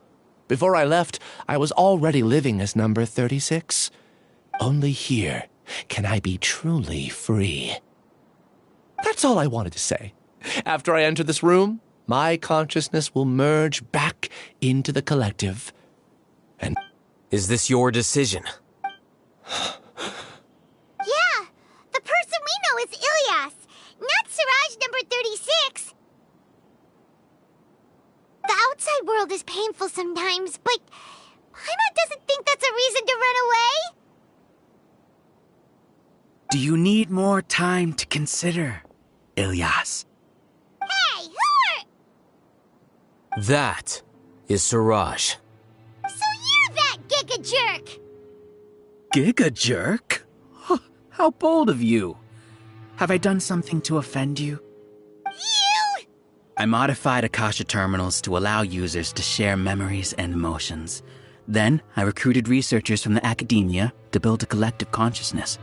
Before I left, I was already living as number 36. Only here can I be truly free. That's all I wanted to say. After I enter this room, my consciousness will merge back into the collective. And is this your decision? Yeah, the person we know is Ilyas, not Siraj number 36. The outside world is painful sometimes, but Paimon doesn't think that's a reason to run away. Do you need more time to consider, Ilyas? Hey, who are... That is Siraj. So you're that Giga Jerk! Giga Jerk? How bold of you. Have I done something to offend you? You! I modified Akasha terminals to allow users to share memories and emotions. Then, I recruited researchers from the academia to build a collective consciousness.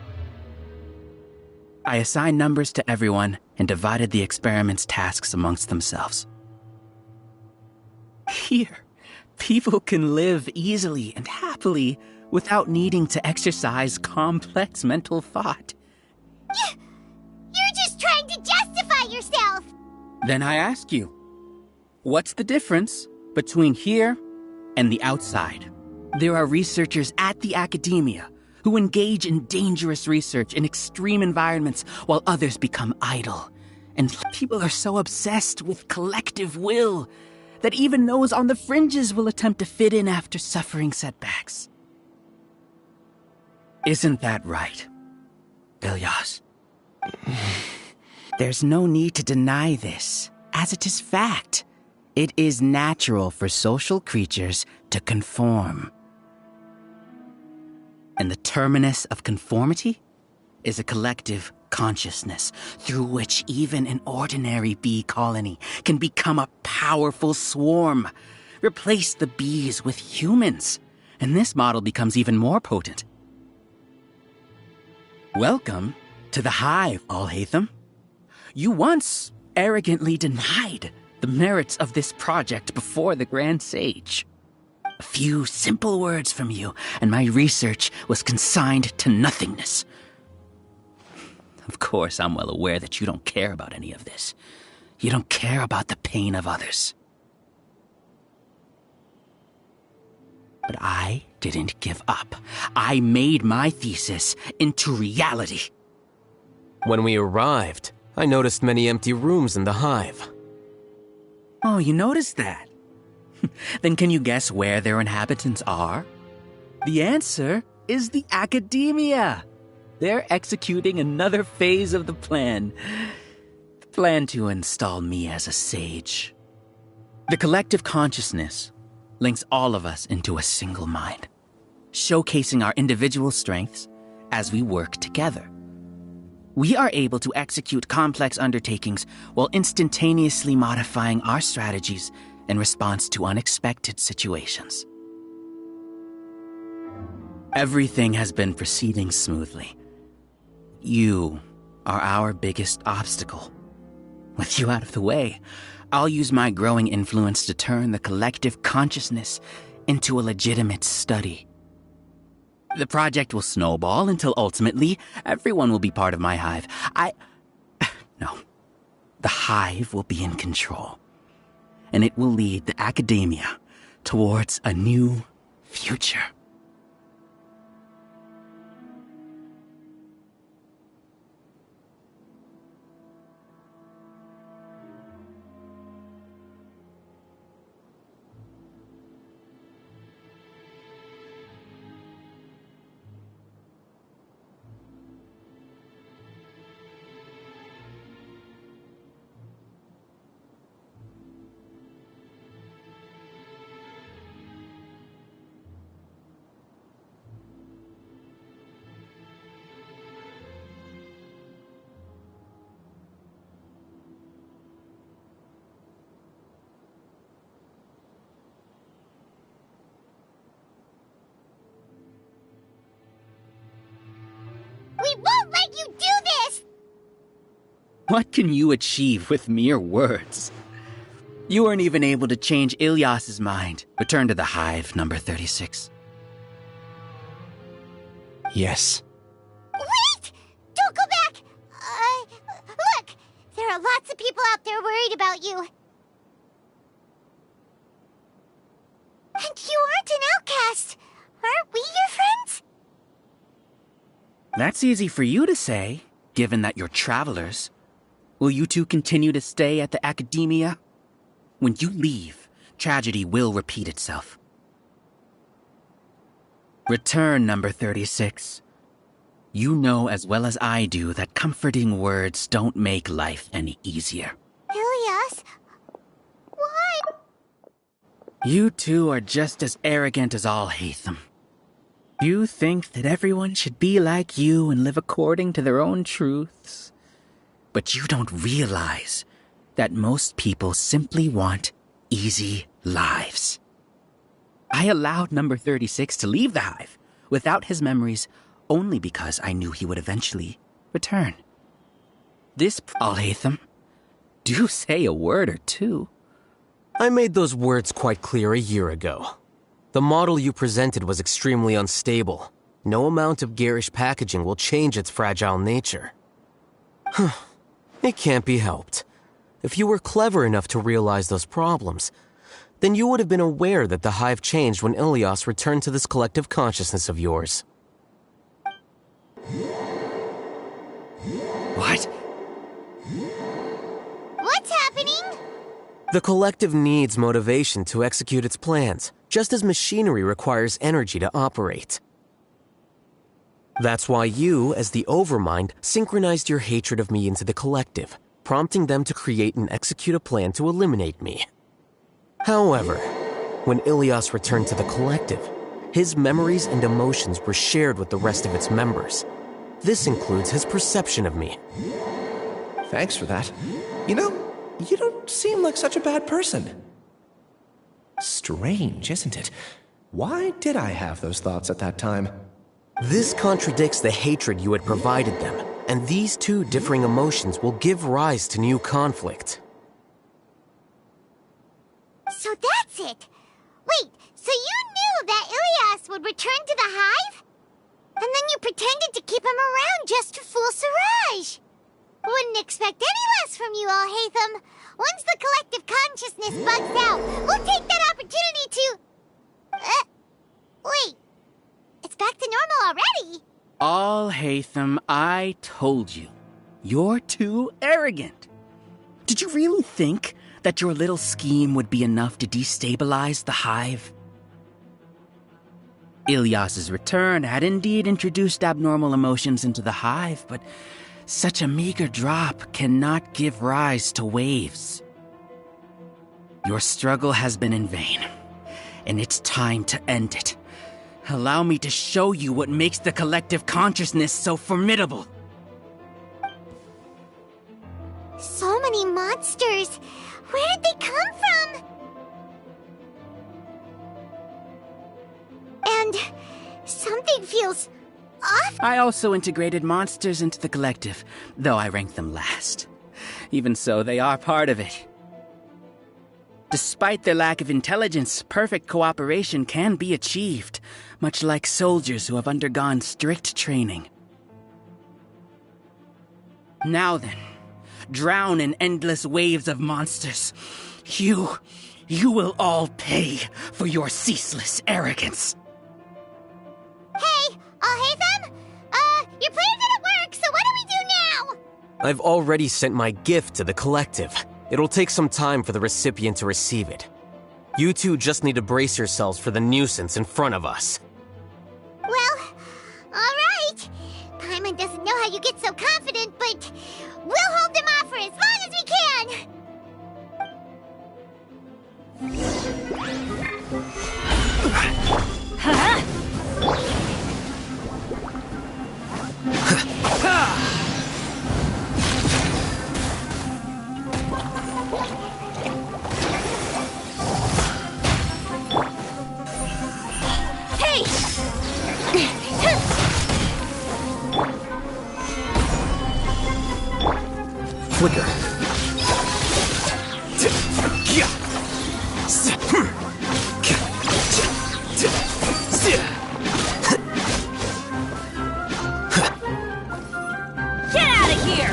I assigned numbers to everyone and divided the experiment's tasks amongst themselves. Here, people can live easily and happily without needing to exercise complex mental thought. You're just trying to justify yourself! Then I ask you, what's the difference between here and the outside? There are researchers at the academia who engage in dangerous research in extreme environments while others become idle. And people are so obsessed with collective will that even those on the fringes will attempt to fit in after suffering setbacks. Isn't that right, Ilyas? There's no need to deny this, as it is fact. It is natural for social creatures to conform. And the terminus of conformity is a collective consciousness through which even an ordinary bee colony can become a powerful swarm. Replace the bees with humans, and this model becomes even more potent. Welcome to the hive, Alhaitham. You once arrogantly denied the merits of this project before the Grand Sage. A few simple words from you, and my research was consigned to nothingness. Of course, I'm well aware that you don't care about any of this. You don't care about the pain of others. But I didn't give up. I made my thesis into reality. When we arrived, I noticed many empty rooms in the hive. Oh, you noticed that? Then can you guess where their inhabitants are? The answer is the academia. They're executing another phase of the plan. The plan to install me as a sage. The collective consciousness links all of us into a single mind, showcasing our individual strengths as we work together. We are able to execute complex undertakings while instantaneously modifying our strategies in response to unexpected situations. Everything has been proceeding smoothly. You are our biggest obstacle. With you out of the way, I'll use my growing influence to turn the collective consciousness into a legitimate study. The project will snowball until ultimately everyone will be part of my hive. No. The hive will be in control. And it will lead the academia towards a new future. What can you achieve with mere words? You weren't even able to change Ilyas's mind. Return to the hive, number 36. Yes. Wait! Don't go back! Look! There are lots of people out there worried about you. And you aren't an outcast. Aren't we your friends? That's easy for you to say, given that you're travelers. Will you two continue to stay at the academia? When you leave, tragedy will repeat itself. Return, number 36. You know as well as I do that comforting words don't make life any easier. Ilyas? Why? You two are just as arrogant as all Hatham. You think that everyone should be like you and live according to their own truths. But you don't realize that most people simply want easy lives. I allowed number 36 to leave the hive without his memories only because I knew he would eventually return. This Al-Haytham, do say a word or two. I made those words quite clear a year ago. The model you presented was extremely unstable. No amount of garish packaging will change its fragile nature. It can't be helped. If you were clever enough to realize those problems, then you would have been aware that the hive changed when Ilyas returned to this collective consciousness of yours. What? What's happening? The collective needs motivation to execute its plans, just as machinery requires energy to operate. That's why you, as the Overmind, synchronized your hatred of me into the collective, prompting them to create and execute a plan to eliminate me. However, when Ilyas returned to the collective, his memories and emotions were shared with the rest of its members. This includes his perception of me. Thanks for that. You know, you don't seem like such a bad person. Strange, isn't it? Why did I have those thoughts at that time? This contradicts the hatred you had provided them, and these two differing emotions will give rise to new conflict. So that's it. Wait, so you knew that Ilyas would return to the hive? And then you pretended to keep him around just to fool Siraj. Wouldn't expect any less from you, Al-Haytham. Once the collective consciousness bugs out, we'll take that opportunity to... wait. It's back to normal already. Al-Haytham, I told you. You're too arrogant. Did you really think that your little scheme would be enough to destabilize the hive? Ilyas's return had indeed introduced abnormal emotions into the hive, but such a meager drop cannot give rise to waves. Your struggle has been in vain, and it's time to end it. Allow me to show you what makes the collective consciousness so formidable. So many monsters. Where did they come from? And something feels off. I also integrated monsters into the collective, though I ranked them last. Even so, they are part of it. Despite their lack of intelligence, perfect cooperation can be achieved, much like soldiers who have undergone strict training. Now then, drown in endless waves of monsters. You will all pay for your ceaseless arrogance. Hey, Al-Haytham? Your plan didn't work, so what do we do now? I've already sent my gift to the collective. It'll take some time for the recipient to receive it. You two just need to brace yourselves for the nuisance in front of us. Well, alright. Paimon doesn't know how you get so confident, but we'll hold them off for as long as we can. Flip Get out of here!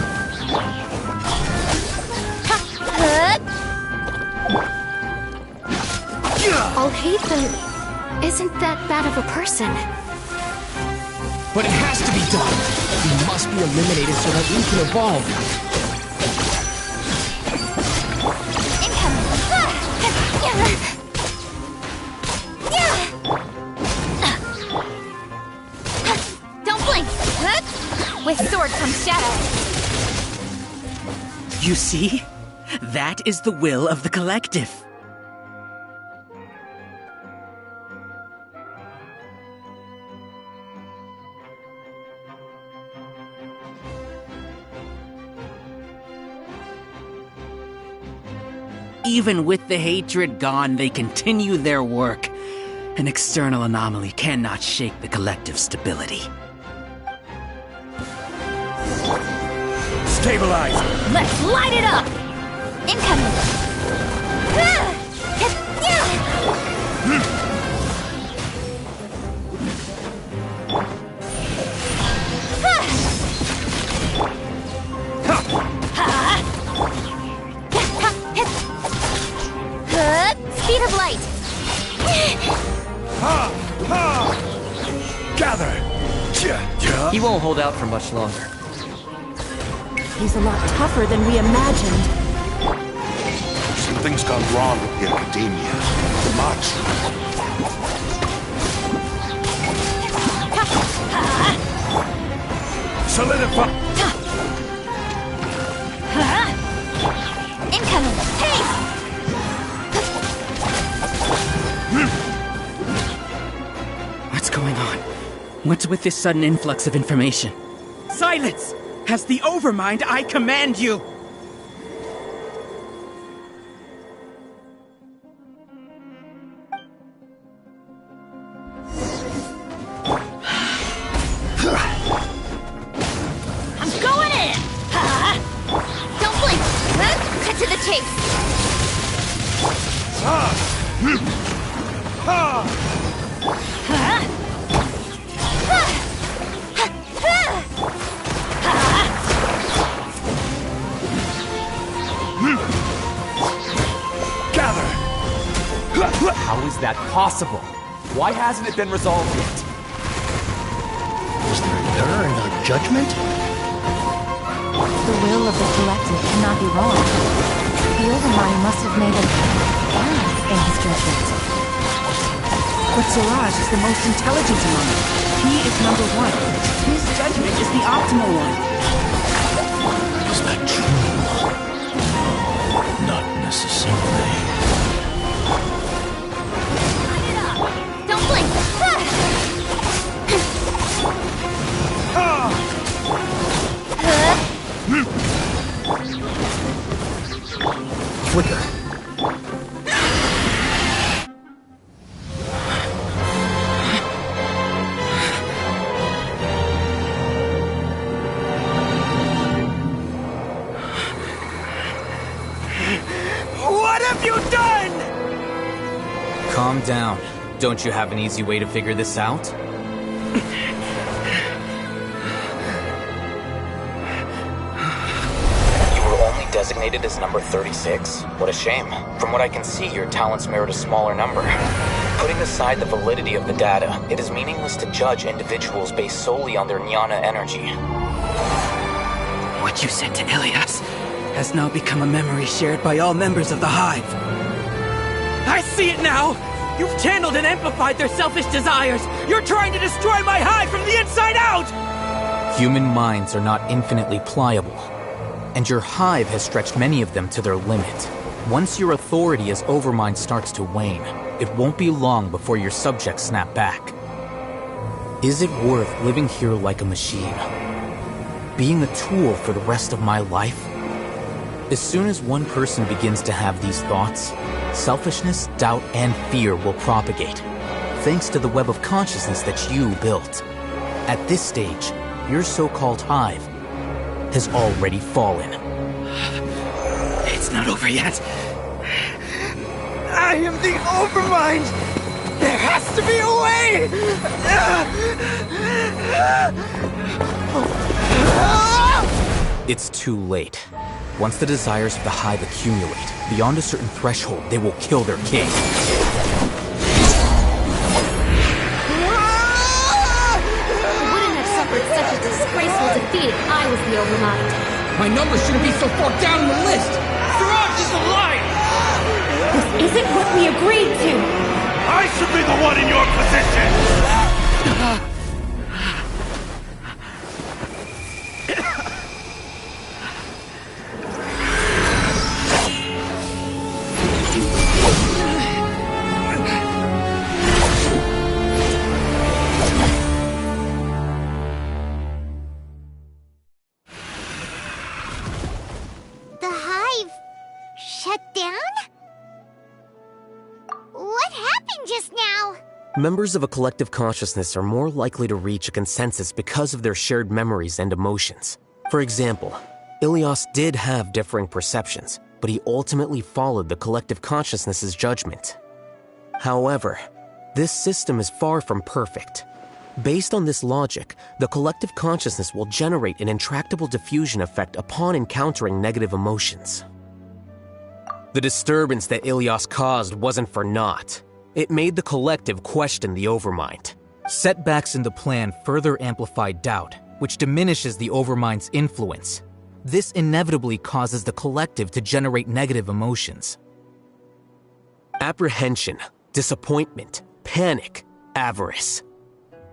Alhaitham isn't that bad of a person. But it has to be done. He must be eliminated so that we can evolve. Don't blink! With sword comes shadow. You see? That is the will of the collective. Even with the hatred gone, they continue their work. An external anomaly cannot shake the collective stability. Stabilize! Let's light it up! Incoming! Speed of light! Gather! He won't hold out for much longer. He's a lot tougher than we imagined. Something's gone wrong with the Academia. Much. Solidify! Incoming! Haste! What's going on? What's with this sudden influx of information? Silence! As the Overmind, I command you! I'm going in! Don't blink! Cut to the chase! How is that possible? Why hasn't it been resolved yet? Is there an error in our judgment? The will of the collective cannot be wrong. The Overmind must have made an error in his judgment. But Siraj is the most intelligent among them. He is number one. His judgment is the optimal one. Is that true? Not necessarily. Don't blink! Flicker. What have you done? Calm down. Don't you have an easy way to figure this out? You were only designated as number 36? What a shame. From what I can see, your talents merit a smaller number. Putting aside the validity of the data, it is meaningless to judge individuals based solely on their jnana energy. What you said to Ilias has now become a memory shared by all members of the Hive. I see it now! You've channeled and amplified their selfish desires! You're trying to destroy my Hive from the inside out! Human minds are not infinitely pliable, and your Hive has stretched many of them to their limit. Once your authority as Overmind starts to wane, it won't be long before your subjects snap back. Is it worth living here like a machine? Being a tool for the rest of my life? As soon as one person begins to have these thoughts, selfishness, doubt, and fear will propagate, thanks to the web of consciousness that you built. At this stage, your so-called Hive has already fallen. It's not over yet. I am the Overmind! There has to be a way! It's too late. Once the desires of the Hive accumulate, beyond a certain threshold, they will kill their king. I wouldn't have suffered such a disgraceful defeat if I was the Overmind. My numbers shouldn't be so far down the list! Siraj is a liar! This isn't what we agreed to! I should be the one in your position! The Hive shut down? What happened just now? Members of a collective consciousness are more likely to reach a consensus because of their shared memories and emotions. For example, Ilias did have differing perceptions, but he ultimately followed the collective consciousness's judgment. However, this system is far from perfect. Based on this logic, the collective consciousness will generate an intractable diffusion effect upon encountering negative emotions. The disturbance that Ilias caused wasn't for naught. It made the collective question the Overmind. Setbacks in the plan further amplified doubt, which diminishes the Overmind's influence. This inevitably causes the collective to generate negative emotions. Apprehension, disappointment, panic, avarice.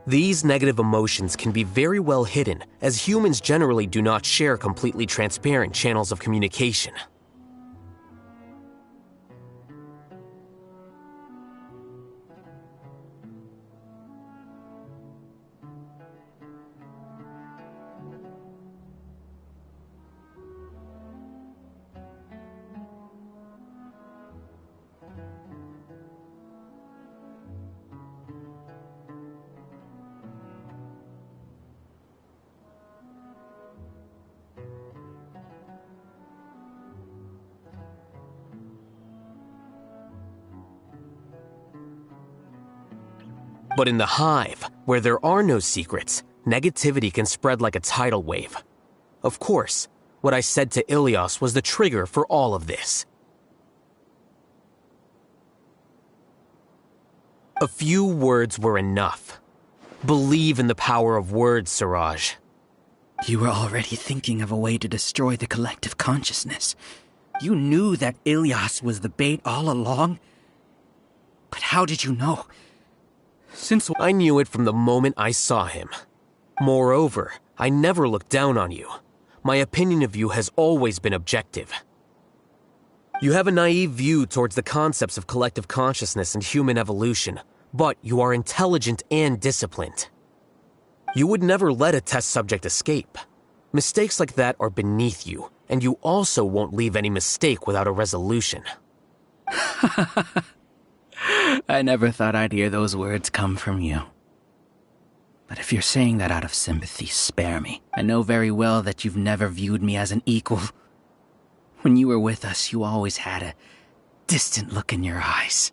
These negative emotions can be very well hidden, as humans generally do not share completely transparent channels of communication. But in the Hive, where there are no secrets, negativity can spread like a tidal wave. Of course, what I said to Ilias was the trigger for all of this. A few words were enough. Believe in the power of words, Siraj. You were already thinking of a way to destroy the collective consciousness. You knew that Ilias was the bait all along? But how did you know? Since I knew it from the moment I saw him. Moreover, I never looked down on you. My opinion of you has always been objective. You have a naive view towards the concepts of collective consciousness and human evolution, but you are intelligent and disciplined. You would never let a test subject escape. Mistakes like that are beneath you, and you also won't leave any mistake without a resolution. I never thought I'd hear those words come from you. But if you're saying that out of sympathy, spare me. I know very well that you've never viewed me as an equal. When you were with us, you always had a distant look in your eyes.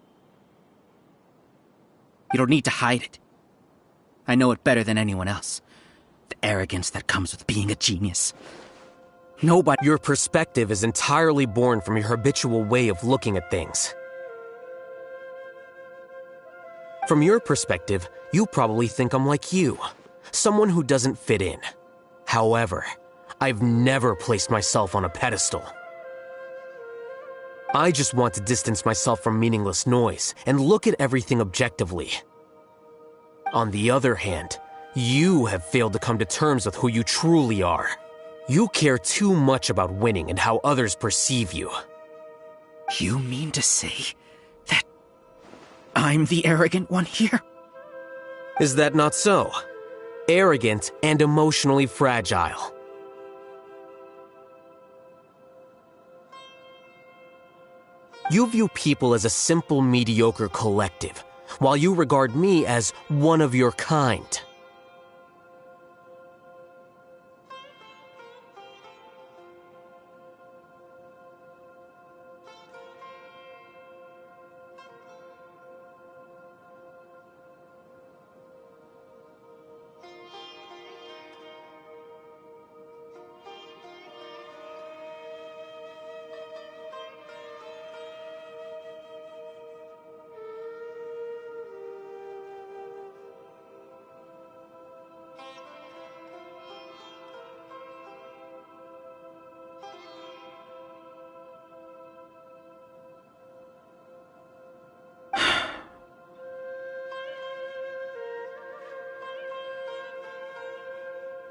You don't need to hide it. I know it better than anyone else. The arrogance that comes with being a genius. Nobody— Your perspective is entirely born from your habitual way of looking at things. From your perspective, you probably think I'm like you, someone who doesn't fit in. However, I've never placed myself on a pedestal. I just want to distance myself from meaningless noise and look at everything objectively. On the other hand, you have failed to come to terms with who you truly are. You care too much about winning and how others perceive you. You mean to say that I'm the arrogant one here? Is that not so? Arrogant and emotionally fragile. You view people as a simple, mediocre collective, while you regard me as one of your kind.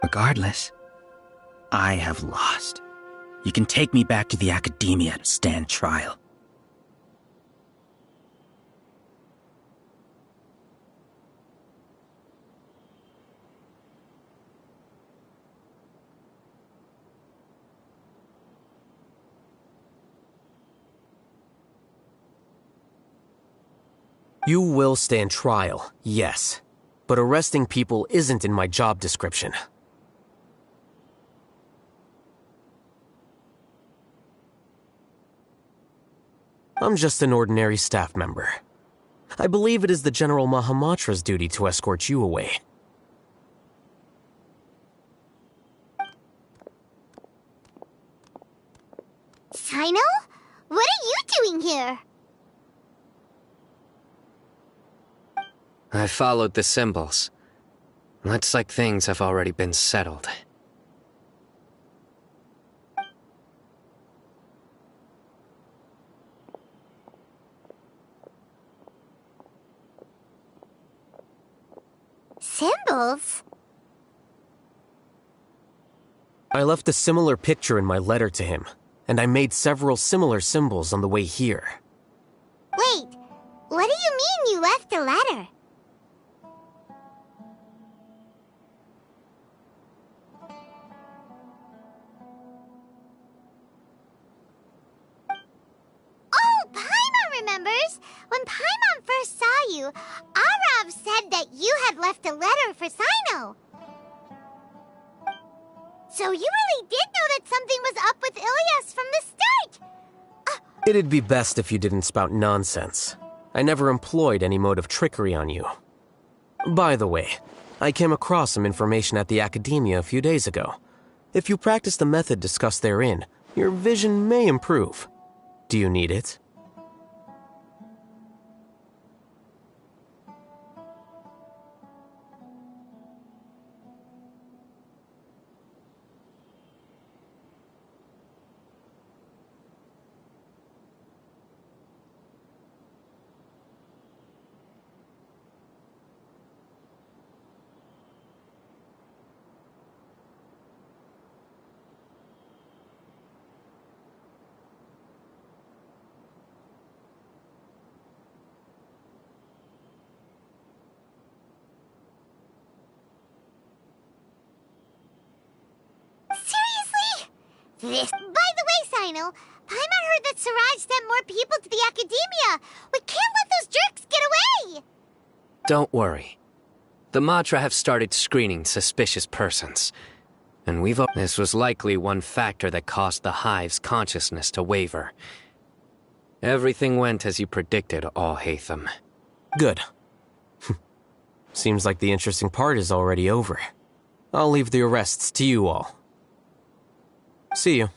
Regardless, I have lost. You can take me back to the Academia to stand trial. You will stand trial, yes. But arresting people isn't in my job description. I'm just an ordinary staff member. I believe it is the General Mahamatra's duty to escort you away. Sino? What are you doing here? I followed the symbols. Looks like things have already been settled. Symbols? I left a similar picture in my letter to him, and I made several similar symbols on the way here. Wait, what do you mean you left a letter? Oh, Paimon remembers! When Paimon first saw you, Arav said that you had left a letter for Sino. So you really did know that something was up with Ilias from the start! It'd be best if you didn't spout nonsense. I never employed any mode of trickery on you. By the way, I came across some information at the Academia a few days ago. If you practice the method discussed therein, your vision may improve. Do you need it? By the way, Sino, Paimon heard that Siraj sent more people to the Academia. We can't let those jerks get away! Don't worry. The Matra have started screening suspicious persons. And this was likely one factor that caused the Hive's consciousness to waver. Everything went as you predicted, Alhaitham. Good. Seems like the interesting part is already over. I'll leave the arrests to you all. See you.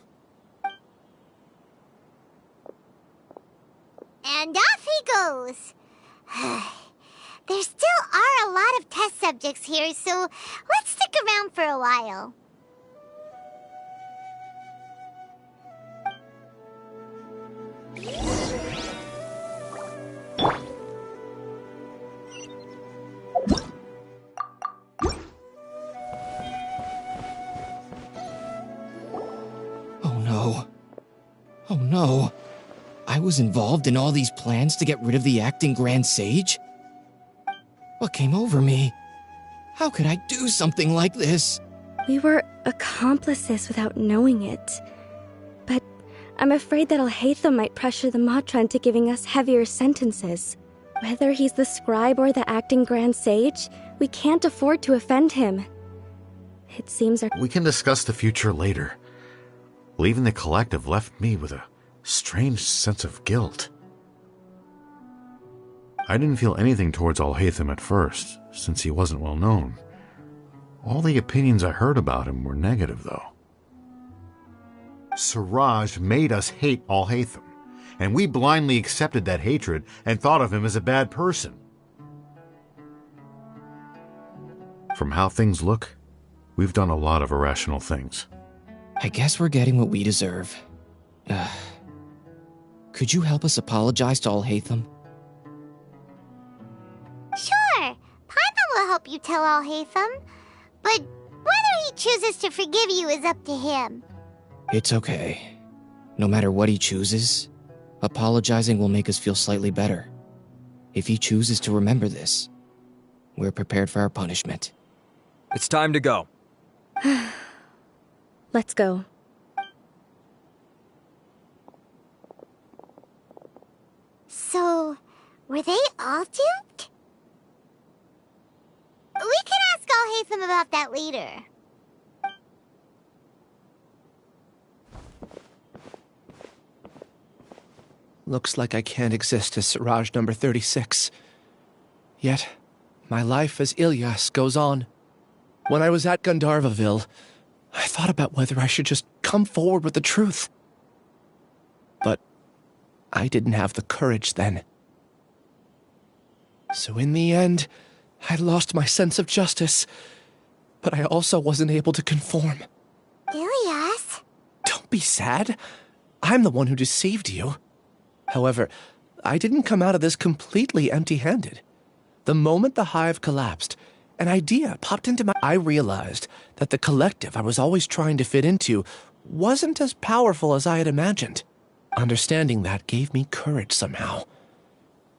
And off he goes. There still are a lot of test subjects here, so let's stick around for a while. Oh no. I was involved in all these plans to get rid of the acting Grand Sage? What came over me? How could I do something like this? We were accomplices without knowing it. But I'm afraid that Alhaitham might pressure the Matra into giving us heavier sentences. Whether he's the scribe or the acting Grand Sage, we can't afford to offend him. It seems We can discuss the future later. Leaving the collective left me with a strange sense of guilt. I didn't feel anything towards Alhaitham at first, since he wasn't well known. All the opinions I heard about him were negative, though. Siraj made us hate Alhaitham, and we blindly accepted that hatred and thought of him as a bad person. From how things look, we've done a lot of irrational things. I guess we're getting what we deserve. Could you help us apologize to Alhaitham? Sure, Paimon will help you tell Alhaitham. But whether he chooses to forgive you is up to him. It's okay. No matter what he chooses, apologizing will make us feel slightly better. If he chooses to remember this, we're prepared for our punishment. It's time to go. Let's go. So, were they all duped? We can ask Al-Haytham about that later. Looks like I can't exist as Siraj number 36. Yet, my life as Ilyas goes on. When I was at Gandharvaville, I thought about whether I should just come forward with the truth. But I didn't have the courage then. So in the end, I lost my sense of justice, but I also wasn't able to conform. Ilyas? Don't be sad. I'm the one who deceived you. However, I didn't come out of this completely empty-handed. The moment the hive collapsed, an idea popped into I realized that the collective I was always trying to fit into wasn't as powerful as I had imagined. Understanding that gave me courage somehow.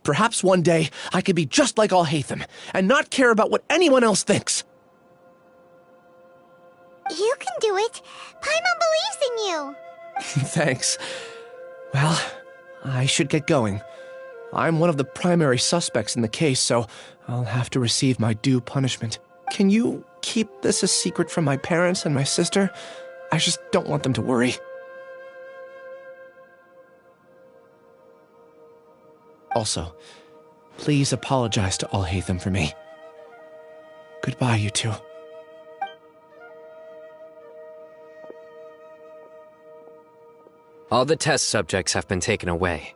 Perhaps one day I could be just like Al-Haytham and not care about what anyone else thinks. You can do it. Paimon believes in you. Thanks. Well, I should get going. I'm one of the primary suspects in the case, so I'll have to receive my due punishment. Can you keep this a secret from my parents and my sister? I just don't want them to worry. Also, please apologize to Al-Haytham for me. Goodbye, you two. All the test subjects have been taken away.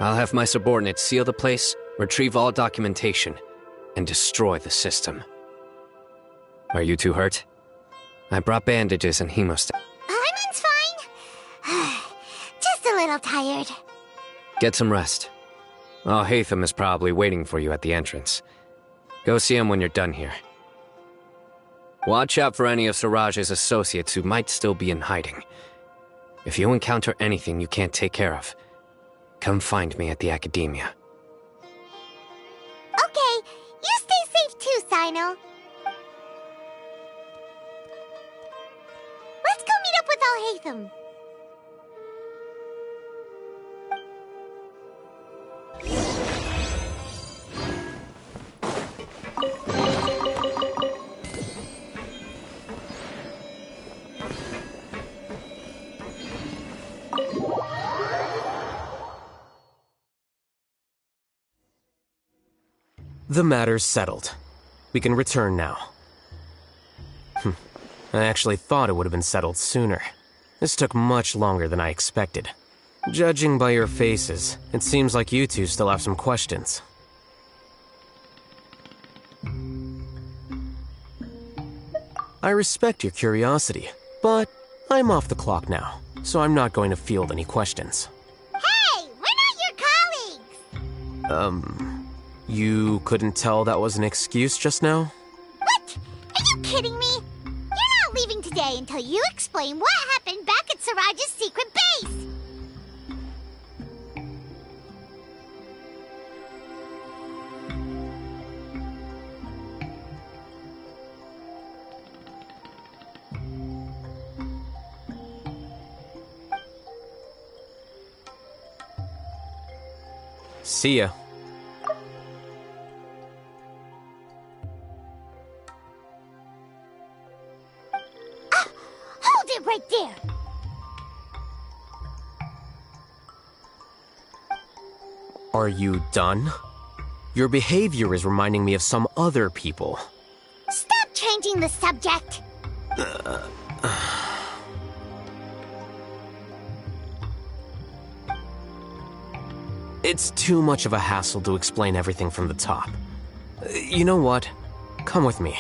I'll have my subordinates seal the place, retrieve all documentation, and destroy the system. Are you two hurt? I brought bandages and hemostat. Paimon's fine. Just a little tired. Get some rest. Al-Haytham is probably waiting for you at the entrance. Go see him when you're done here. Watch out for any of Siraj's associates who might still be in hiding. If you encounter anything you can't take care of, come find me at the academia. Okay, you stay safe too, Sino. Let's go meet up with Al-Haytham. The matter's settled. We can return now. I actually thought it would have been settled sooner. This took much longer than I expected. Judging by your faces, it seems like you two still have some questions. I respect your curiosity, but I'm off the clock now, so I'm not going to field any questions. Hey, we're not your colleagues! You couldn't tell that was an excuse just now? What? Are you kidding me? You're not leaving today until you explain what happened back at Siraj's secret base! See ya. Hold it right there! Are you done? Your behavior is reminding me of some other people. Stop changing the subject! It's too much of a hassle to explain everything from the top. You know what? Come with me.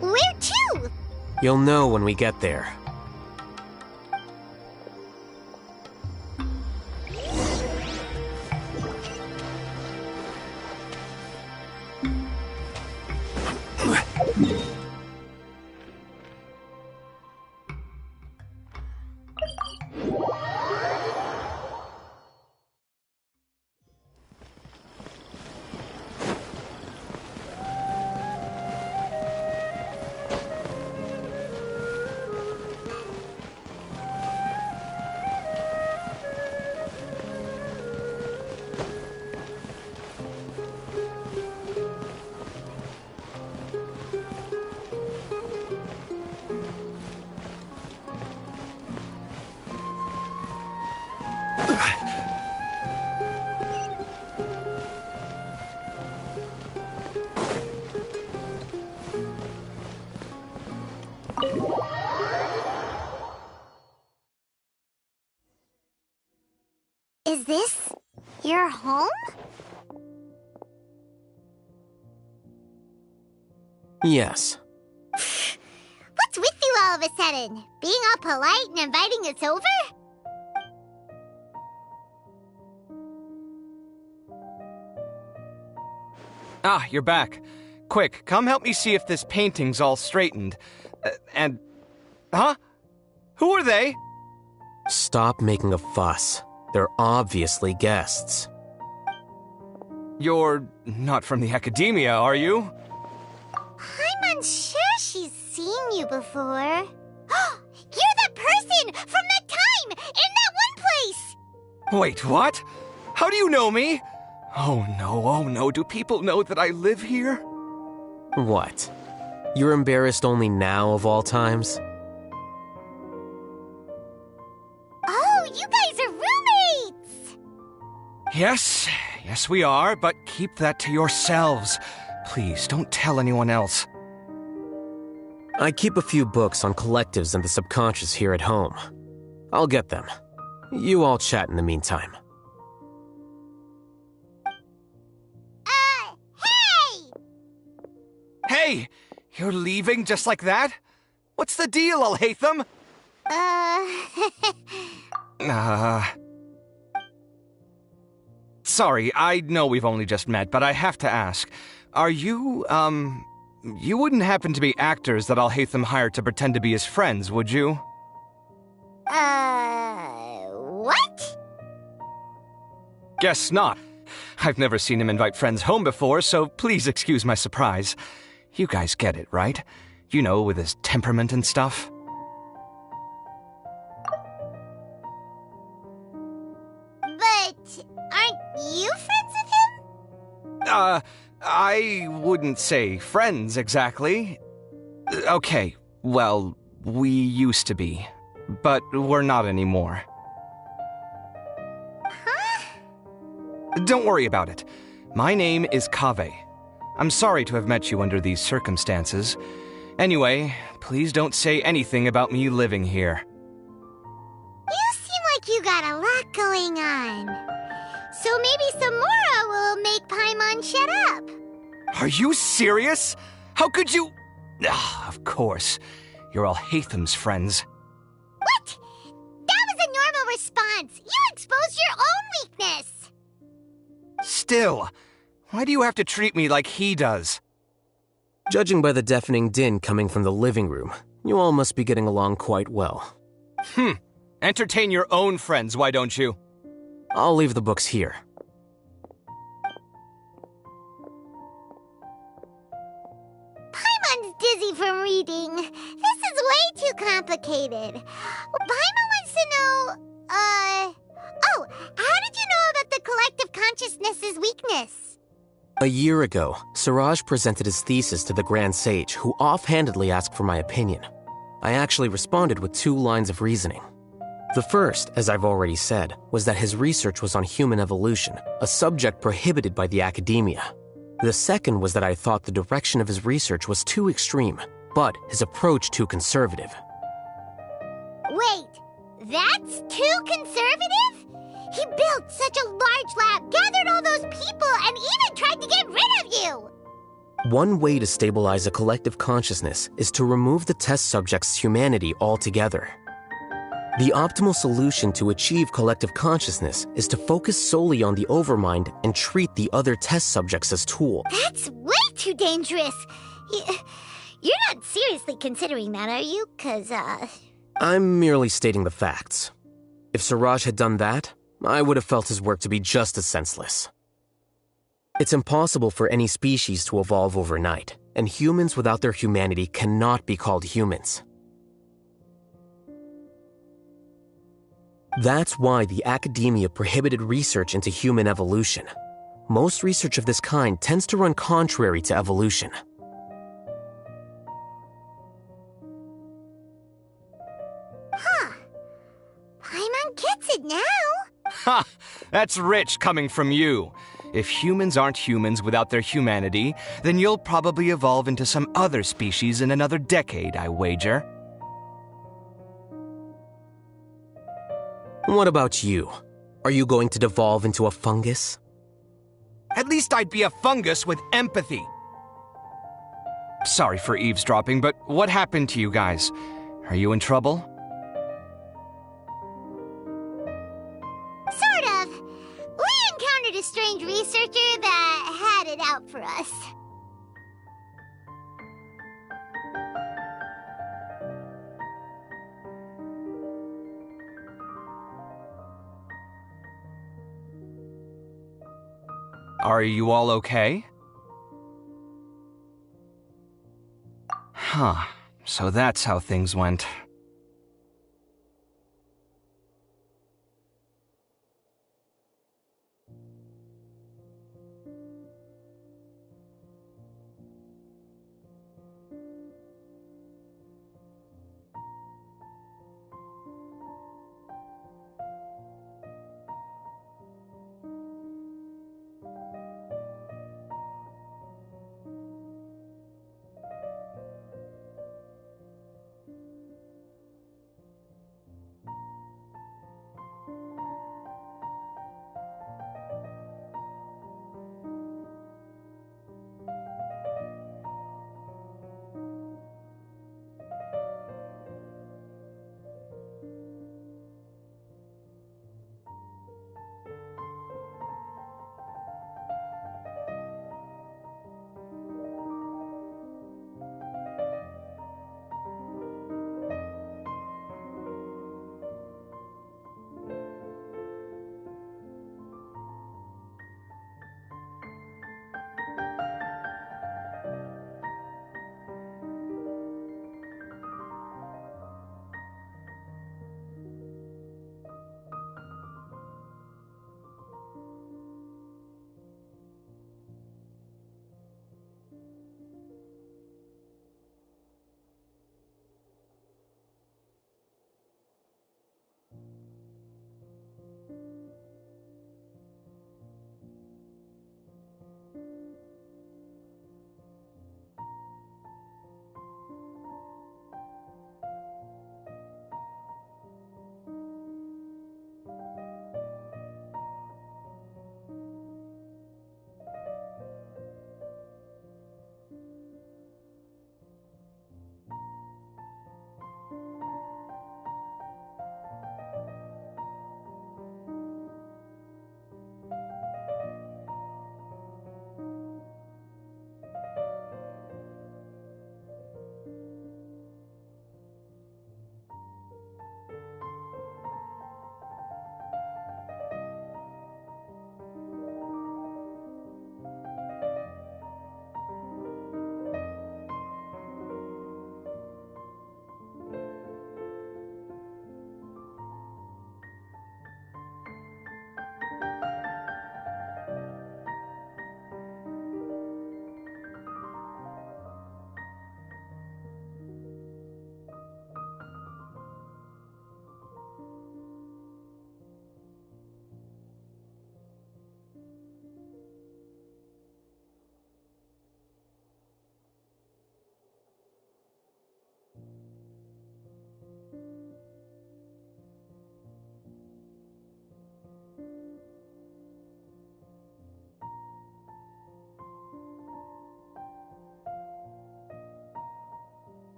Where to? You'll know when we get there. Is this your home? Yes. What's with you all of a sudden? Being all polite and inviting us over? Ah, you're back. Quick, come help me see if this painting's all straightened. Huh? Who are they? Stop making a fuss. They're obviously guests. You're not from the academia, are you? I'm unsure she's seen you before. You're that person from that time in that one place! Wait, what? How do you know me? Oh no, do people know that I live here? What? You're embarrassed only now of all times? Oh, you guys are roommates! Yes we are, but keep that to yourselves. Please, don't tell anyone else. I keep a few books on collectives and the subconscious here at home. I'll get them. You all chat in the meantime. Hey! You're leaving just like that? What's the deal, I'll hate them? Sorry, I know we've only just met, but I have to ask. Are you, you wouldn't happen to be actors that I'll hate them hired to pretend to be his friends, would you? What? Guess not. I've never seen him invite friends home before, so please excuse my surprise. You guys get it, right? You know, with his temperament and stuff. But aren't you friends with him? I wouldn't say friends exactly. Okay, well, we used to be, but we're not anymore. Huh? Don't worry about it. My name is Kaveh. I'm sorry to have met you under these circumstances. Anyway, please don't say anything about me living here. You seem like you got a lot going on. So maybe Samora will make Paimon shut up. Are you serious? How could you... of course. You're all Hatham's friends. What? That was a normal response. You exposed your own weakness. Still, why do you have to treat me like he does? Judging by the deafening din coming from the living room, you all must be getting along quite well. Entertain your own friends, why don't you? I'll leave the books here. Paimon's dizzy from reading. This is way too complicated. Paimon wants to know, how did you know about the collective consciousness's weakness? A year ago, Siraj presented his thesis to the Grand Sage, who offhandedly asked for my opinion. I actually responded with 2 lines of reasoning. The first, as I've already said, was that his research was on human evolution, a subject prohibited by the academia. The second was that I thought the direction of his research was too extreme, but his approach too conservative. Wait, that's too conservative? He built such a large lab, gathered all those people, and even tried to get rid of you! One way to stabilize a collective consciousness is to remove the test subject's humanity altogether. The optimal solution to achieve collective consciousness is to focus solely on the overmind and treat the other test subjects as tools. That's way too dangerous! You're not seriously considering that, are you? 'Cause, I'm merely stating the facts. If Siraj had done that, I would have felt his work to be just as senseless. It's impossible for any species to evolve overnight, and humans without their humanity cannot be called humans. That's why the academia prohibited research into human evolution. Most research of this kind tends to run contrary to evolution. Huh. Paimon gets it now. Ha! That's rich coming from you. If humans aren't humans without their humanity, then you'll probably evolve into some other species in another decade, I wager. What about you? Are you going to devolve into a fungus? At least I'd be a fungus with empathy. Sorry for eavesdropping, but what happened to you guys? Are you in trouble? Sort of. We encountered a strange researcher that had it out for us. Are you all okay? Huh. So that's how things went.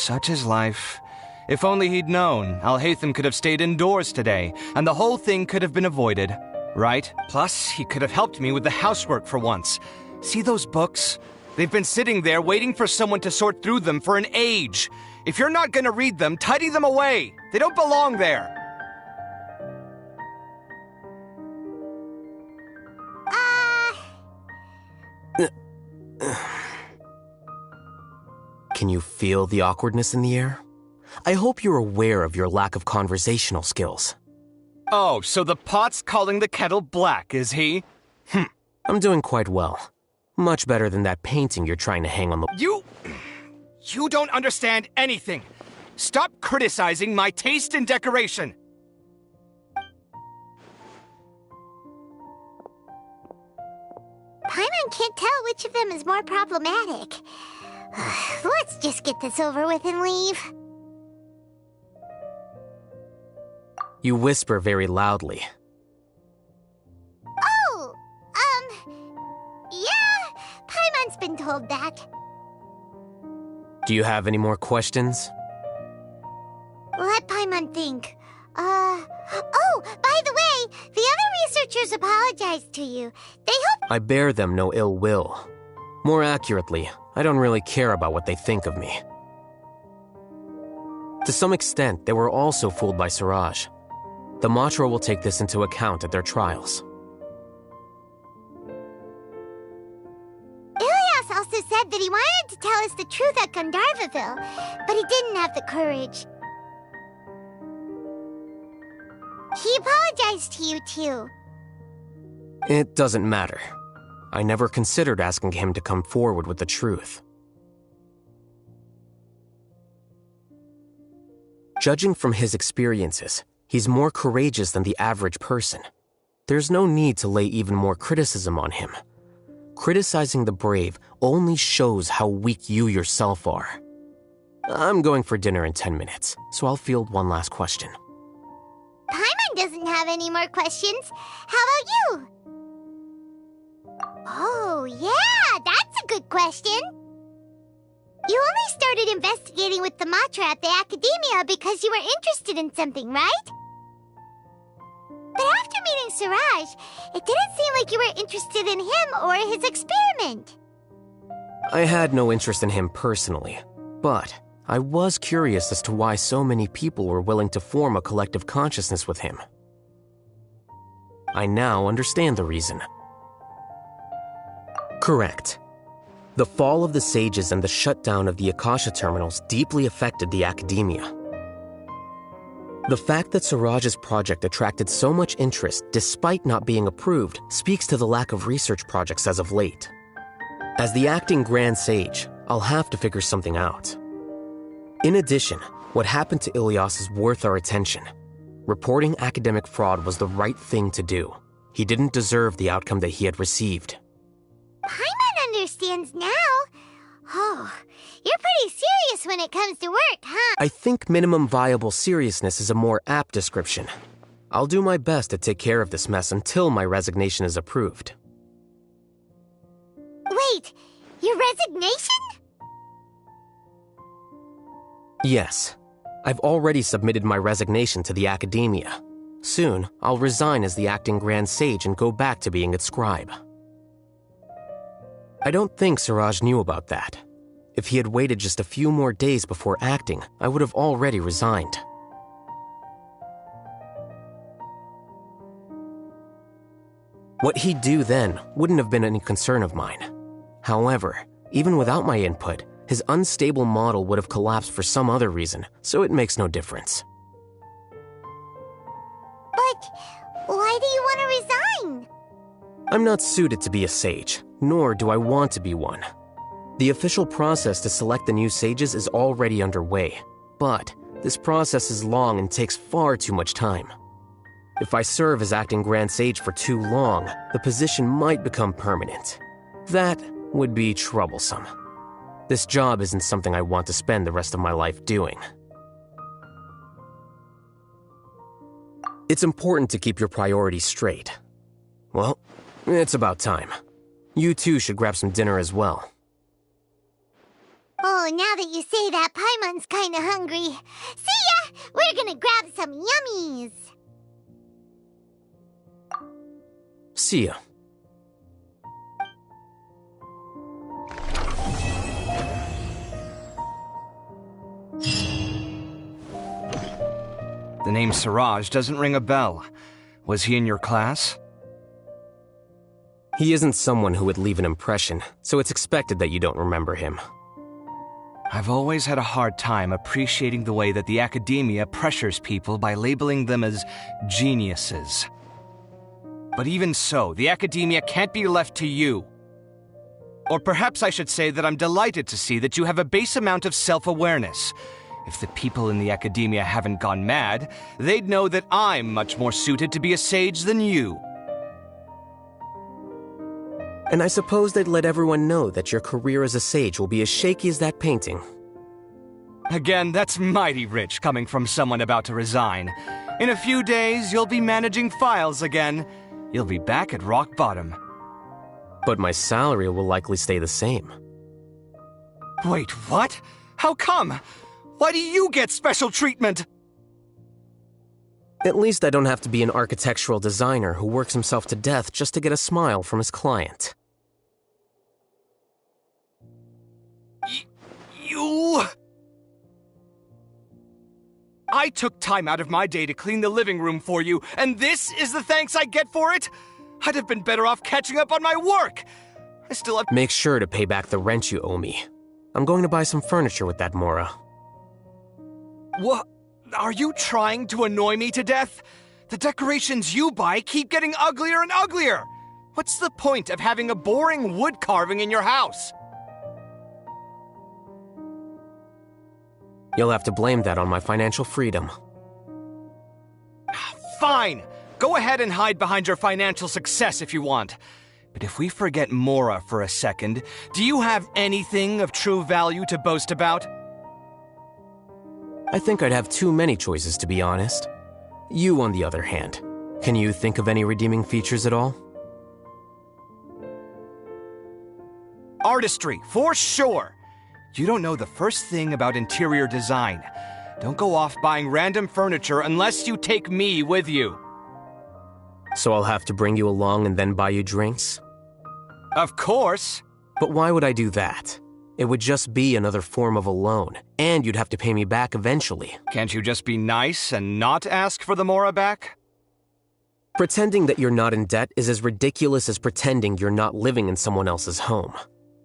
such is life. If only he'd known, Alhaitham could have stayed indoors today, and the whole thing could have been avoided, right? Plus, he could have helped me with the housework for once. See those books? They've been sitting there waiting for someone to sort through them for an age. If you're not gonna read them, tidy them away. They don't belong there. Can you feel the awkwardness in the air? I hope you're aware of your lack of conversational skills. Oh, so the pot's calling the kettle black, is he? I'm doing quite well. Much better than that painting you're trying to hang on the... You don't understand anything. Stop criticizing my taste in decoration. Paimon can't tell which of them is more problematic. Let's just get this over with and leave. You whisper very loudly. Oh, yeah, Paimon's been told that. Do you have any more questions? Let Paimon think. Oh, by the way, the other researchers apologized to you. They hope— I bear them no ill will. More accurately, I don't really care about what they think of me. To some extent, they were also fooled by Siraj. The Matra will take this into account at their trials. Ilias also said that he wanted to tell us the truth at Gandharvaville, but he didn't have the courage. He apologized to you, too. It doesn't matter. I never considered asking him to come forward with the truth. Judging from his experiences, he's more courageous than the average person. There's no need to lay even more criticism on him. Criticizing the brave only shows how weak you yourself are. I'm going for dinner in 10 minutes, so I'll field one last question. Paimon doesn't have any more questions. How about you? Oh, yeah, that's a good question. You only started investigating with the Matra at the Academia because you were interested in something, right? But after meeting Siraj, it didn't seem like you were interested in him or his experiment. I had no interest in him personally, but I was curious as to why so many people were willing to form a collective consciousness with him. I now understand the reason. Correct. The fall of the sages and the shutdown of the Akasha terminals deeply affected the Academia. The fact that Siraj's project attracted so much interest despite not being approved speaks to the lack of research projects as of late. As the acting Grand Sage, I'll have to figure something out. In addition, what happened to Ilias is worth our attention. Reporting academic fraud was the right thing to do. He didn't deserve the outcome that he had received. Paimon understands now. Oh, you're pretty serious when it comes to work, huh? I think minimum viable seriousness is a more apt description. I'll do my best to take care of this mess until my resignation is approved. Wait, your resignation? Yes. I've already submitted my resignation to the Academia. Soon, I'll resign as the acting Grand Sage and go back to being its scribe. I don't think Siraj knew about that. If he had waited just a few more days before acting, I would have already resigned. What he'd do then wouldn't have been any concern of mine. However, even without my input, his unstable model would have collapsed for some other reason, so it makes no difference. But why do you want to resign? I'm not suited to be a sage, nor do I want to be one. The official process to select the new sages is already underway, but this process is long and takes far too much time. If I serve as acting Grand Sage for too long, the position might become permanent. That would be troublesome. This job isn't something I want to spend the rest of my life doing. It's important to keep your priorities straight. Well, it's about time. You two should grab some dinner as well. Oh, Oh, now that you say that, Paimon's kinda hungry. See ya! We're gonna grab some yummies! See ya. The name Siraj doesn't ring a bell. Was he in your class? He isn't someone who would leave an impression, so it's expected that you don't remember him. I've always had a hard time appreciating the way that the academia pressures people by labeling them as geniuses. But even so, the academia can't be left to you. Or perhaps I should say that I'm delighted to see that you have a base amount of self-awareness. If the people in the academia haven't gone mad, they'd know that I'm much more suited to be a sage than you. And I suppose they'd let everyone know that your career as a sage will be as shaky as that painting. Again, that's mighty rich coming from someone about to resign. In a few days, you'll be managing files again. You'll be back at rock bottom. But my salary will likely stay the same. Wait, what? How come? Why do you get special treatment? At least I don't have to be an architectural designer who works himself to death just to get a smile from his client. You... I took time out of my day to clean the living room for you, and this is the thanks I get for it? I'd have been better off catching up on my work. I still have... Make sure to pay back the rent you owe me. I'm going to buy some furniture with that Mora. What? Are you trying to annoy me to death? The decorations you buy keep getting uglier and uglier. What's the point of having a boring wood carving in your house? You'll have to blame that on my financial freedom. Fine! Go ahead and hide behind your financial success if you want. But if we forget Mora for a second, do you have anything of true value to boast about? I think I'd have too many choices, to be honest. You, on the other hand, can you think of any redeeming features at all? Artistry, for sure! You don't know the first thing about interior design. Don't go off buying random furniture unless you take me with you. So I'll have to bring you along and then buy you drinks? Of course! But why would I do that? It would just be another form of a loan, and you'd have to pay me back eventually. Can't you just be nice and not ask for the Mora back? Pretending that you're not in debt is as ridiculous as pretending you're not living in someone else's home.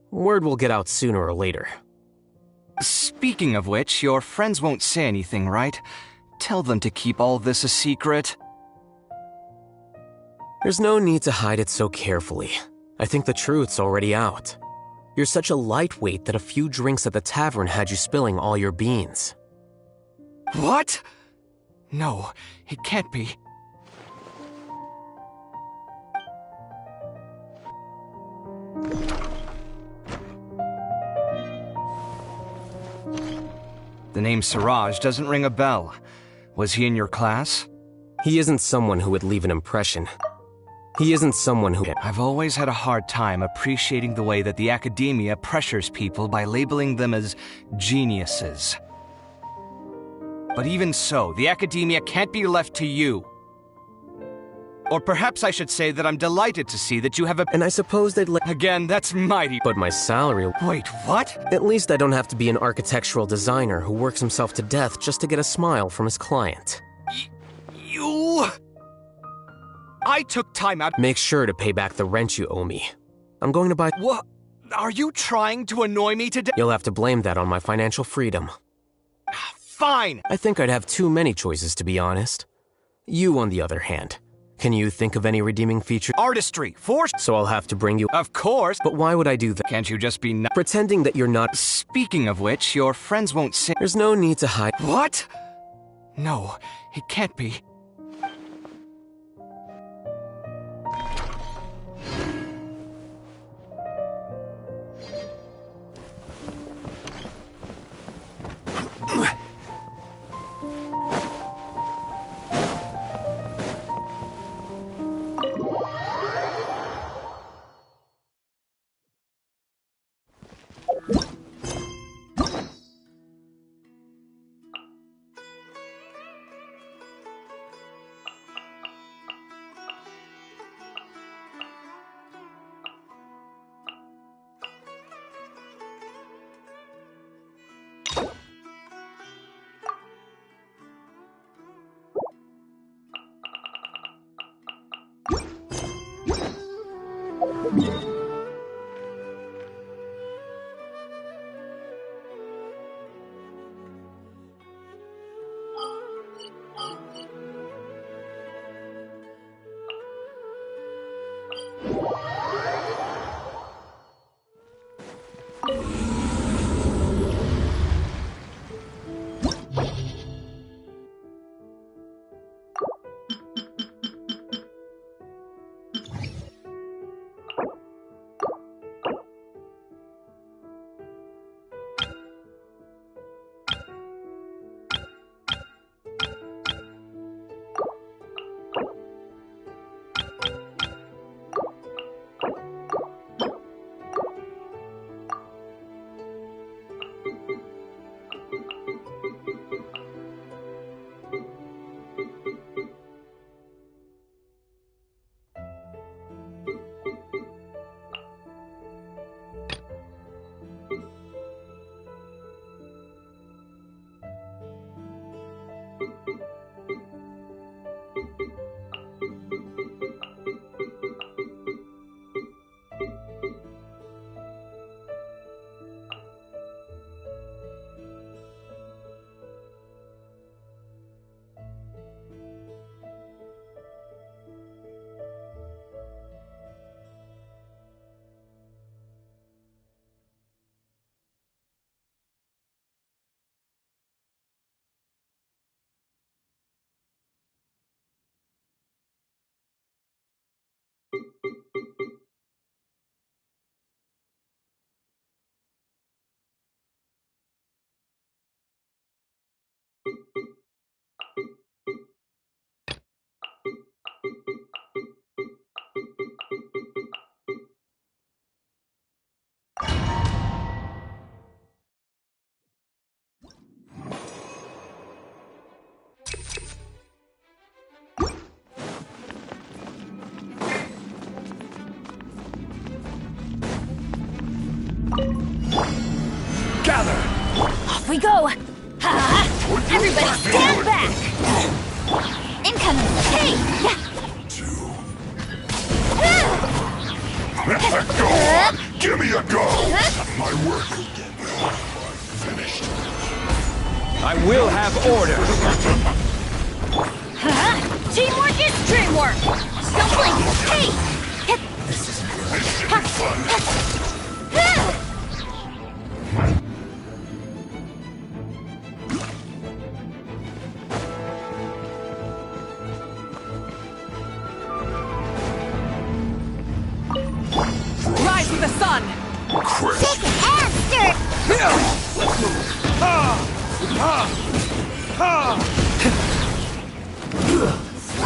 Word will get out sooner or later. Speaking of which, your friends won't say anything, right? Tell them to keep all this a secret. There's no need to hide it so carefully. I think the truth's already out. You're such a lightweight that a few drinks at the tavern had you spilling all your beans. What? No, it can't be. The name Siraj doesn't ring a bell. Was he in your class? He isn't someone who would leave an impression. He isn't someone who... I've always had a hard time appreciating the way that the academia pressures people by labeling them as geniuses. But even so, the academia can't be left to you. Or perhaps I should say that I'm delighted to see that you have a... And I suppose they'd let... Again, that's mighty... But my salary... Wait, what? At least I don't have to be an architectural designer who works himself to death just to get a smile from his client. You... I took time out... Make sure to pay back the rent you owe me. I'm going to buy... What? Are you trying to annoy me today? You'll have to blame that on my financial freedom. Fine! I think I'd have too many choices, to be honest. You, on the other hand, can you think of any redeeming features? Artistry, So I'll have to bring you... Of course! But why would I do that? Can't you just be pretending that you're not... Speaking of which, your friends won't say... There's no need to hide... What? No, it can't be. Off we go! Ha! Everybody stand back! Incoming! Hey! Go on! Give me a go! My work finished. I will have order! Teamwork is dreamwork! Don't blink! Hey! This should be fun. Rise with the sun! Kick ass, dirt! Let's move.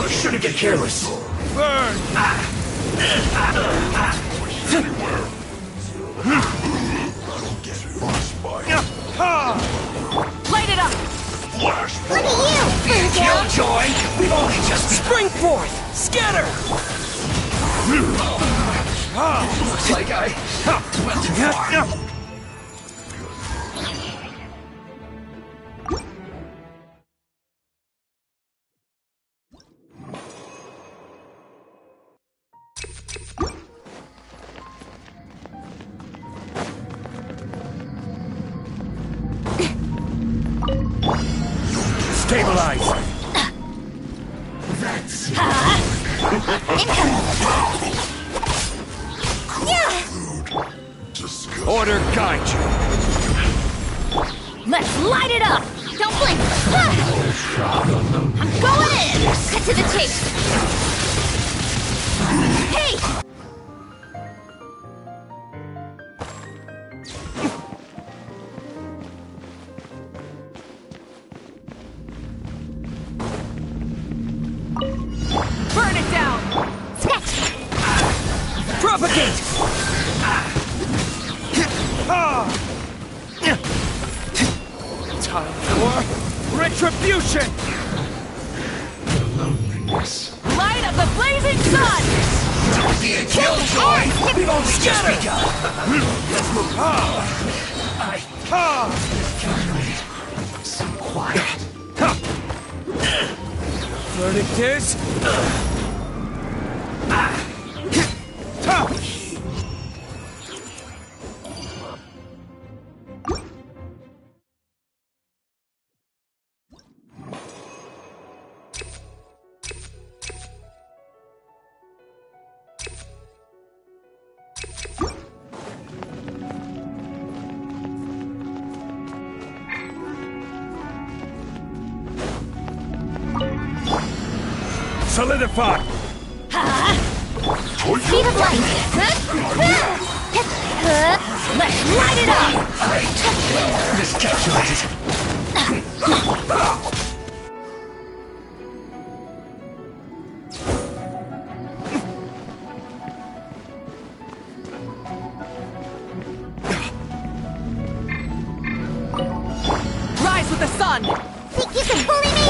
Shouldn't get careless. Burn! Light it up! Flash. Look at you, Virgil! Killjoy! We've only just Spring forth! Scatter! looks like I went too far. Stabilize! Order guide you! Let's light it up! Don't blink! I'm going in! Cut to the chase! Hey! Burn it down! Sketch! Propagate! Time for retribution! Light of the blazing sun! Don't be a killjoy! We've only just begun! Let's move. So quiet. Verdict is... Solidify! Speed of light! Let's light it up! Miscalculated. Rise with the sun! Think you can bully me?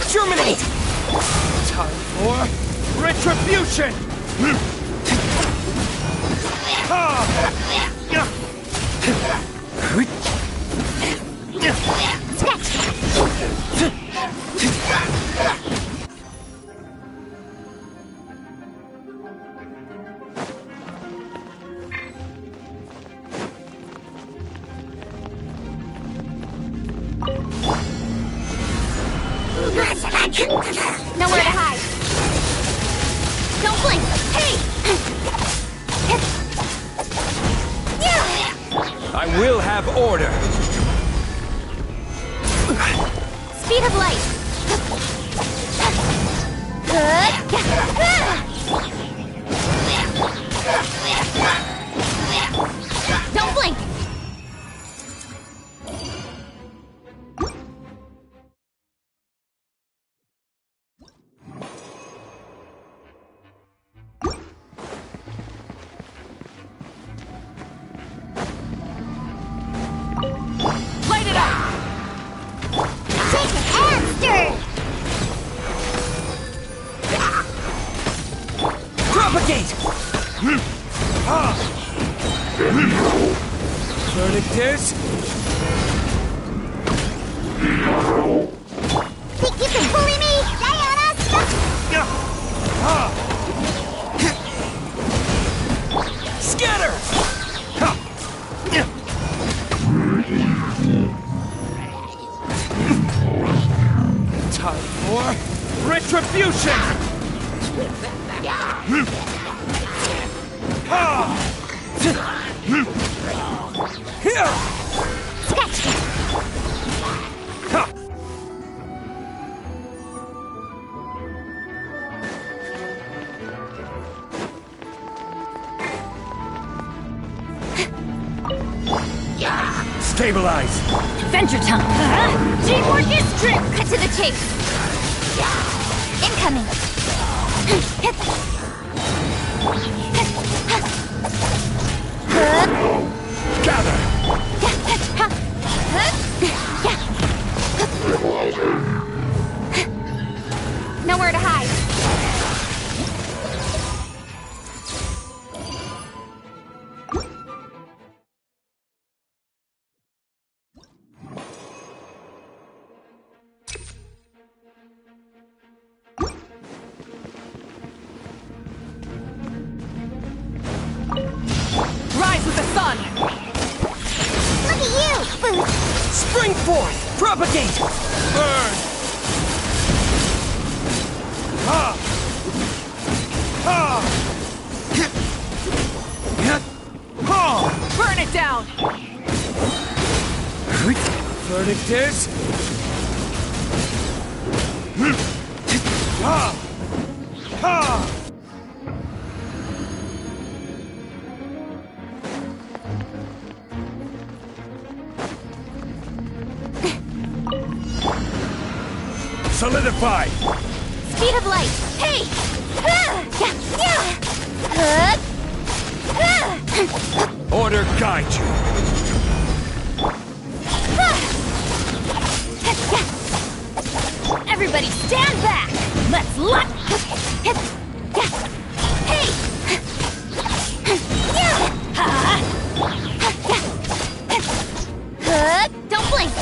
Terminate! Time for retribution! Nowhere to hide. Don't blink. Hey! I will have order. Speed of light. Don't blink. Propagate! Verdict is... Think you can bully me? Scatter! Time for retribution! Stabilize! Adventure time! Teamwork is strength! Cut to the chase! Incoming! Gather! Nowhere to hide! Rise with the sun! Look at you, Boots! Spring forth! Propagate! Burn! Verdict is... Ha! Ha! Solidify! Speed of light! Hey! Order guide you! Everybody stand back! Let's let... Hey! Don't blink!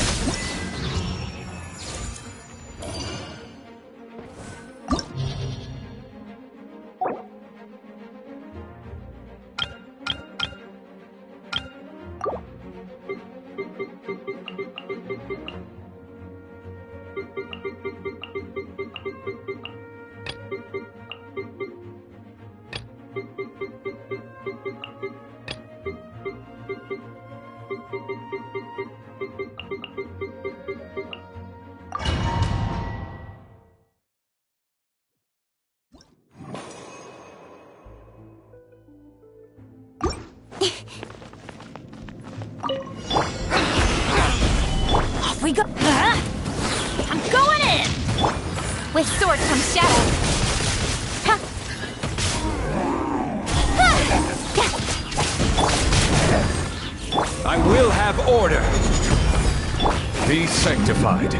Off we go! I'm going in! With sword comes shadow. I will have order. Be sanctified.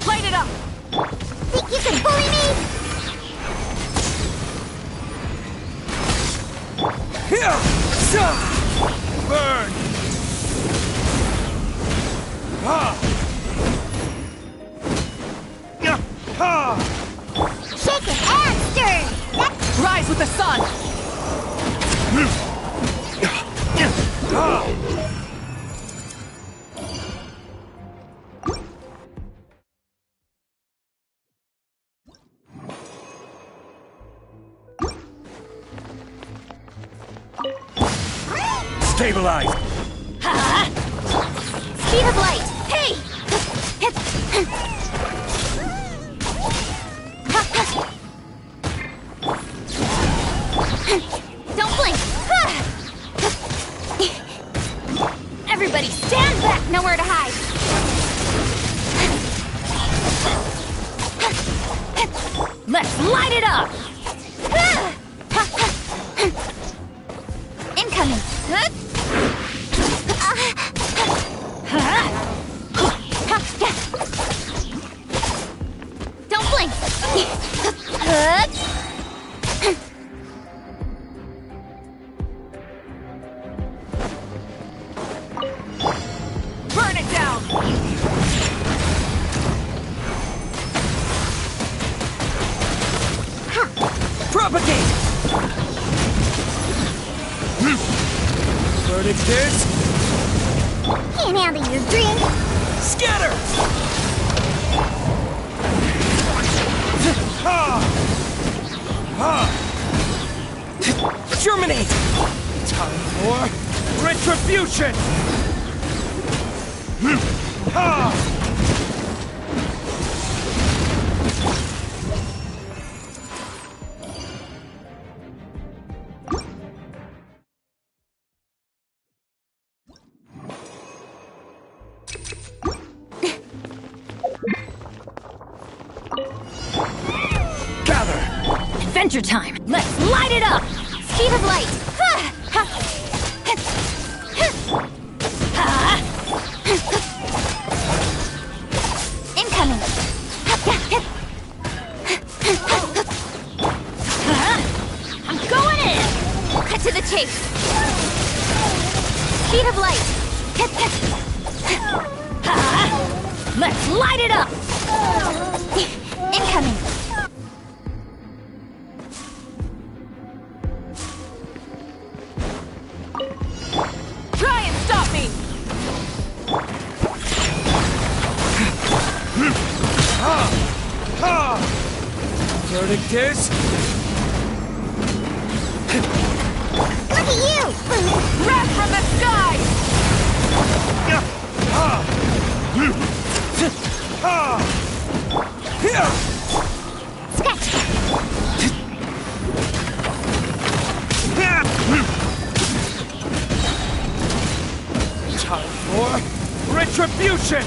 Light it up! Think you can bully me? Burn! Shake it and stir! Rise with the sun! Stabilize! Speed of light! Hey! Don't blink! Everybody stand back! Nowhere to hide! Let's light it up! Incoming! Don't blink! Burn it down! Propagate! Verdict is... Can't handle your drink! Scatter! Germinate! Time for retribution! Adventure time! Let's light it up! Speed of light! Incoming! I'm going in! Cut to the chase! Speed of light! Let's light it up! Incoming! Try and stop me! Verdict is... Look at you! Wrath from the sky! Scratch! Time for retribution!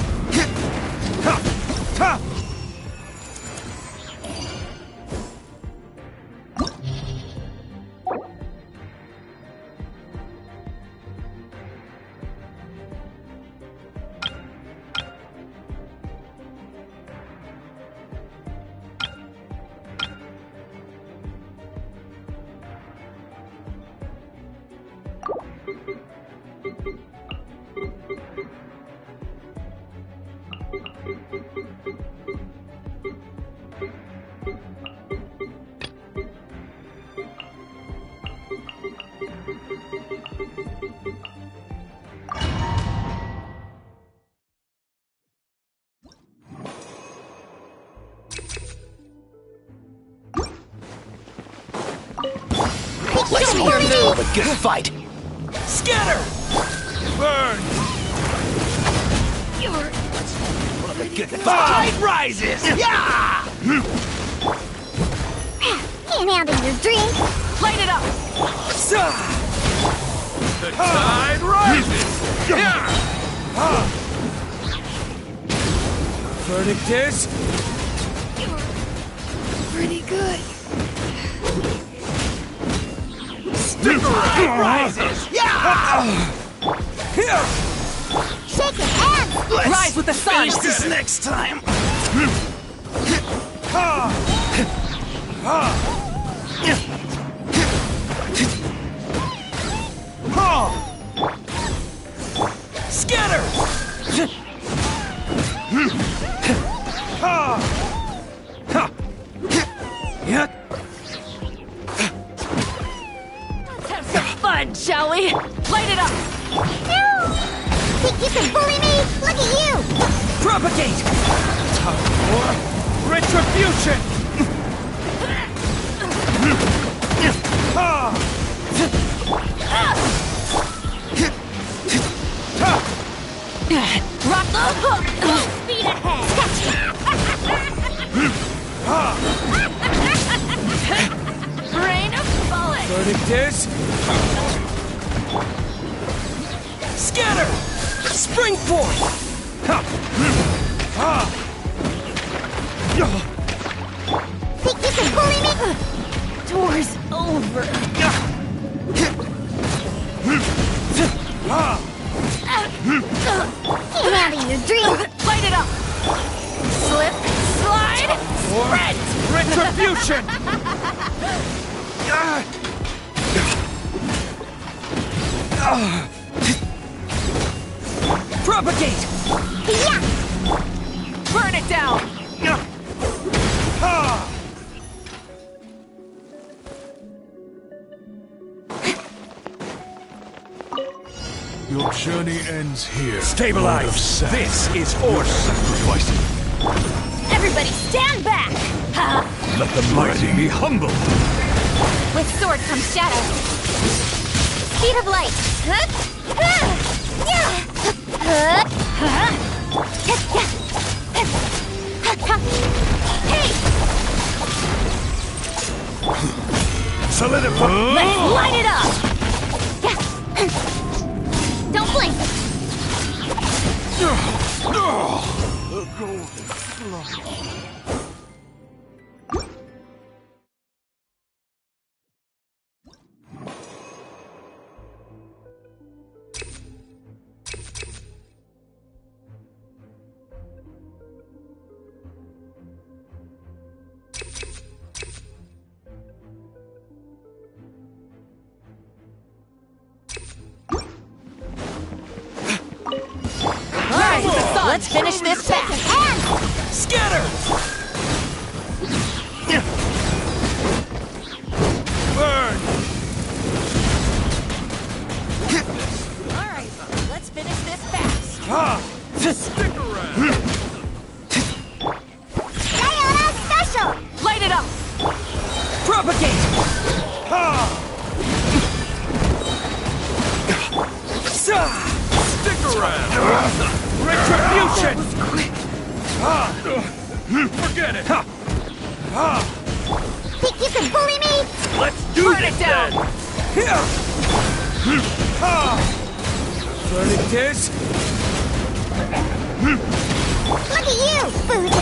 Let's hear a bit of a good fight. Scatter! Burn! You're... A good fight. Tide rises! Yeah! Can't handle your drink. Light it up! The tide rises! Yeah! Verdict is... You're pretty good. Tide rises! Yeah! Shake your hands! Rise with the sun! Finish this next time. Scatter! Let's have some fun, shall we? Light it up! Think you can bully me? Look at you! Propagate! Time for retribution! Rock the hook! Speed ahead! Rain of bullets! Verdict is... Scatter! Spring forth! Think you can bully me? Door's over. Can't handle your drink. Light it up! Slip, slide, sprint! Retribution! Propagate! Yeah! Burn it down! Your journey ends here. Stabilize! This is order! Sacrifice. Everybody stand back! Let the mighty be humbled. With sword comes shadow. Speed of light. Hey! Solidify. Let's light it up! Don't blink! The golden flood. Let's finish this fast! Scatter! Burn! Alright, let's finish this fast! Stick around! Diana Special! Light it up! Genshin! Forget it! Think you can bully me? Let's do Burn this it down! then! Burning this? Look at you, Booze!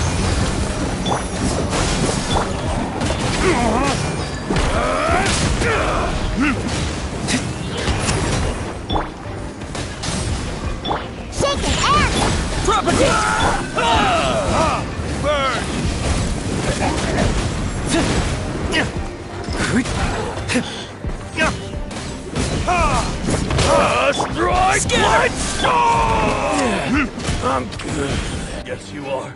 Shake it, air! Propagate! Burn! Strike! Let's storm! I'm good. Yes, you are.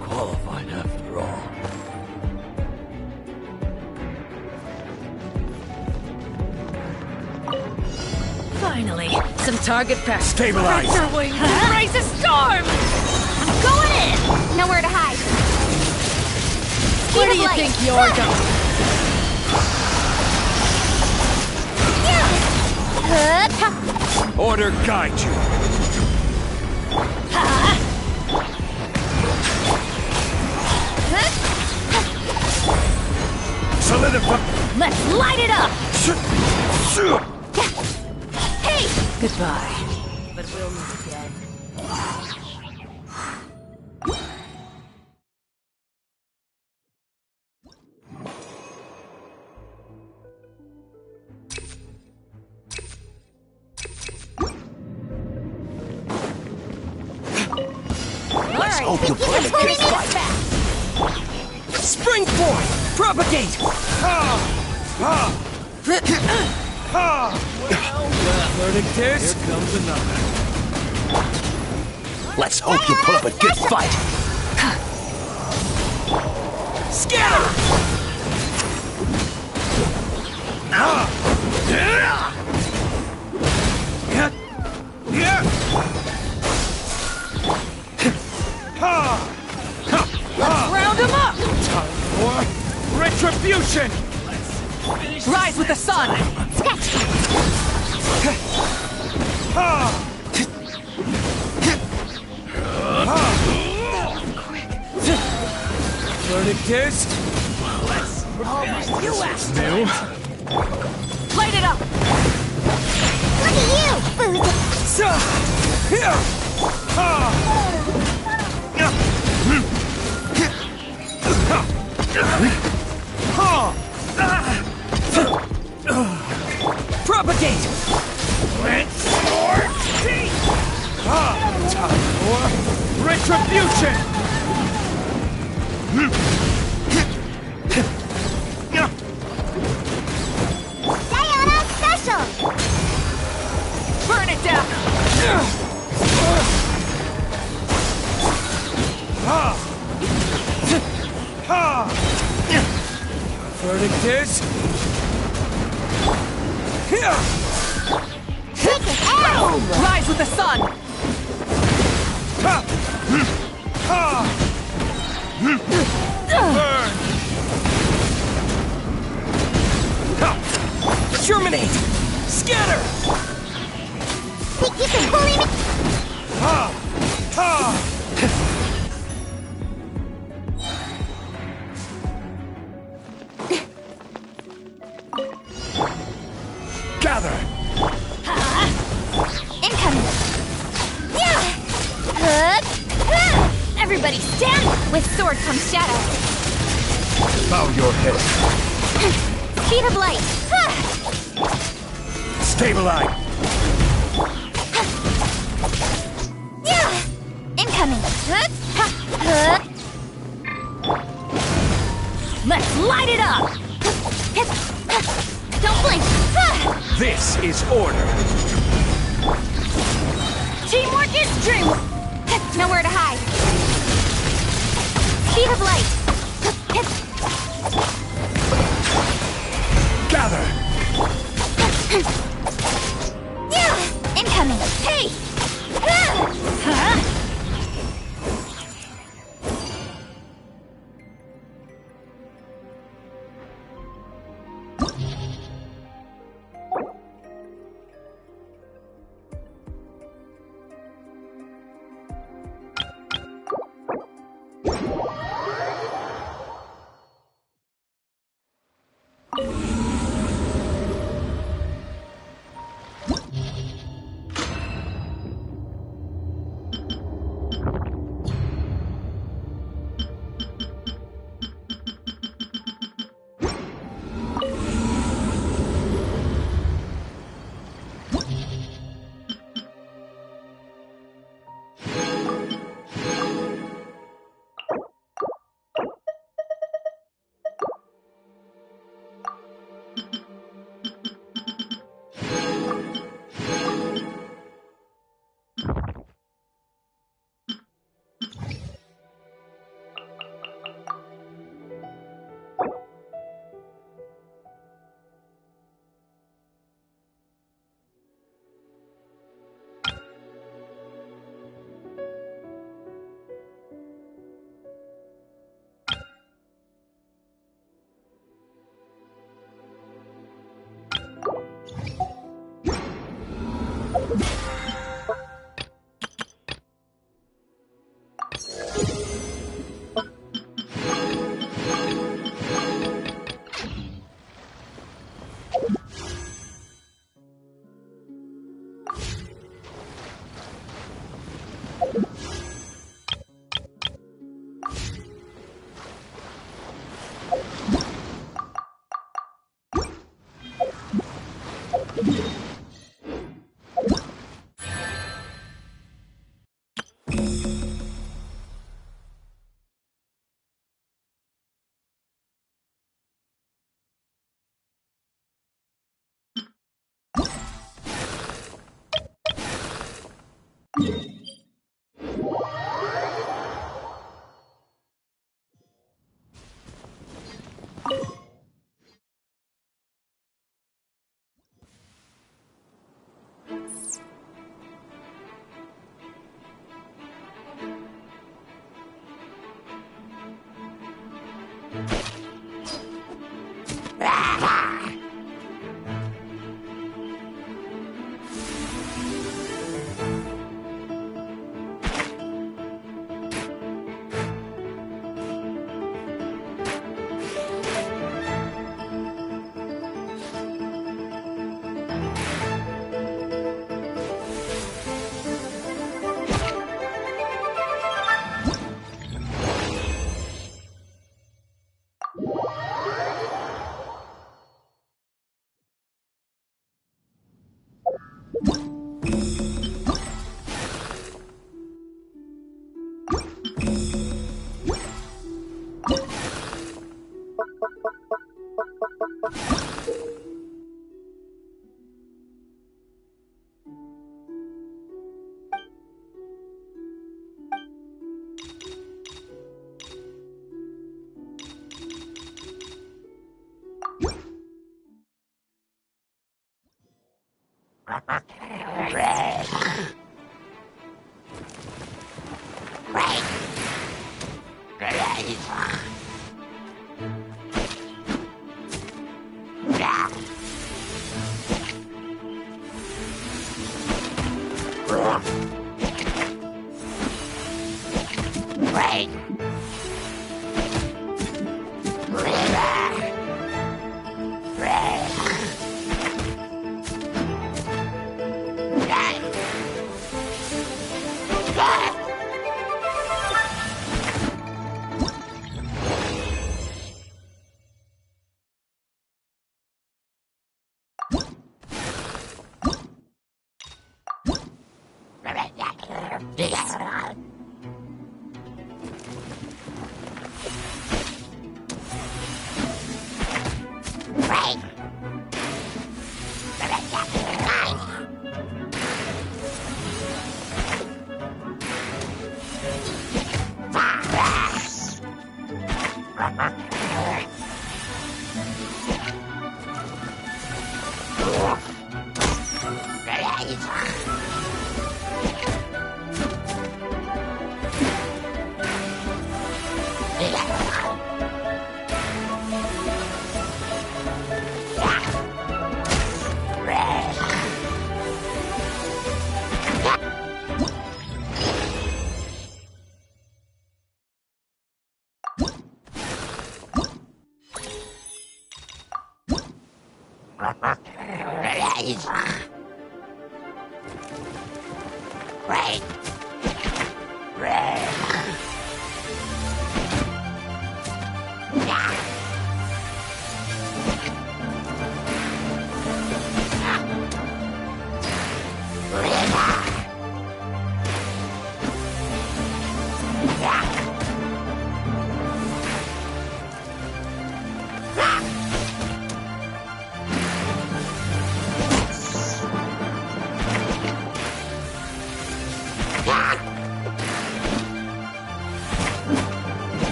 Qualified after all. Finally, some target practice. Stabilize. Spread your wings and raise a storm! I'm going in! Nowhere to hide. Where do Speed you of think light. you're going? Order guide you. Solidify. Let's light it up! Hey! Goodbye. But we'll meet again. Let's hope you put in a good fight. Springboard! Propagate! Learning this? Here comes another. Let's hope you put up a good fight. Scatter! Let's round him up! Time for retribution! Rise with the sun! Verdict is... You asked new. Light it up! Look at you, Booze! Propagate! Time for retribution! Diana Special! Burn it down! Verdict is... Rise with the sun! Burn! Germinate! Scatter! Think you can bully me? Gather! Incoming! Everybody stand! With sword comes shadow. Bow your head. Speed of light! Stabilize! Incoming! Let's light it up! Don't blink! This is order. Teamwork is dreamwork! Nowhere to hide. Speed of light! Gather! Incoming! Hey!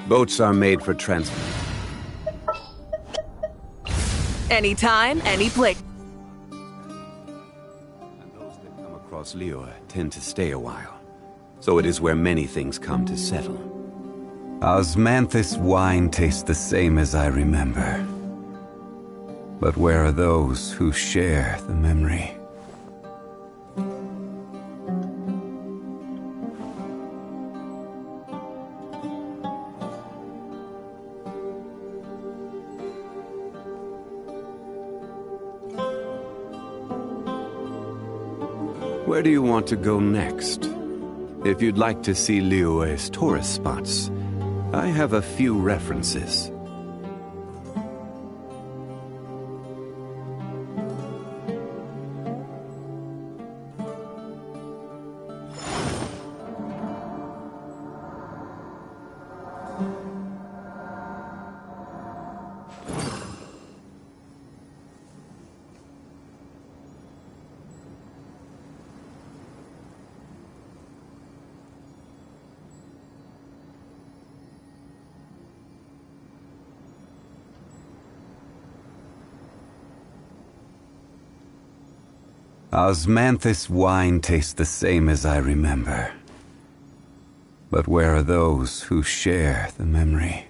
Boats are made for transport. Anytime, any place. And those that come across Liyue tend to stay a while. So it is where many things come to settle. Osmanthus wine tastes the same as I remember. But where are those who share the memory? Where do you want to go next? If you'd like to see Liyue's tourist spots, I have a few references. Osmanthus wine tastes the same as I remember. But where are those who share the memory?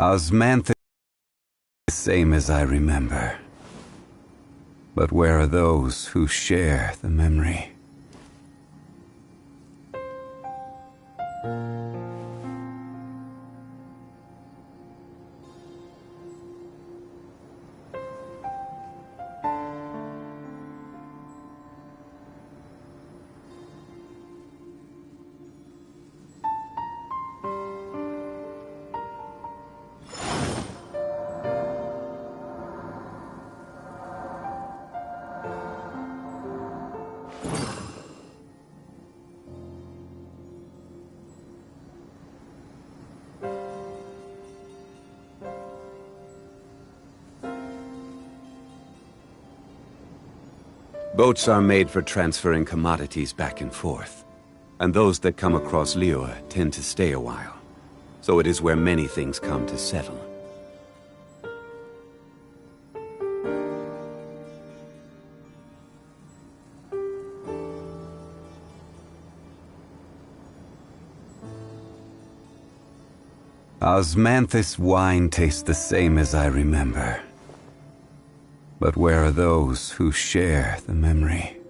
Osmanthus the same as I remember. But where are those who share the memory? Boats are made for transferring commodities back and forth. And those that come across Liyue tend to stay a while. So it is where many things come to settle. Osmanthus wine tastes the same as I remember. But where are those who share the memory?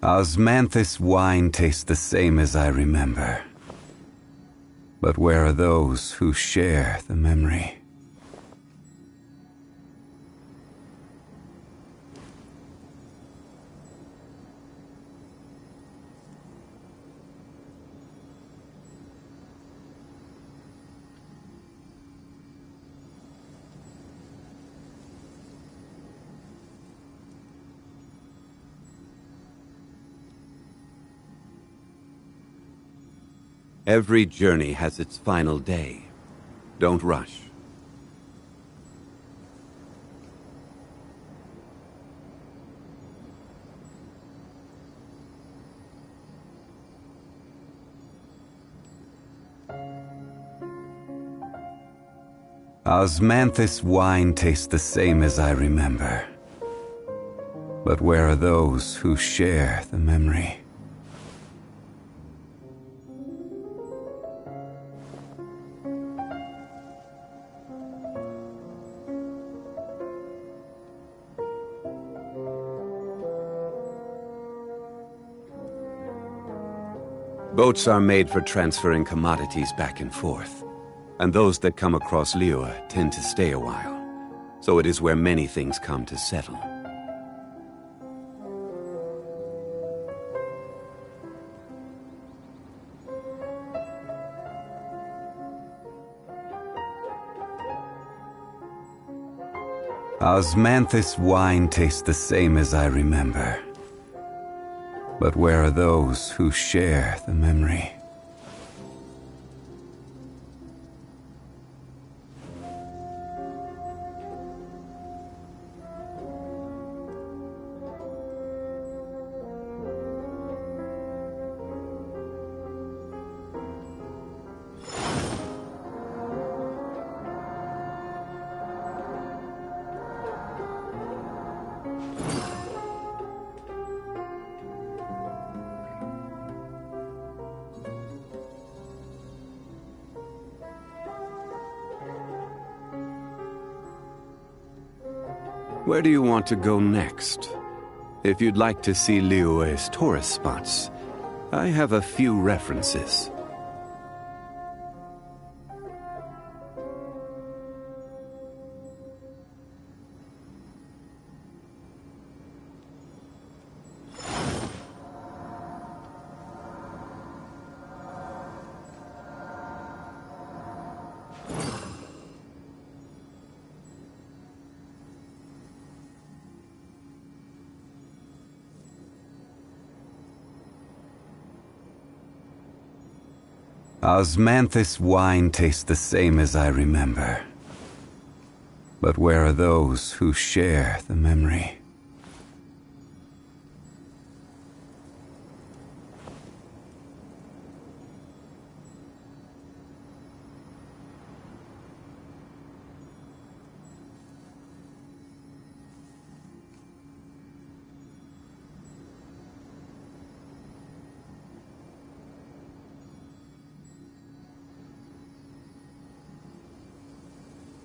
Osmanthus wine tastes the same as I remember. But where are those who share the memory? Every journey has its final day, Don't rush. Osmanthus wine tastes the same as I remember. But where are those who share the memory? Boats are made for transferring commodities back and forth. And those that come across Liyue tend to stay a while. So it is where many things come to settle. Osmanthus wine tastes the same as I remember. But where are those who share the memory? Where do you want to go next? If you'd like to see Liyue's tourist spots, I have a few references. Osmanthus wine tastes the same as I remember. But where are those who share the memory?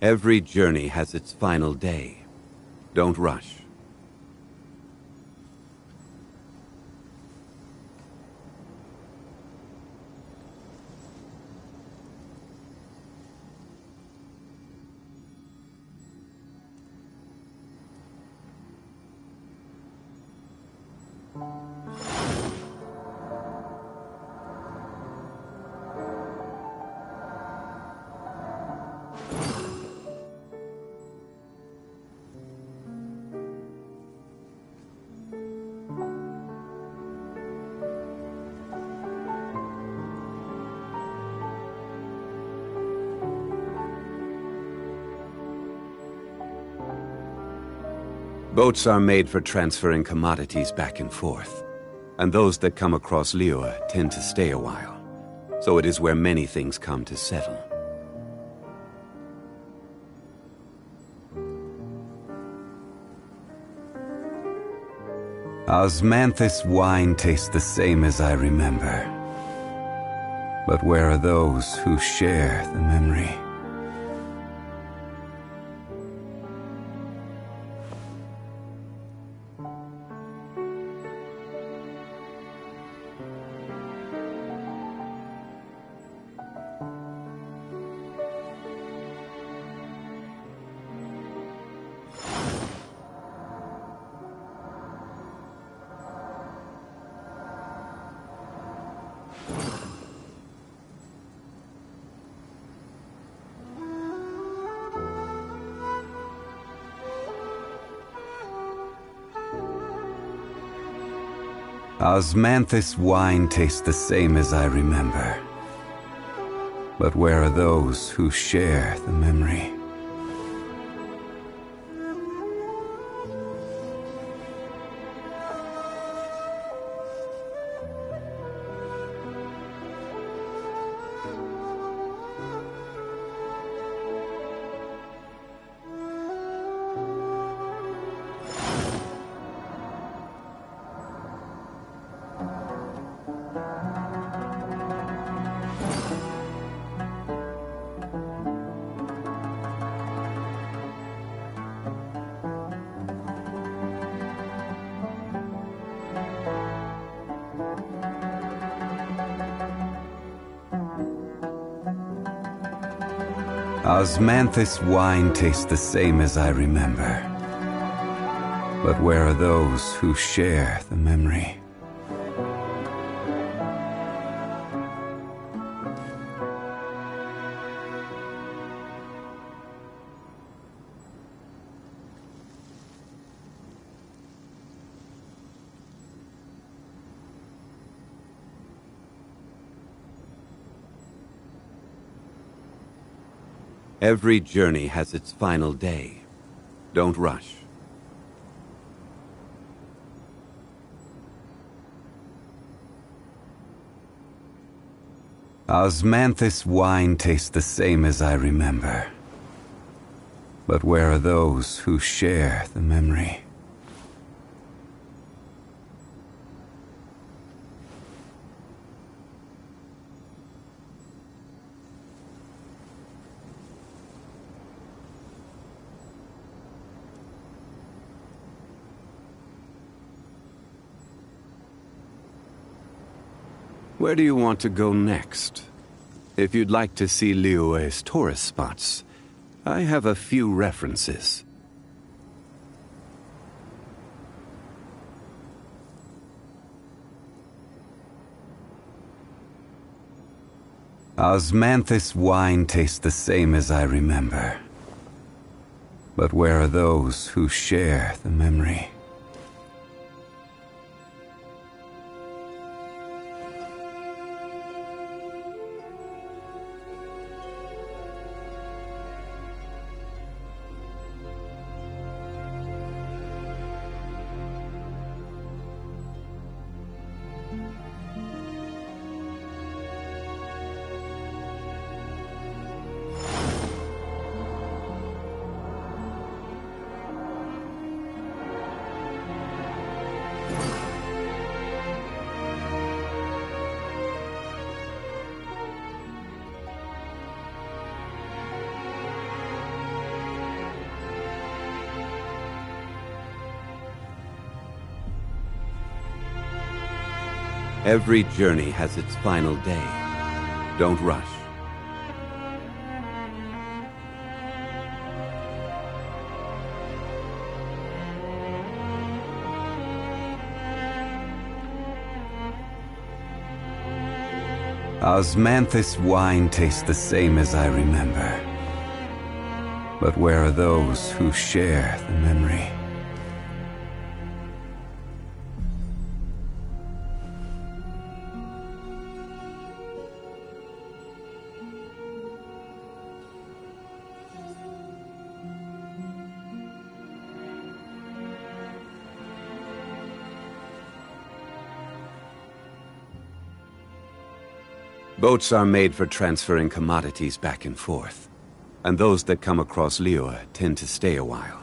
Every journey has its final day. Don't rush. Boats are made for transferring commodities back and forth. And those that come across Liyue tend to stay a while. So it is where many things come to settle. Osmanthus wine tastes the same as I remember. But where are those who share the memory? Osmanthus wine tastes the same as I remember. But where are those who share the memory? Osmanthus wine tastes the same as I remember. But where are those who share the memory? Every journey has its final day. Don't rush. Osmanthus wine tastes the same as I remember. But where are those who share the memory? Where do you want to go next? If you'd like to see Liyue's tourist spots, I have a few references. Osmanthus wine tastes the same as I remember. But where are those who share the memory? Every journey has its final day. Don't rush. Osmanthus wine tastes the same as I remember. But where are those who share the memory? Boats are made for transferring commodities back and forth, and those that come across Liyue tend to stay a while.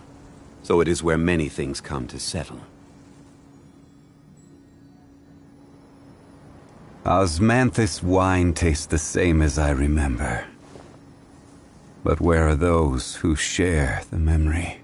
So it is where many things come to settle. Osmanthus wine tastes the same as I remember. But where are those who share the memory?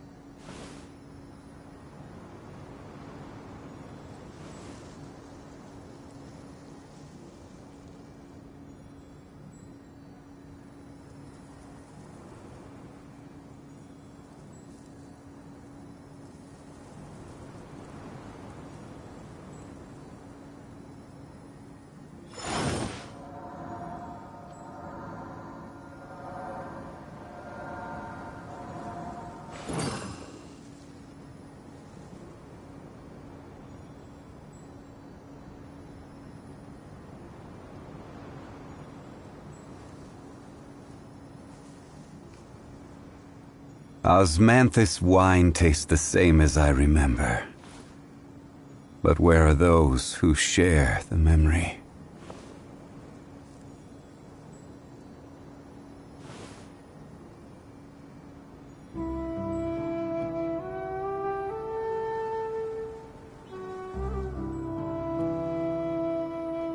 Osmanthus wine tastes the same as I remember. But where are those who share the memory?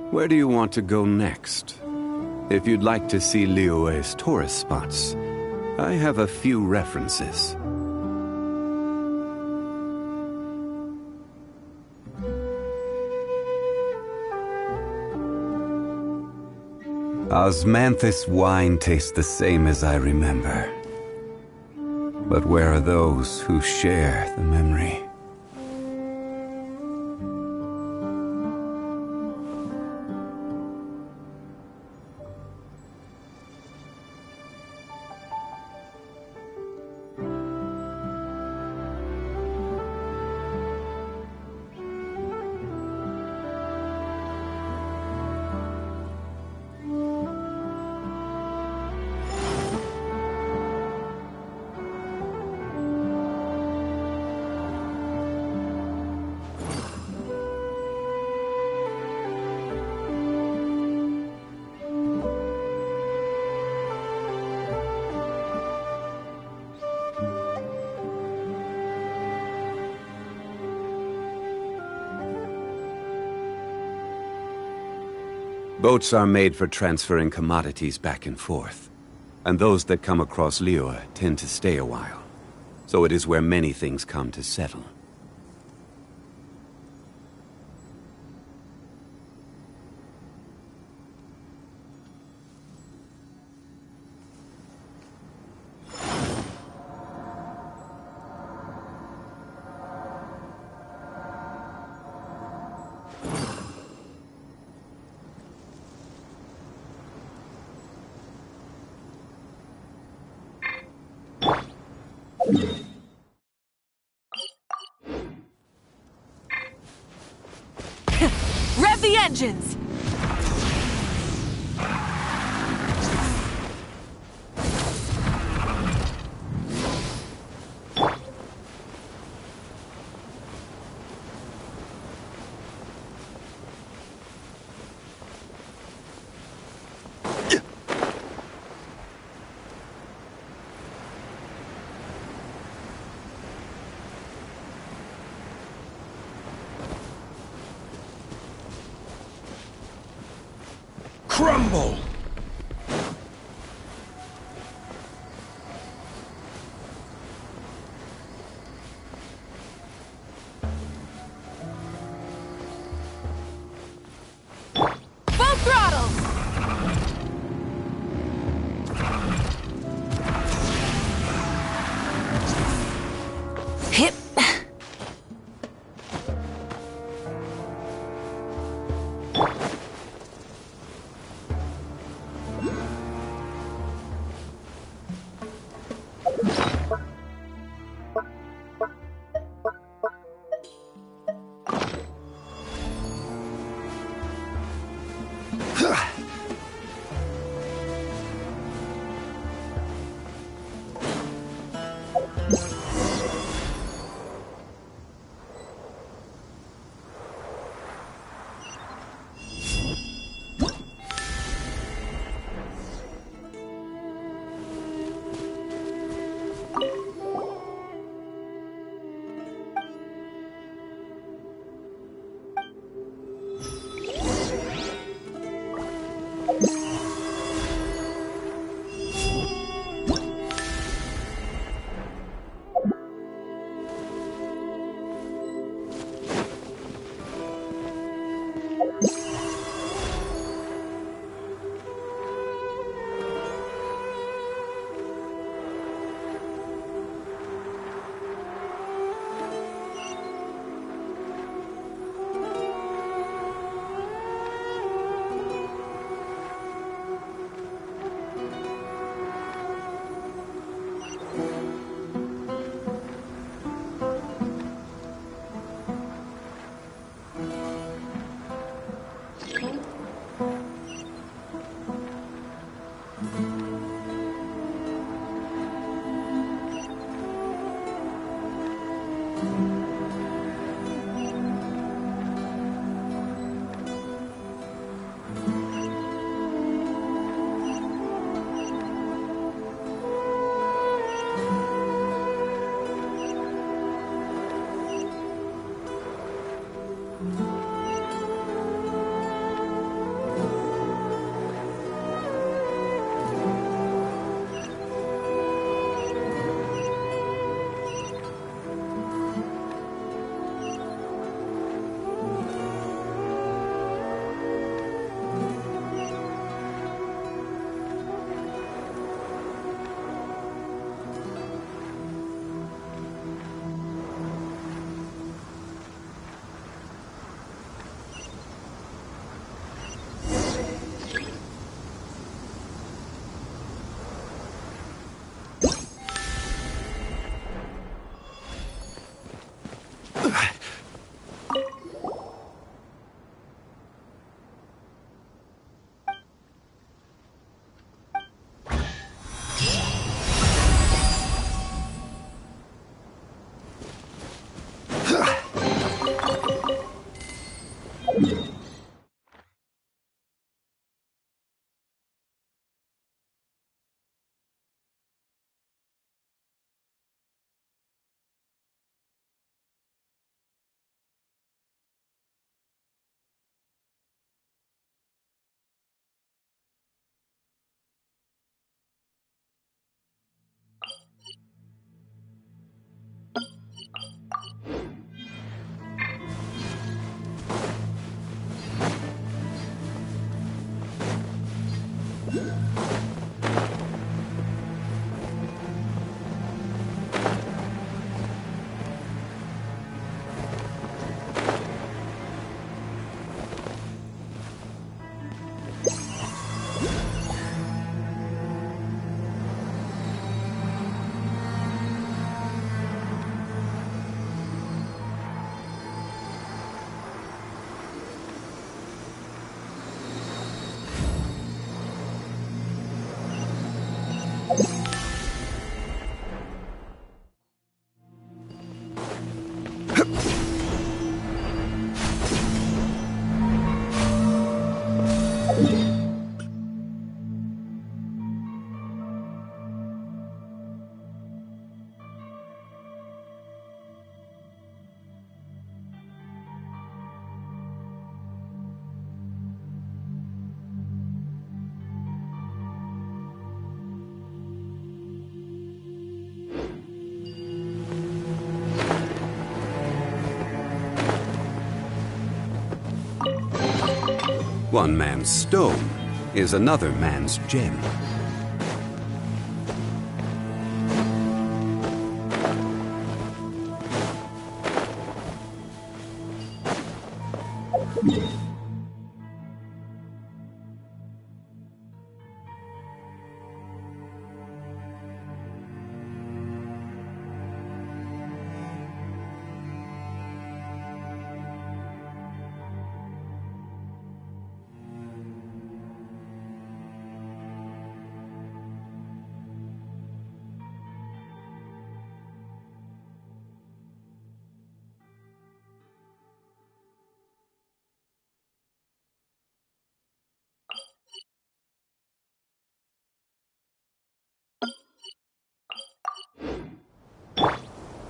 Where do you want to go next? If you'd like to see Liyue's tourist spots, I have a few references. Osmanthus wine tastes the same as I remember. But where are those who share the memory? Boats are made for transferring commodities back and forth, and those that come across Liyue tend to stay a while. So it is where many things come to settle. Rev the engines! Crumble! Full throttle! Hip! One man's stone is another man's gem.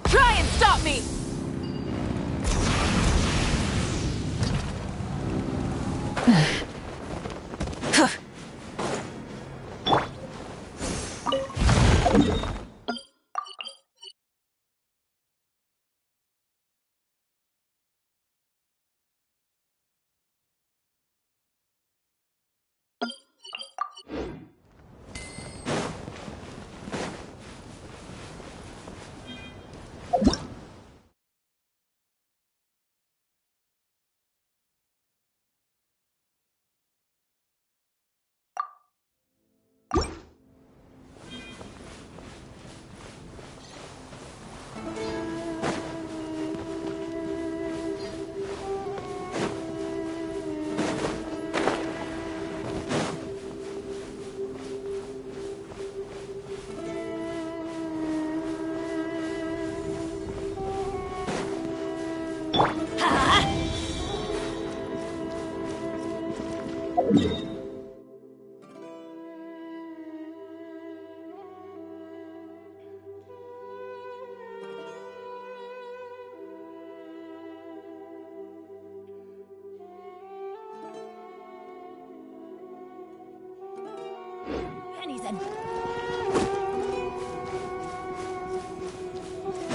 Try and stop me! Pennies and...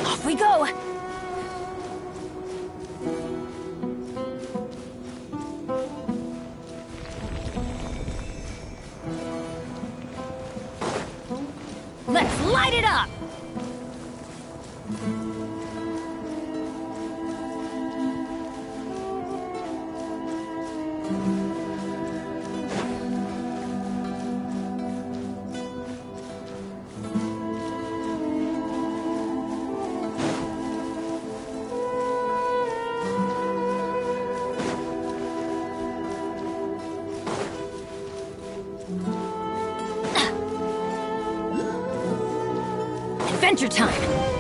Off we go! Let's light it up! Adventure time!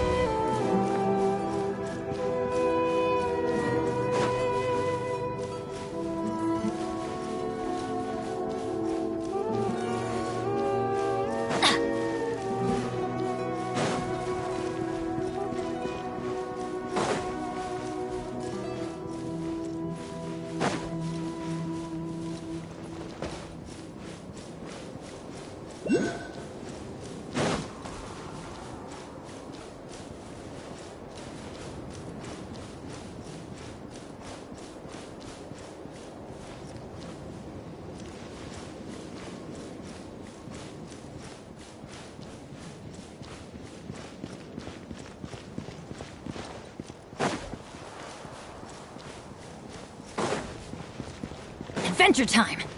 Adventure time!